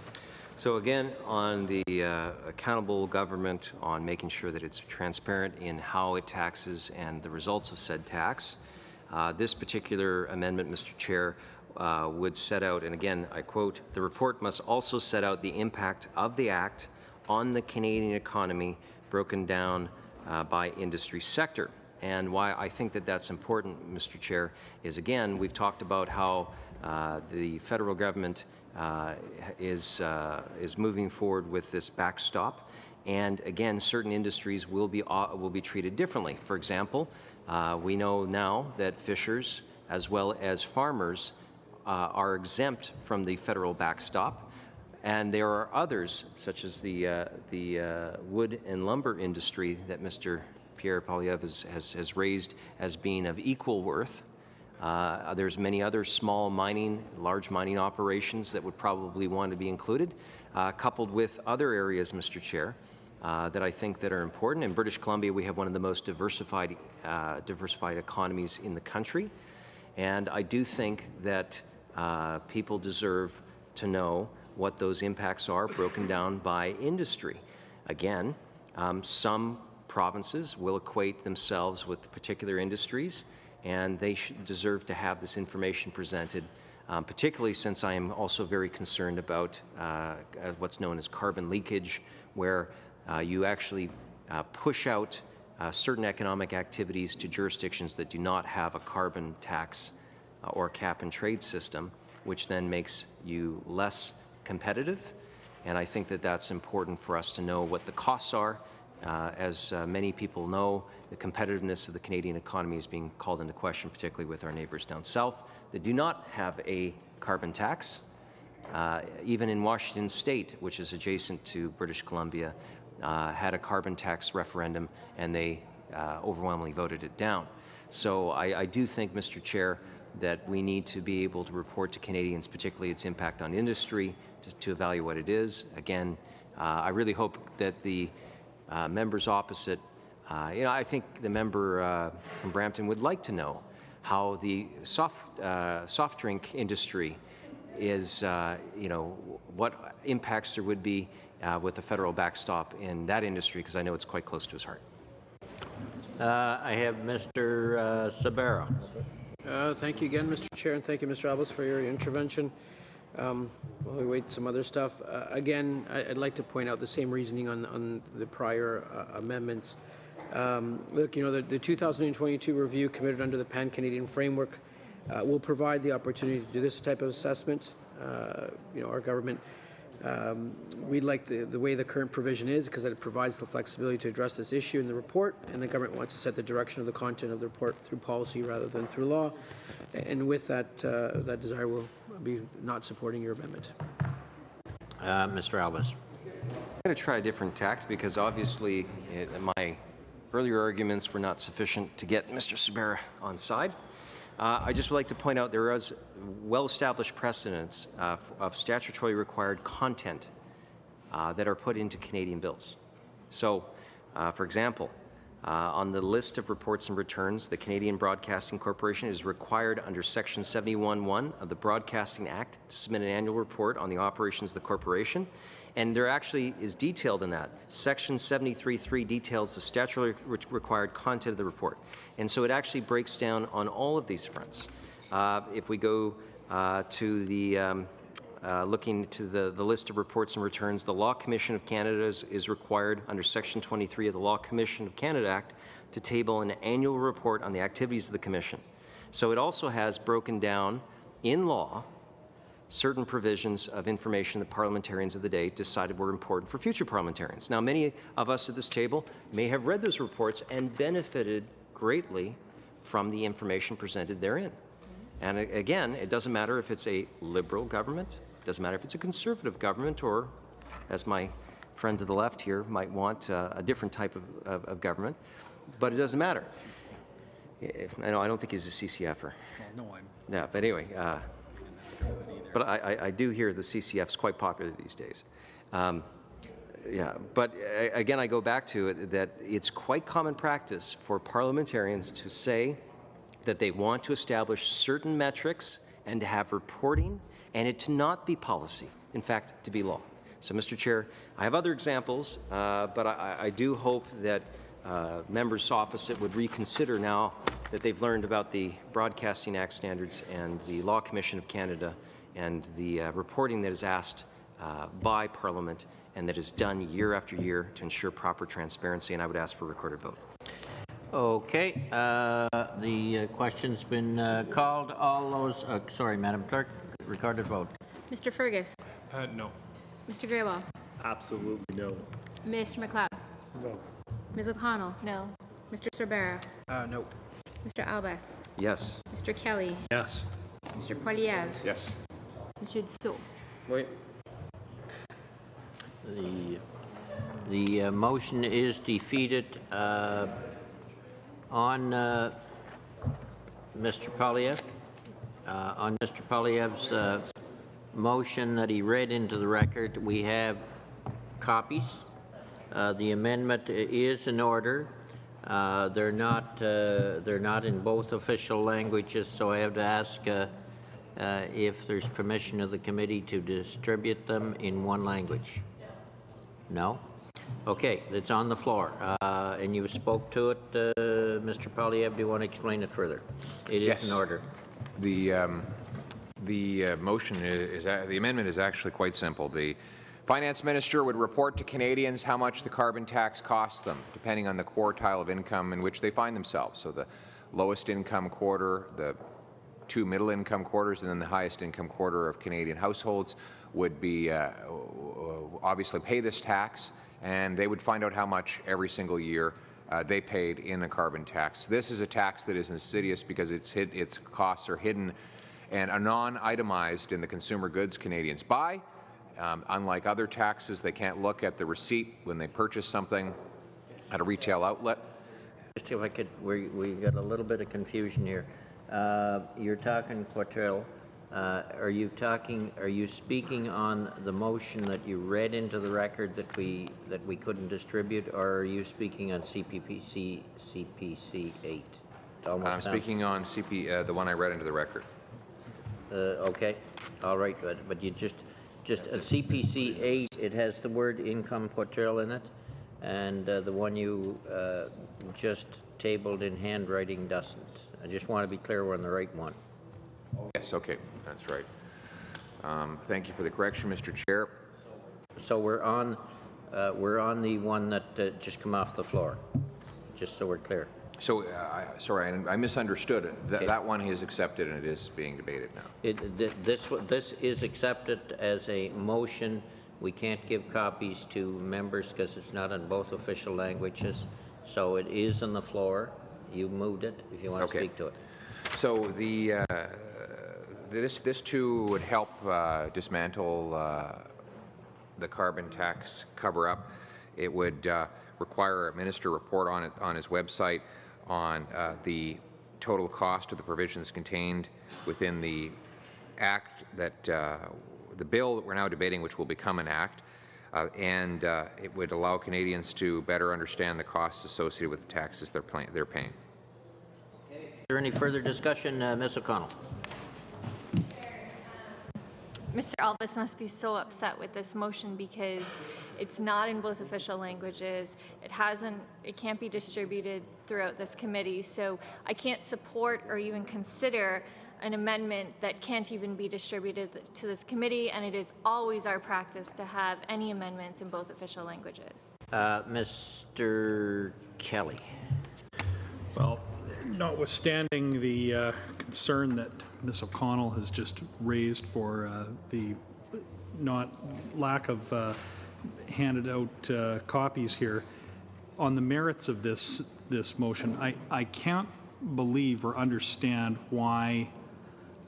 So again, on the accountable government, on making sure that it's transparent in how it taxes and the results of said tax, this particular amendment, Mr. Chair, would set out, and again, I quote, the report must also set out the impact of the Act on the Canadian economy broken down by industry sector. And why I think that that's important, Mr. Chair, is again, we've talked about how the federal government is moving forward with this backstop, and again, certain industries will be treated differently. For example, we know now that fishers as well as farmers are exempt from the federal backstop, and there are others, such as the wood and lumber industry that Mr. Pierre Poilievre has raised as being of equal worth. There's many other small mining, large mining operations that would probably want to be included, coupled with other areas, Mr. Chair, that I think that are important. In British Columbia, we have one of the most diversified economies in the country, and I do think that people deserve to know what those impacts are broken down by industry. Again, some provinces will equate themselves with particular industries, and they deserve to have this information presented, particularly since I am also very concerned about what's known as carbon leakage, where you actually push out certain economic activities to jurisdictions that do not have a carbon tax or cap and trade system, which then makes you less competitive. And I think that that's important for us to know what the costs are. As many people know, the competitiveness of the Canadian economy is being called into question, particularly with our neighbours down south that do not have a carbon tax. Even in Washington State, which is adjacent to British Columbia, had a carbon tax referendum, and they overwhelmingly voted it down. So I do think, Mr. Chair, that we need to be able to report to Canadians, particularly its impact on industry, to evaluate what it is. Again, I really hope that the members opposite, I think the member from Brampton would like to know how the soft drink industry is, what impacts there would be with the federal backstop in that industry, because I know it's quite close to his heart. I have Mr. Sabera. Thank you again, Mr. Chair, and thank you, Mr. Albus, for your intervention. While we wait some other stuff, again, I'd like to point out the same reasoning on the prior amendments. Look, the 2022 review committed under the Pan-Canadian Framework will provide the opportunity to do this type of assessment. Our government, we like the way the current provision is, because it provides the flexibility to address this issue in the report, and the government wants to set the direction of the content of the report through policy rather than through law. And with that desire, we'll be not supporting your amendment. Mr. Albus. I'm going to try a different tact, because obviously my earlier arguments were not sufficient to get Mr. Sabera on side. I just would like to point out there is well-established precedents of statutorily required content that are put into Canadian bills. So, for example, On the list of reports and returns, the Canadian Broadcasting Corporation is required under Section 71(1) of the Broadcasting Act to submit an annual report on the operations of the corporation. And there actually is detailed in that. Section 73(3) details the statutorily required content of the report. And so it actually breaks down on all of these fronts. If we go to the looking to the list of reports and returns, the Law Commission of Canada is required under Section 23 of the Law Commission of Canada Act to table an annual report on the activities of the Commission. So it also has broken down in law certain provisions of information that parliamentarians of the day decided were important for future parliamentarians. Now, many of us at this table may have read those reports and benefited greatly from the information presented therein. And again, it doesn't matter if it's a Liberal government, it doesn't matter if it's a Conservative government, or, as my friend to the left here might want, a different type of government, but it doesn't matter. I don't think he's a CCFer. No, I'm. Yeah, but anyway, but I do hear the CCF is quite popular these days. Yeah, but again, I go back to it that it's quite common practice for parliamentarians to say that they want to establish certain metrics and to have reporting, and it to not be policy, in fact, to be law. So, Mr. Chair, I have other examples, but I do hope that members opposite would reconsider now that they've learned about the Broadcasting Act standards and the Law Commission of Canada and the reporting that is asked by Parliament and that is done year after year to ensure proper transparency, and I would ask for a recorded vote. Okay, the question's been called. All those, sorry, Madam Clerk, recorded vote. Mr. Fergus. No. Mr. Grewal. Absolutely no. Mr. McLeod. No. Ms. O'Connell. No. Mr. Cerbera. No. Mr. Albas. Yes. Mr. Kelly. Yes. Mr. Poilievre. Yes. Monsieur Dussault. Wait. The motion is defeated on Mr. Poilievre. On Mr. Poilievre's motion that he read into the record, we have copies. The amendment is in order. They're not in both official languages, so I have to ask if there's permission of the committee to distribute them in one language. No? Okay, it's on the floor. And you spoke to it, Mr. Poilievre. Do you want to explain it further? It is in order. The motion is the amendment is actually quite simple. The Finance Minister would report to Canadians how much the carbon tax costs them, depending on the quartile of income in which they find themselves. So the lowest income quarter, the two middle income quarters, and then the highest income quarter of Canadian households would be obviously pay this tax, and they would find out how much every single year they paid in a carbon tax. This is a tax that is insidious because its costs are hidden and are non-itemized in the consumer goods Canadians buy. Unlike other taxes, they can't look at the receipt when they purchase something at a retail outlet. Just if I could, we got a little bit of confusion here. You're talking Quatrell. Are you speaking on the motion that you read into the record that we couldn't distribute, or are you speaking on CPC 8? I'm speaking on the one I read into the record. Okay, all right, but you just CPC 8, it has the word income Quatrell in it, and the one you just tabled in handwriting doesn't. I just want to be clear we're on the right one. Yes, okay, that's right. Thank you for the correction, Mr. Chair. So we're on the one that just come off the floor, just so we're clear. So, sorry, I misunderstood it. That one is accepted and it is being debated now. This is accepted as a motion. We can't give copies to members because it's not in both official languages. So it is on the floor. You moved it. If you want to speak to it. So this too would help dismantle the carbon tax cover-up. It would require a minister report on it on his website on the total cost of the provisions contained within the act that the bill that we're now debating, which will become an act. and it would allow Canadians to better understand the costs associated with the taxes they're paying. Is there any further discussion, Ms. O'Connell? Mr. Albus must be so upset with this motion because it's not in both official languages. It can't be distributed throughout this committee. So I can't support or even consider an amendment that can't even be distributed to this committee, and it is always our practice to have any amendments in both official languages. Mr. Kelly. Well, notwithstanding the concern that Ms. O'Connell has just raised for the lack of handed out copies here, on the merits of this motion, I can't believe or understand why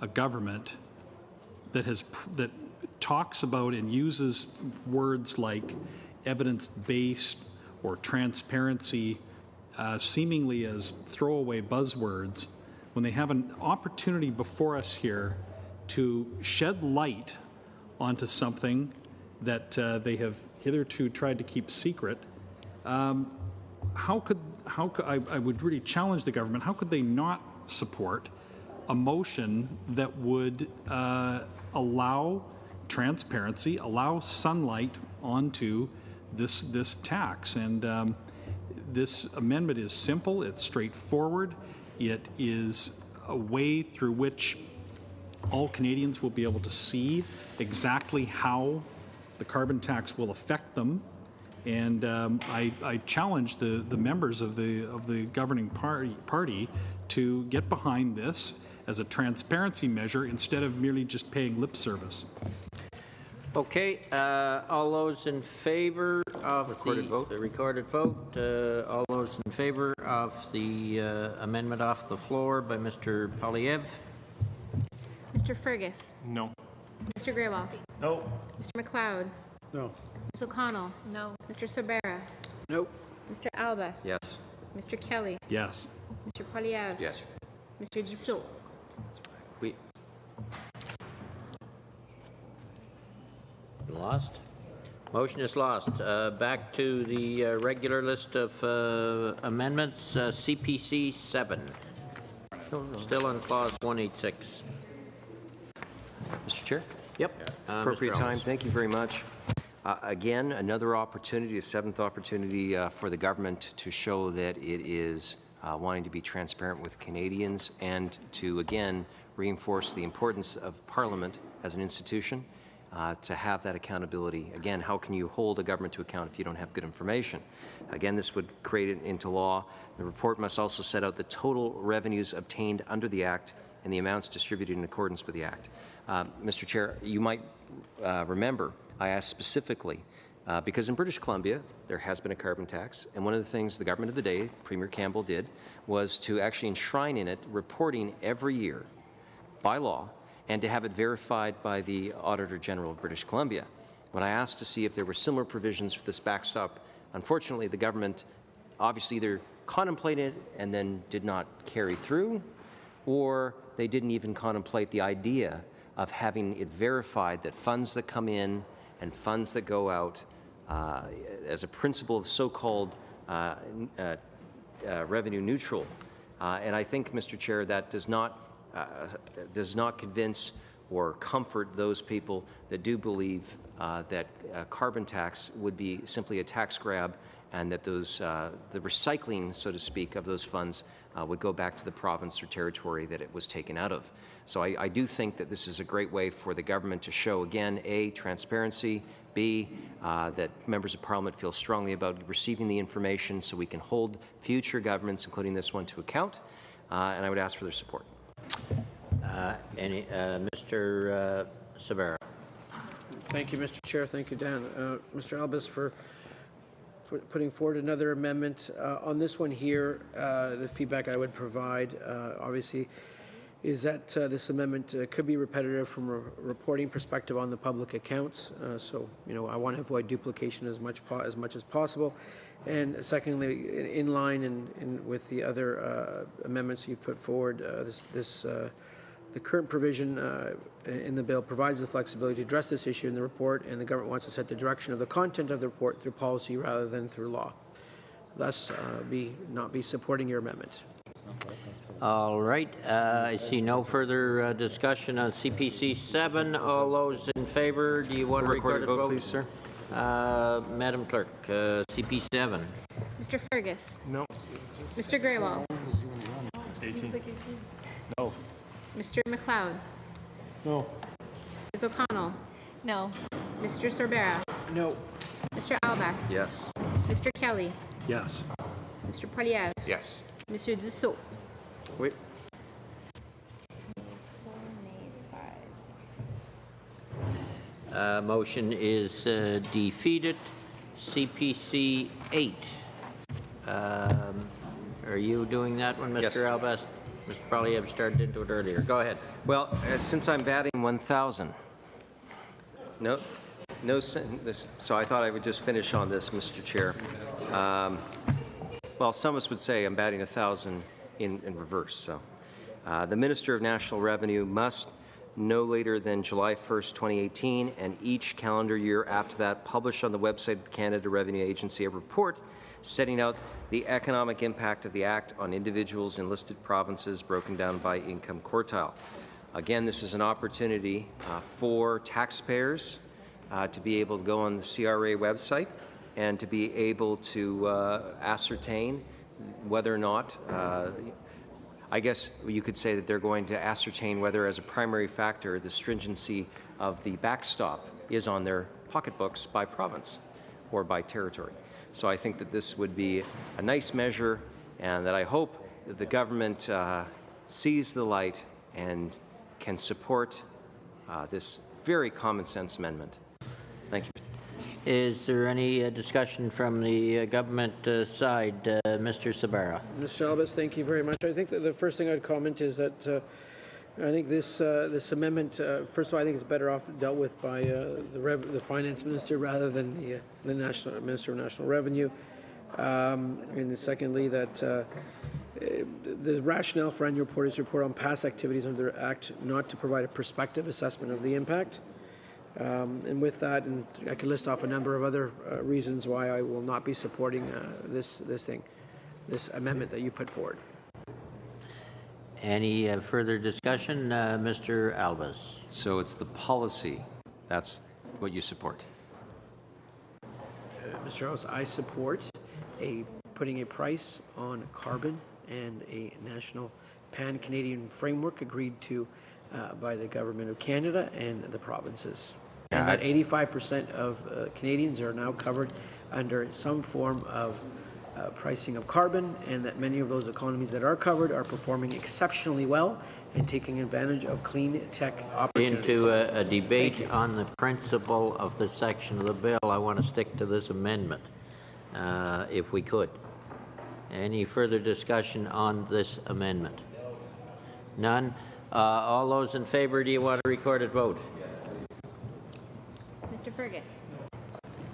a government that talks about and uses words like evidence-based or transparency seemingly as throwaway buzzwords, when they have an opportunity before us here to shed light onto something that they have hitherto tried to keep secret. How could I would really challenge the government, how could they not support a motion that would allow transparency, allow sunlight onto this tax? And this amendment is simple, it's straightforward, it is a way through which all Canadians will be able to see exactly how the carbon tax will affect them. And I challenge the members of the governing party to get behind this as a transparency measure instead of merely just paying lip service. Okay, all those in favor of the recorded vote, all those in favor of the amendment off the floor by Mr. Poilievre? Mr. Fergus. No. Mr. Grewal. No. Mr. McLeod. No. Ms. O'Connell. No. Mr. Sabera. Nope. Mr. Albus. Yes. Mr. Kelly. Yes. Mr. Poilievre. Yes. Mr. Dussault. We lost. Motion is lost. Back to the regular list of amendments. CPC 7. Still on clause 186. Mr. Chair? Yep. Appropriate Mr. time. Ellis. Thank you very much. Again, another opportunity, a seventh opportunity for the government to show that it is wanting to be transparent with Canadians and to, again, reinforce the importance of Parliament as an institution to have that accountability. Again, how can you hold a government to account if you don't have good information? Again, this would create it into law. The report must also set out the total revenues obtained under the Act and the amounts distributed in accordance with the Act. Mr. Chair, you might remember I asked specifically because in British Columbia there has been a carbon tax, and one of the things the government of the day, Premier Campbell, did was to actually enshrine in it reporting every year by law and to have it verified by the Auditor General of British Columbia. When I asked to see if there were similar provisions for this backstop, unfortunately the government obviously either contemplated it and then did not carry through, or they didn't even contemplate the idea of having it verified that funds that come in and funds that go out as a principle of so-called revenue neutral. And I think, Mr. Chair, that does not convince or comfort those people that do believe that carbon tax would be simply a tax grab and that those the recycling, so to speak, of those funds would go back to the province or territory that it was taken out of. So I do think that this is a great way for the government to show, again, A, transparency, B, that members of Parliament feel strongly about receiving the information so we can hold future governments, including this one, to account, and I would ask for their support. Mr. Sabera. Thank you, Mr. Chair. Thank you, Dan. Mr. Albus, for putting forward another amendment. On this one here, the feedback I would provide, obviously, is that this amendment could be repetitive from a reporting perspective on the public accounts. So, I want to avoid duplication as much as possible. And secondly, in line and with the other amendments you've put forward, the current provision in the bill provides the flexibility to address this issue in the report, and the government wants to set the direction of the content of the report through policy rather than through law. Thus, not be supporting your amendment. All right. I see no further discussion on CPC 7. All those in favor, do you want to record a vote, please, sir? Madam Clerk, CP 7. Mr. Fergus. No. Mr. Graywall. 18. No. Mr. McLeod. No. Ms. O'Connell. No. Mr. Sorbera. No. Mr. Albas. Yes. Mr. Kelly. Yes. Mr. Poilievre. Yes. Monsieur Dussault. Wait. Motion is defeated. CPC 8. Are you doing that one, Mr. Yes. Albas? Mr. Poilievre started into it earlier. Go ahead. Well, since I'm batting 1,000, no, so I thought I would just finish on this, Mr. Chair. Well, some of us would say I'm batting 1,000 in reverse. So, the Minister of National Revenue must, no later than July 1st, 2018, and each calendar year after that, publish on the website of the Canada Revenue Agency a report setting out the economic impact of the Act on individuals in listed provinces broken down by income quartile. Again, this is an opportunity for taxpayers to be able to go on the CRA website and to be able to ascertain whether or not, I guess you could say that they're going to ascertain whether, as a primary factor, the stringency of the backstop is on their pocketbooks by province or by territory. So I think that this would be a nice measure, and that I hope that the government sees the light and can support this very common sense amendment. Thank you. Is there any discussion from the government side? Mr. Sabara. Mr. Albas, thank you very much. I think that the first thing I'd comment is that I think this amendment, first of all, I think it's better off dealt with by the finance minister rather than the national minister of national revenue. And secondly, that the rationale for annual report is to report on past activities under the Act, not to provide a prospective assessment of the impact. And with that, and I could list off a number of other reasons why I will not be supporting this amendment that you put forward. Any further discussion, Mr. Albas? So it's the policy. That's what you support. Mr. Albas, I support putting a price on carbon and a national pan-Canadian framework agreed to by the Government of Canada and the provinces. And that 85% of Canadians are now covered under some form of pricing of carbon, and that many of those economies that are covered are performing exceptionally well and taking advantage of clean tech opportunities. Into a debate on the principle of this section of the bill, I want to stick to this amendment, if we could. Any further discussion on this amendment? None. All those in favor, do you want a recorded vote? Mr. Fergus.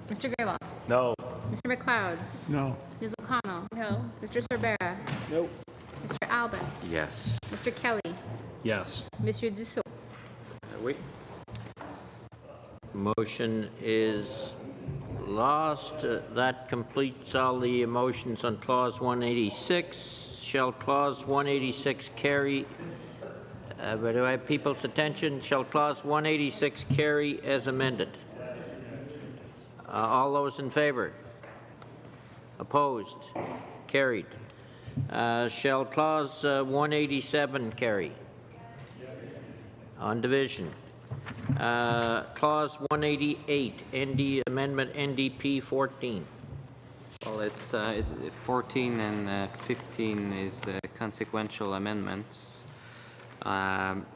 Mr. Graywall. No. Mr. McLeod. No. Ms. O'Connell. No. Mr. Sorbera. No. Mr. Albas. Yes. Mr. Kelly. Yes. Monsieur Dussault. Wait. Motion is lost. That completes all the motions on Clause 186. Shall Clause 186 carry? But do I have people's attention? Shall Clause 186 carry as amended? All those in favor? Opposed? Carried. Shall Clause 187 carry? On division. Clause 188, Amendment NDP 14. Well, it's 14 and 15 is consequential amendments.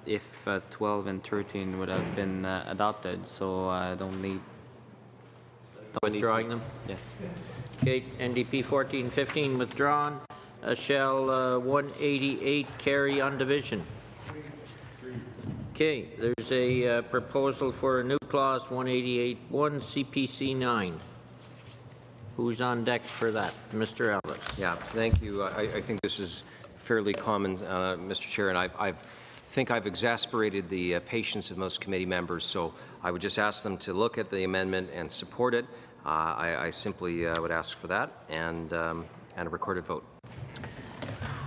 If 12 and 13 would have been adopted, so I don't need. Withdrawing them? Yes. Okay, NDP 14, 15 withdrawn. Shall 188 carry on division? Okay, there's a proposal for a new clause 188.1 CPC 9. Who's on deck for that? Mr. Ellis. Yeah, thank you. I think this is fairly common, Mr. Chair, and I've think I've exasperated the patience of most committee members, so I would just ask them to look at the amendment and support it. I simply would ask for that and a recorded vote.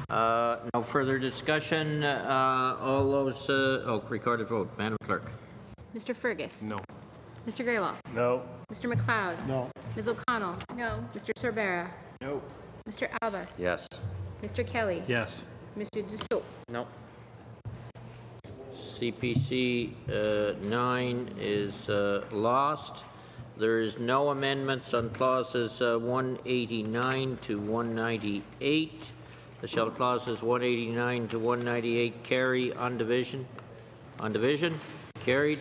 No further discussion. All those, recorded vote. Madam Clerk. Mr. Fergus. No. Mr. Grewal. No. Mr. McLeod. No. Ms. O'Connell. No. Mr. Cervera. No. Mr. Albas. Yes. Mr. Kelly. Yes. Mr. Dussault. No. CPC 9 is lost. There is no amendments on clauses 189 to 198. Shall clauses 189 to 198 carry on division? On division? Carried.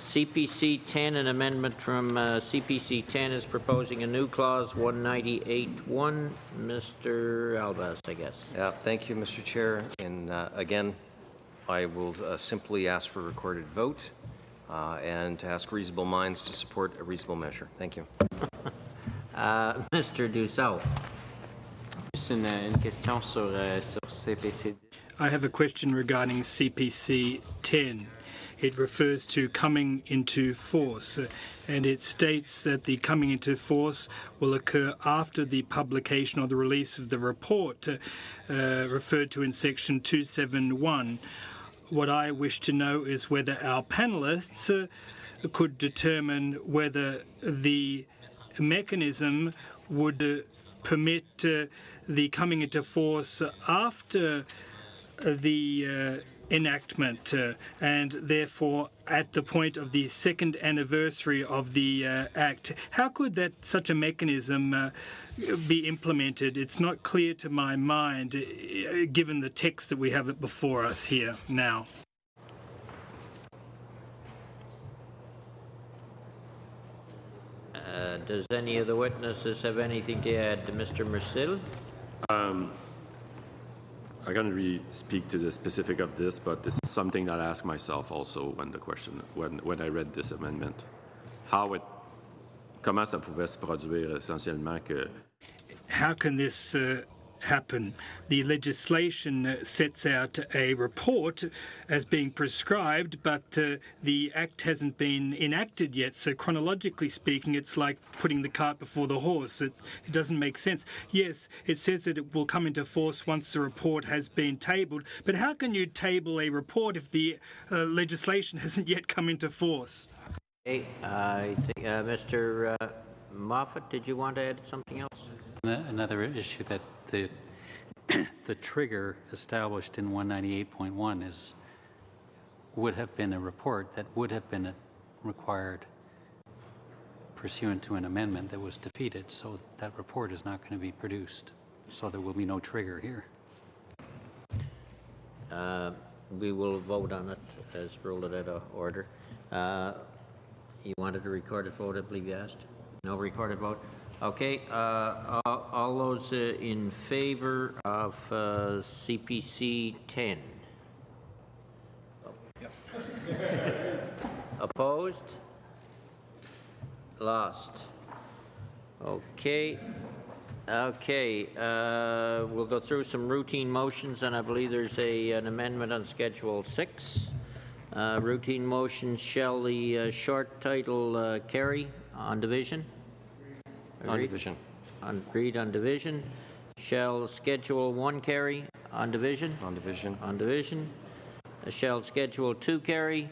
CPC 10, an amendment from CPC 10 is proposing a new clause 198.1. Mr. Albas, I guess. Yeah, thank you, Mr. Chair. And again, I will simply ask for a recorded vote and to ask reasonable minds to support a reasonable measure. Thank you. Mr. Dussault. Une question sur CPC. I have a question regarding CPC 10. It refers to coming into force, and it states that the coming into force will occur after the publication or the release of the report referred to in section 271. What I wish to know is whether our panelists could determine whether the mechanism would permit the coming into force after the enactment and therefore at the point of the second anniversary of the Act. How could that such a mechanism be implemented? It's not clear to my mind given the text that we have before us here now. Does any of the witnesses have anything to add? Mr. Mercil? I can't really speak to the specific of this, but this is something that I asked myself also when I read this amendment. Comment ça pouvait se produire essentiellement que... How can this happen? The legislation sets out a report as being prescribed, but the Act hasn't been enacted yet. So chronologically speaking, it's like putting the cart before the horse. It doesn't make sense. Yes, it says that it will come into force once the report has been tabled, but how can you table a report if the legislation hasn't yet come into force? Okay, I think Mr. Moffat, did you want to add something else? Another issue that the trigger established in 198.1 would have been a report that would have been required pursuant to an amendment that was defeated. So that report is not going to be produced. So there will be no trigger here. We will vote on it as ruled out of order. You wanted a recorded vote, I believe you asked? No recorded vote? Okay, all those in favor of CPC 10? Opposed? Lost. Okay. Okay, we'll go through some routine motions, and I believe there's an amendment on Schedule 6. Routine motions, shall the short title carry on division? Agreed? On division. Agreed on division. Shall Schedule 1 carry on division? On division. On division. Shall Schedule 2 carry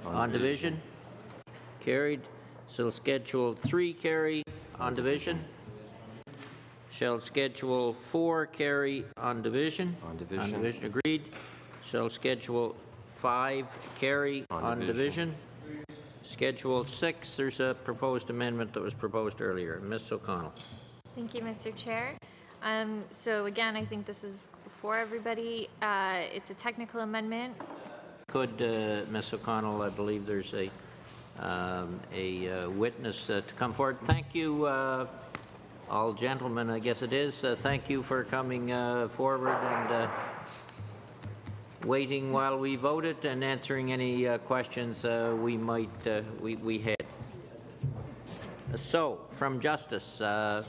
on division? Carried. Shall Schedule 3 carry on division? Shall Schedule 4 carry on division? On division. On division, agreed. Shall Schedule 5 carry on division? Schedule 6, there's a proposed amendment that was proposed earlier. Ms. O'Connell. Thank you, Mr. Chair. So again, I think this is before everybody. It's a technical amendment. Could Ms. O'Connell, I believe there's a witness to come forward. Thank you, all gentlemen, I guess it is. Thank you for coming forward and waiting while we voted and answering any questions we might we had. So, from Justice, so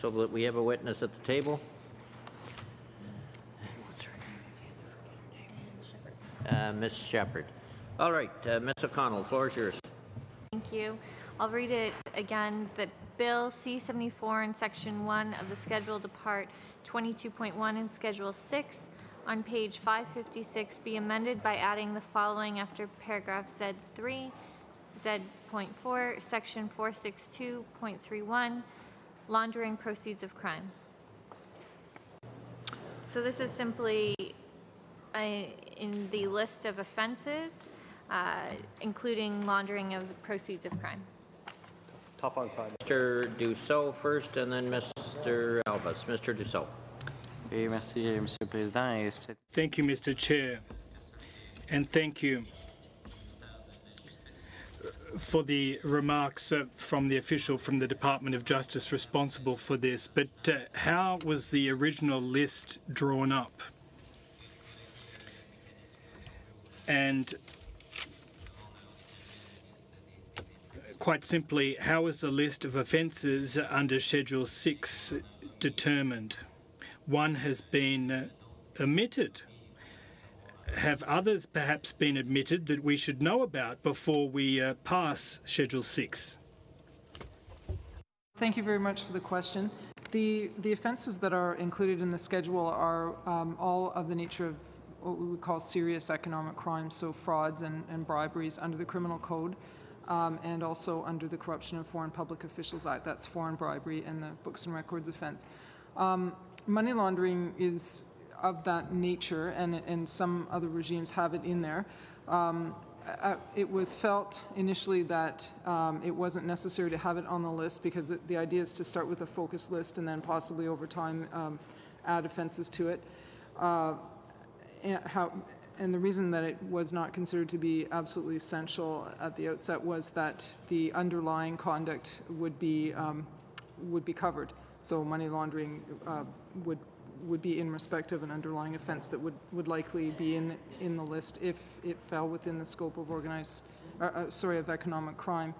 that we have a witness at the table. Ms. Shepherd. All right, Ms. O'Connell, floor is yours. Thank you. I'll read it again. That Bill C-74 in Section 1 of the Schedule to Part 22.1 in Schedule 6 on page 556 be amended by adding the following after paragraph Z3, Z.4, Section 462.31, laundering proceeds of crime. So this is simply in the list of offenses, including laundering of the proceeds of crime. Top on crime. Mr. Dussault first, and then Mr. Albas. Mr. Dussault. Thank you, Mr. Chair, and thank you for the remarks from the official from the Department of Justice responsible for this. But how was the original list drawn up? And quite simply, how is the list of offences under Schedule 6 determined? One has been omitted. Have others perhaps been omitted that we should know about before we pass Schedule 6? Thank you very much for the question. The offences that are included in the schedule are all of the nature of what we would call serious economic crimes, so frauds and briberies under the Criminal Code, and also under the Corruption of Foreign Public Officials Act. That's foreign bribery and the Books and Records offence. Money laundering is of that nature, and some other regimes have it in there. It was felt initially that it wasn't necessary to have it on the list because the idea is to start with a focus list and then possibly over time add offences to it. And the reason that it was not considered to be absolutely essential at the outset was that the underlying conduct would be covered. So money laundering would be in respect of an underlying offence that would likely be in the list if it fell within the scope of of economic crime.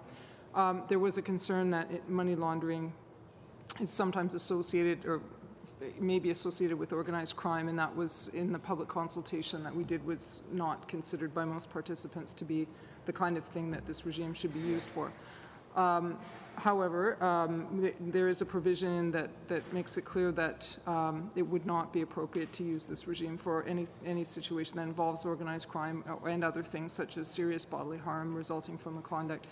There was a concern that money laundering is sometimes associated or may be associated with organized crime, and that was in the public consultation that we did was not considered by most participants to be the kind of thing that this regime should be used for. However, there is a provision that makes it clear that it would not be appropriate to use this regime for any situation that involves organized crime and other things such as serious bodily harm resulting from the conduct.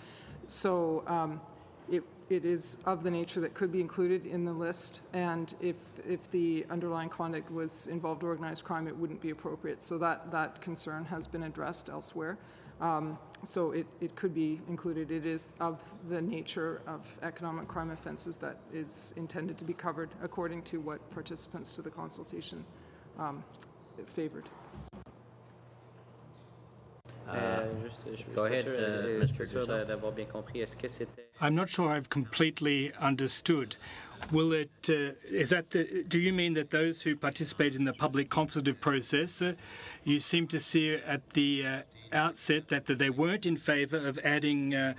So it is of the nature that could be included in the list, and if the underlying conduct was involved organized crime, it wouldn't be appropriate. So that concern has been addressed elsewhere. So it could be included. It is of the nature of economic crime offences that is intended to be covered according to what participants to the consultation favoured. Go ahead, Mr. Dussault. I'm not sure I've completely understood. Will it? Do you mean that those who participate in the public consultative process, you seem to see at the outset that they weren't in favour of adding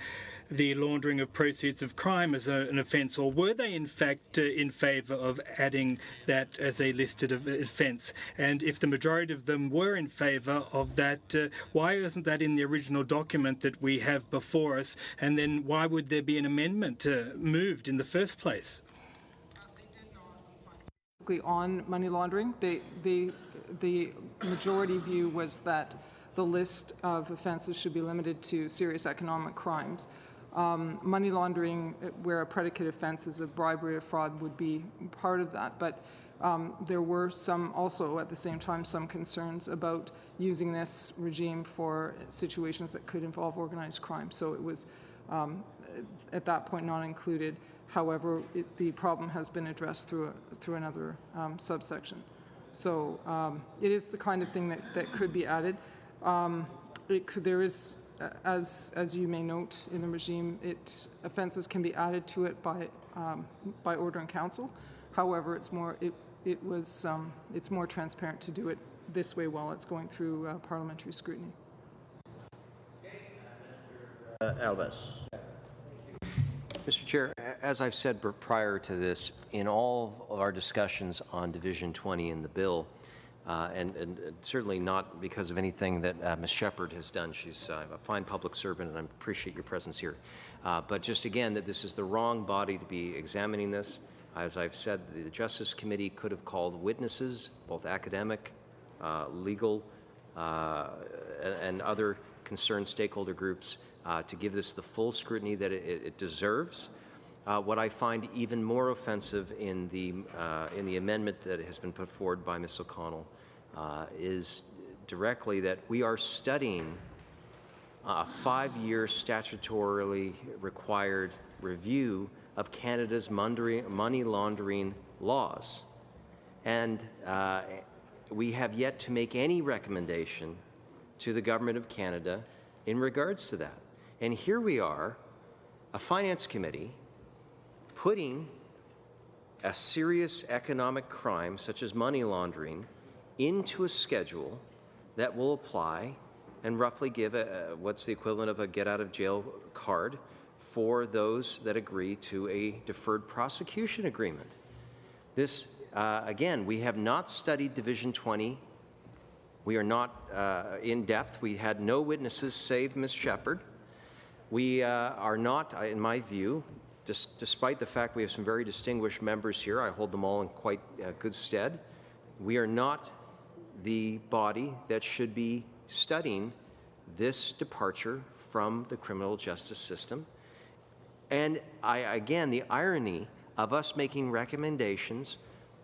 the laundering of proceeds of crime as an offence, or were they in fact in favour of adding that as a listed offence? And if the majority of them were in favour of that, why isn't that in the original document that we have before us? And then why would there be an amendment moved in the first place? On money laundering, the majority view was that the list of offences should be limited to serious economic crimes. Money laundering, where a predicate offence is of bribery or fraud, would be part of that. But there were also at the same time some concerns about using this regime for situations that could involve organized crime. So it was at that point not included. However, the problem has been addressed through another subsection. So it is the kind of thing that could be added. There is, as you may note in the regime, offences can be added to it by order in council. However, it's more transparent to do it this way while it's going through parliamentary scrutiny. Albas. Mr. Chair, as I've said prior to this, in all of our discussions on Division 20 in the bill, and certainly not because of anything that Ms. Shepherd has done. She's a fine public servant, and I appreciate your presence here. But just again, that this is the wrong body to be examining this. As I've said, the Justice Committee could have called witnesses, both academic, legal, and other concerned stakeholder groups to give this the full scrutiny that it deserves. What I find even more offensive in the amendment that has been put forward by Ms. O'Connell is directly that we are studying a 5-year statutorily required review of Canada's money laundering laws. And we have yet to make any recommendation to the Government of Canada in regards to that. And here we are, a Finance Committee, putting a serious economic crime such as money laundering into a schedule that will apply and roughly give what's the equivalent of a get-out-of-jail card for those that agree to a deferred prosecution agreement. This, again, we have not studied Division 20. We are not in depth. We had no witnesses save Ms. Shepherd. We are not, in my view, despite the fact we have some very distinguished members here, I hold them all in quite good stead, we are not the body that should be studying this departure from the criminal justice system. And again, the irony of us making recommendations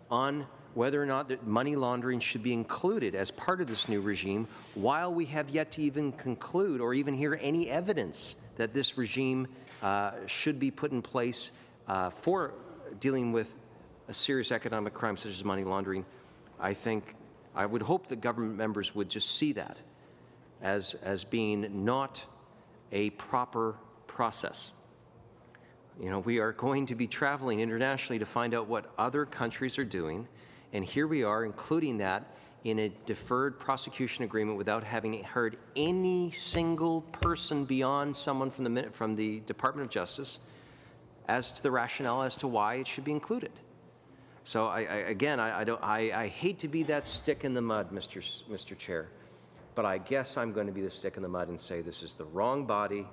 on whether or not that money laundering should be included as part of this new regime, while we have yet to even conclude or even hear any evidence that this regime should be put in place for dealing with a serious economic crime such as money laundering. I would hope that government members would just see that as being not a proper process. You know, we are going to be traveling internationally to find out what other countries are doing, and here we are including that in a deferred prosecution agreement without having heard any single person beyond someone from the Department of Justice as to the rationale as to why it should be included. So I hate to be that stick in the mud, Mr. Chair, but I guess I'm going to be the stick in the mud and say this is the wrong body,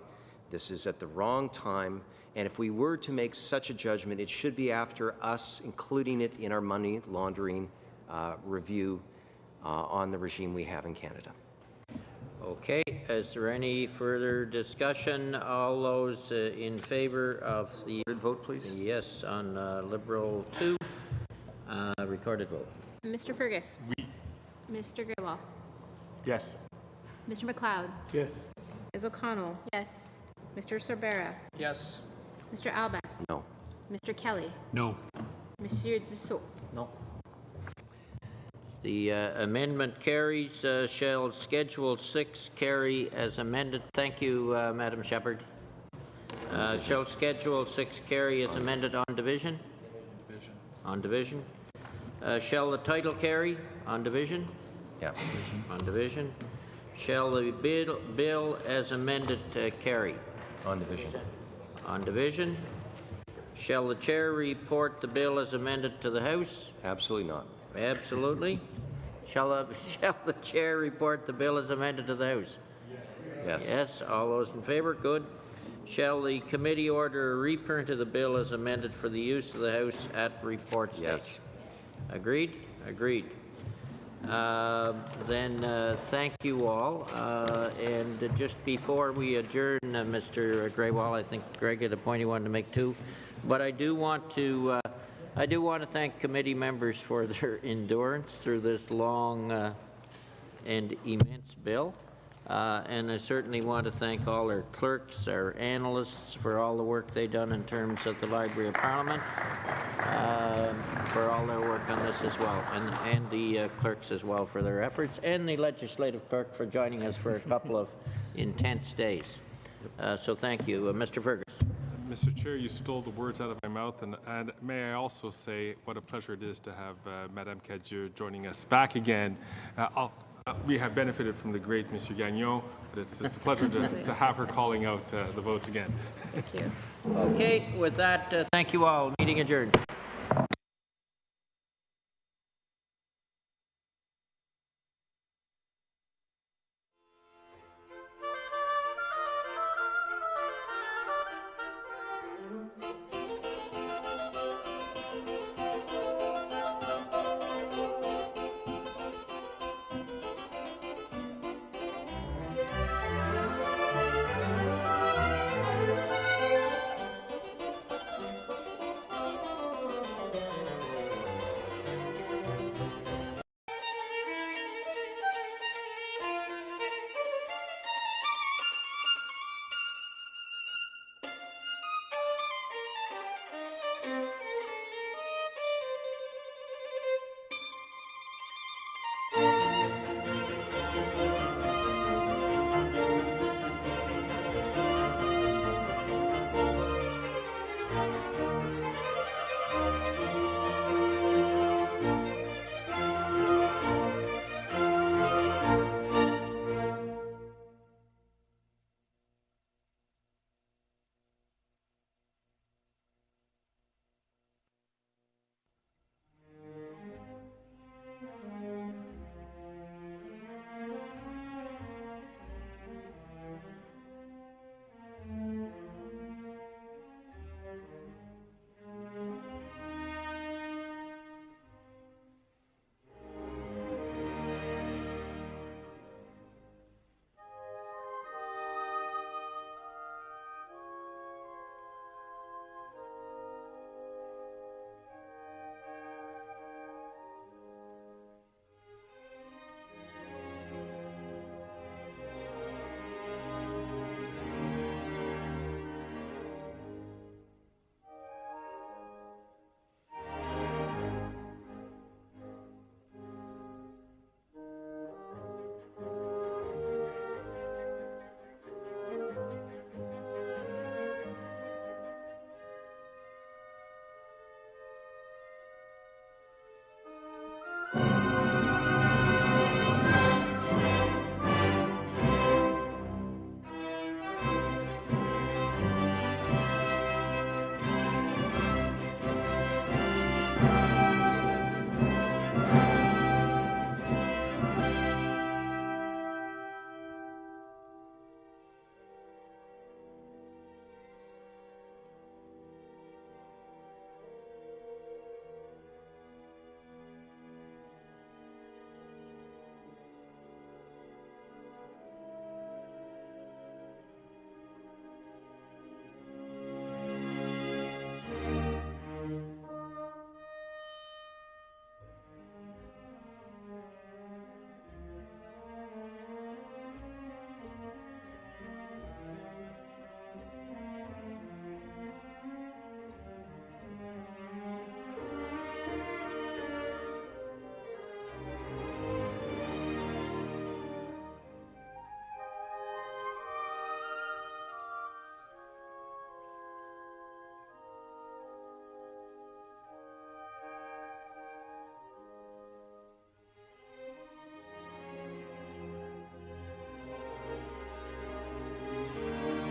this is at the wrong time, and if we were to make such a judgment, it should be after us including it in our money laundering review on the regime we have in Canada. Okay, is there any further discussion? All those in favor of the vote, please. Yes, on Liberal 2, recorded vote. Mr. Fergus. Oui. Mr. Grewal. Yes. Mr. McLeod. Yes. Ms. O'Connell. Yes. Mr. Sorbera. Yes. Mr. Albas. No. Mr. Kelly. No. Monsieur Dussault. No. The amendment carries. Shall Schedule 6 carry as amended? Thank you, Madam Shepherd. Shall Schedule 6 carry as amended on division? Division. On division. Shall the title carry on division? Yeah. Division. On division. Shall the bill as amended carry? On division. On division. Shall the chair report the bill as amended to the House? Absolutely not. Absolutely. Shall the chair report the bill as amended to the House? Yes. Yes. All those in favor? Good. Shall the committee order a reprint of the bill as amended for the use of the House at report stage? Yes. Agreed? Agreed. Then thank you all. And just before we adjourn, Mr. Grewal, I think Greg had a point he wanted to make too. But I do want to thank committee members for their endurance through this long and immense bill. And I certainly want to thank all our clerks, our analysts for all the work they've done in terms of the Library of Parliament, for all their work on this as well, and the clerks as well for their efforts, and the legislative clerk for joining us for a couple of intense days. So thank you. Mr. Fergus. Mr. Chair, you stole the words out of my mouth, and may I also say what a pleasure it is to have Madame Cadieux joining us back again. We have benefited from the great Monsieur Gagnon, but it's a pleasure to have her calling out the votes again. Thank you. Okay, with that, thank you all. Meeting adjourned.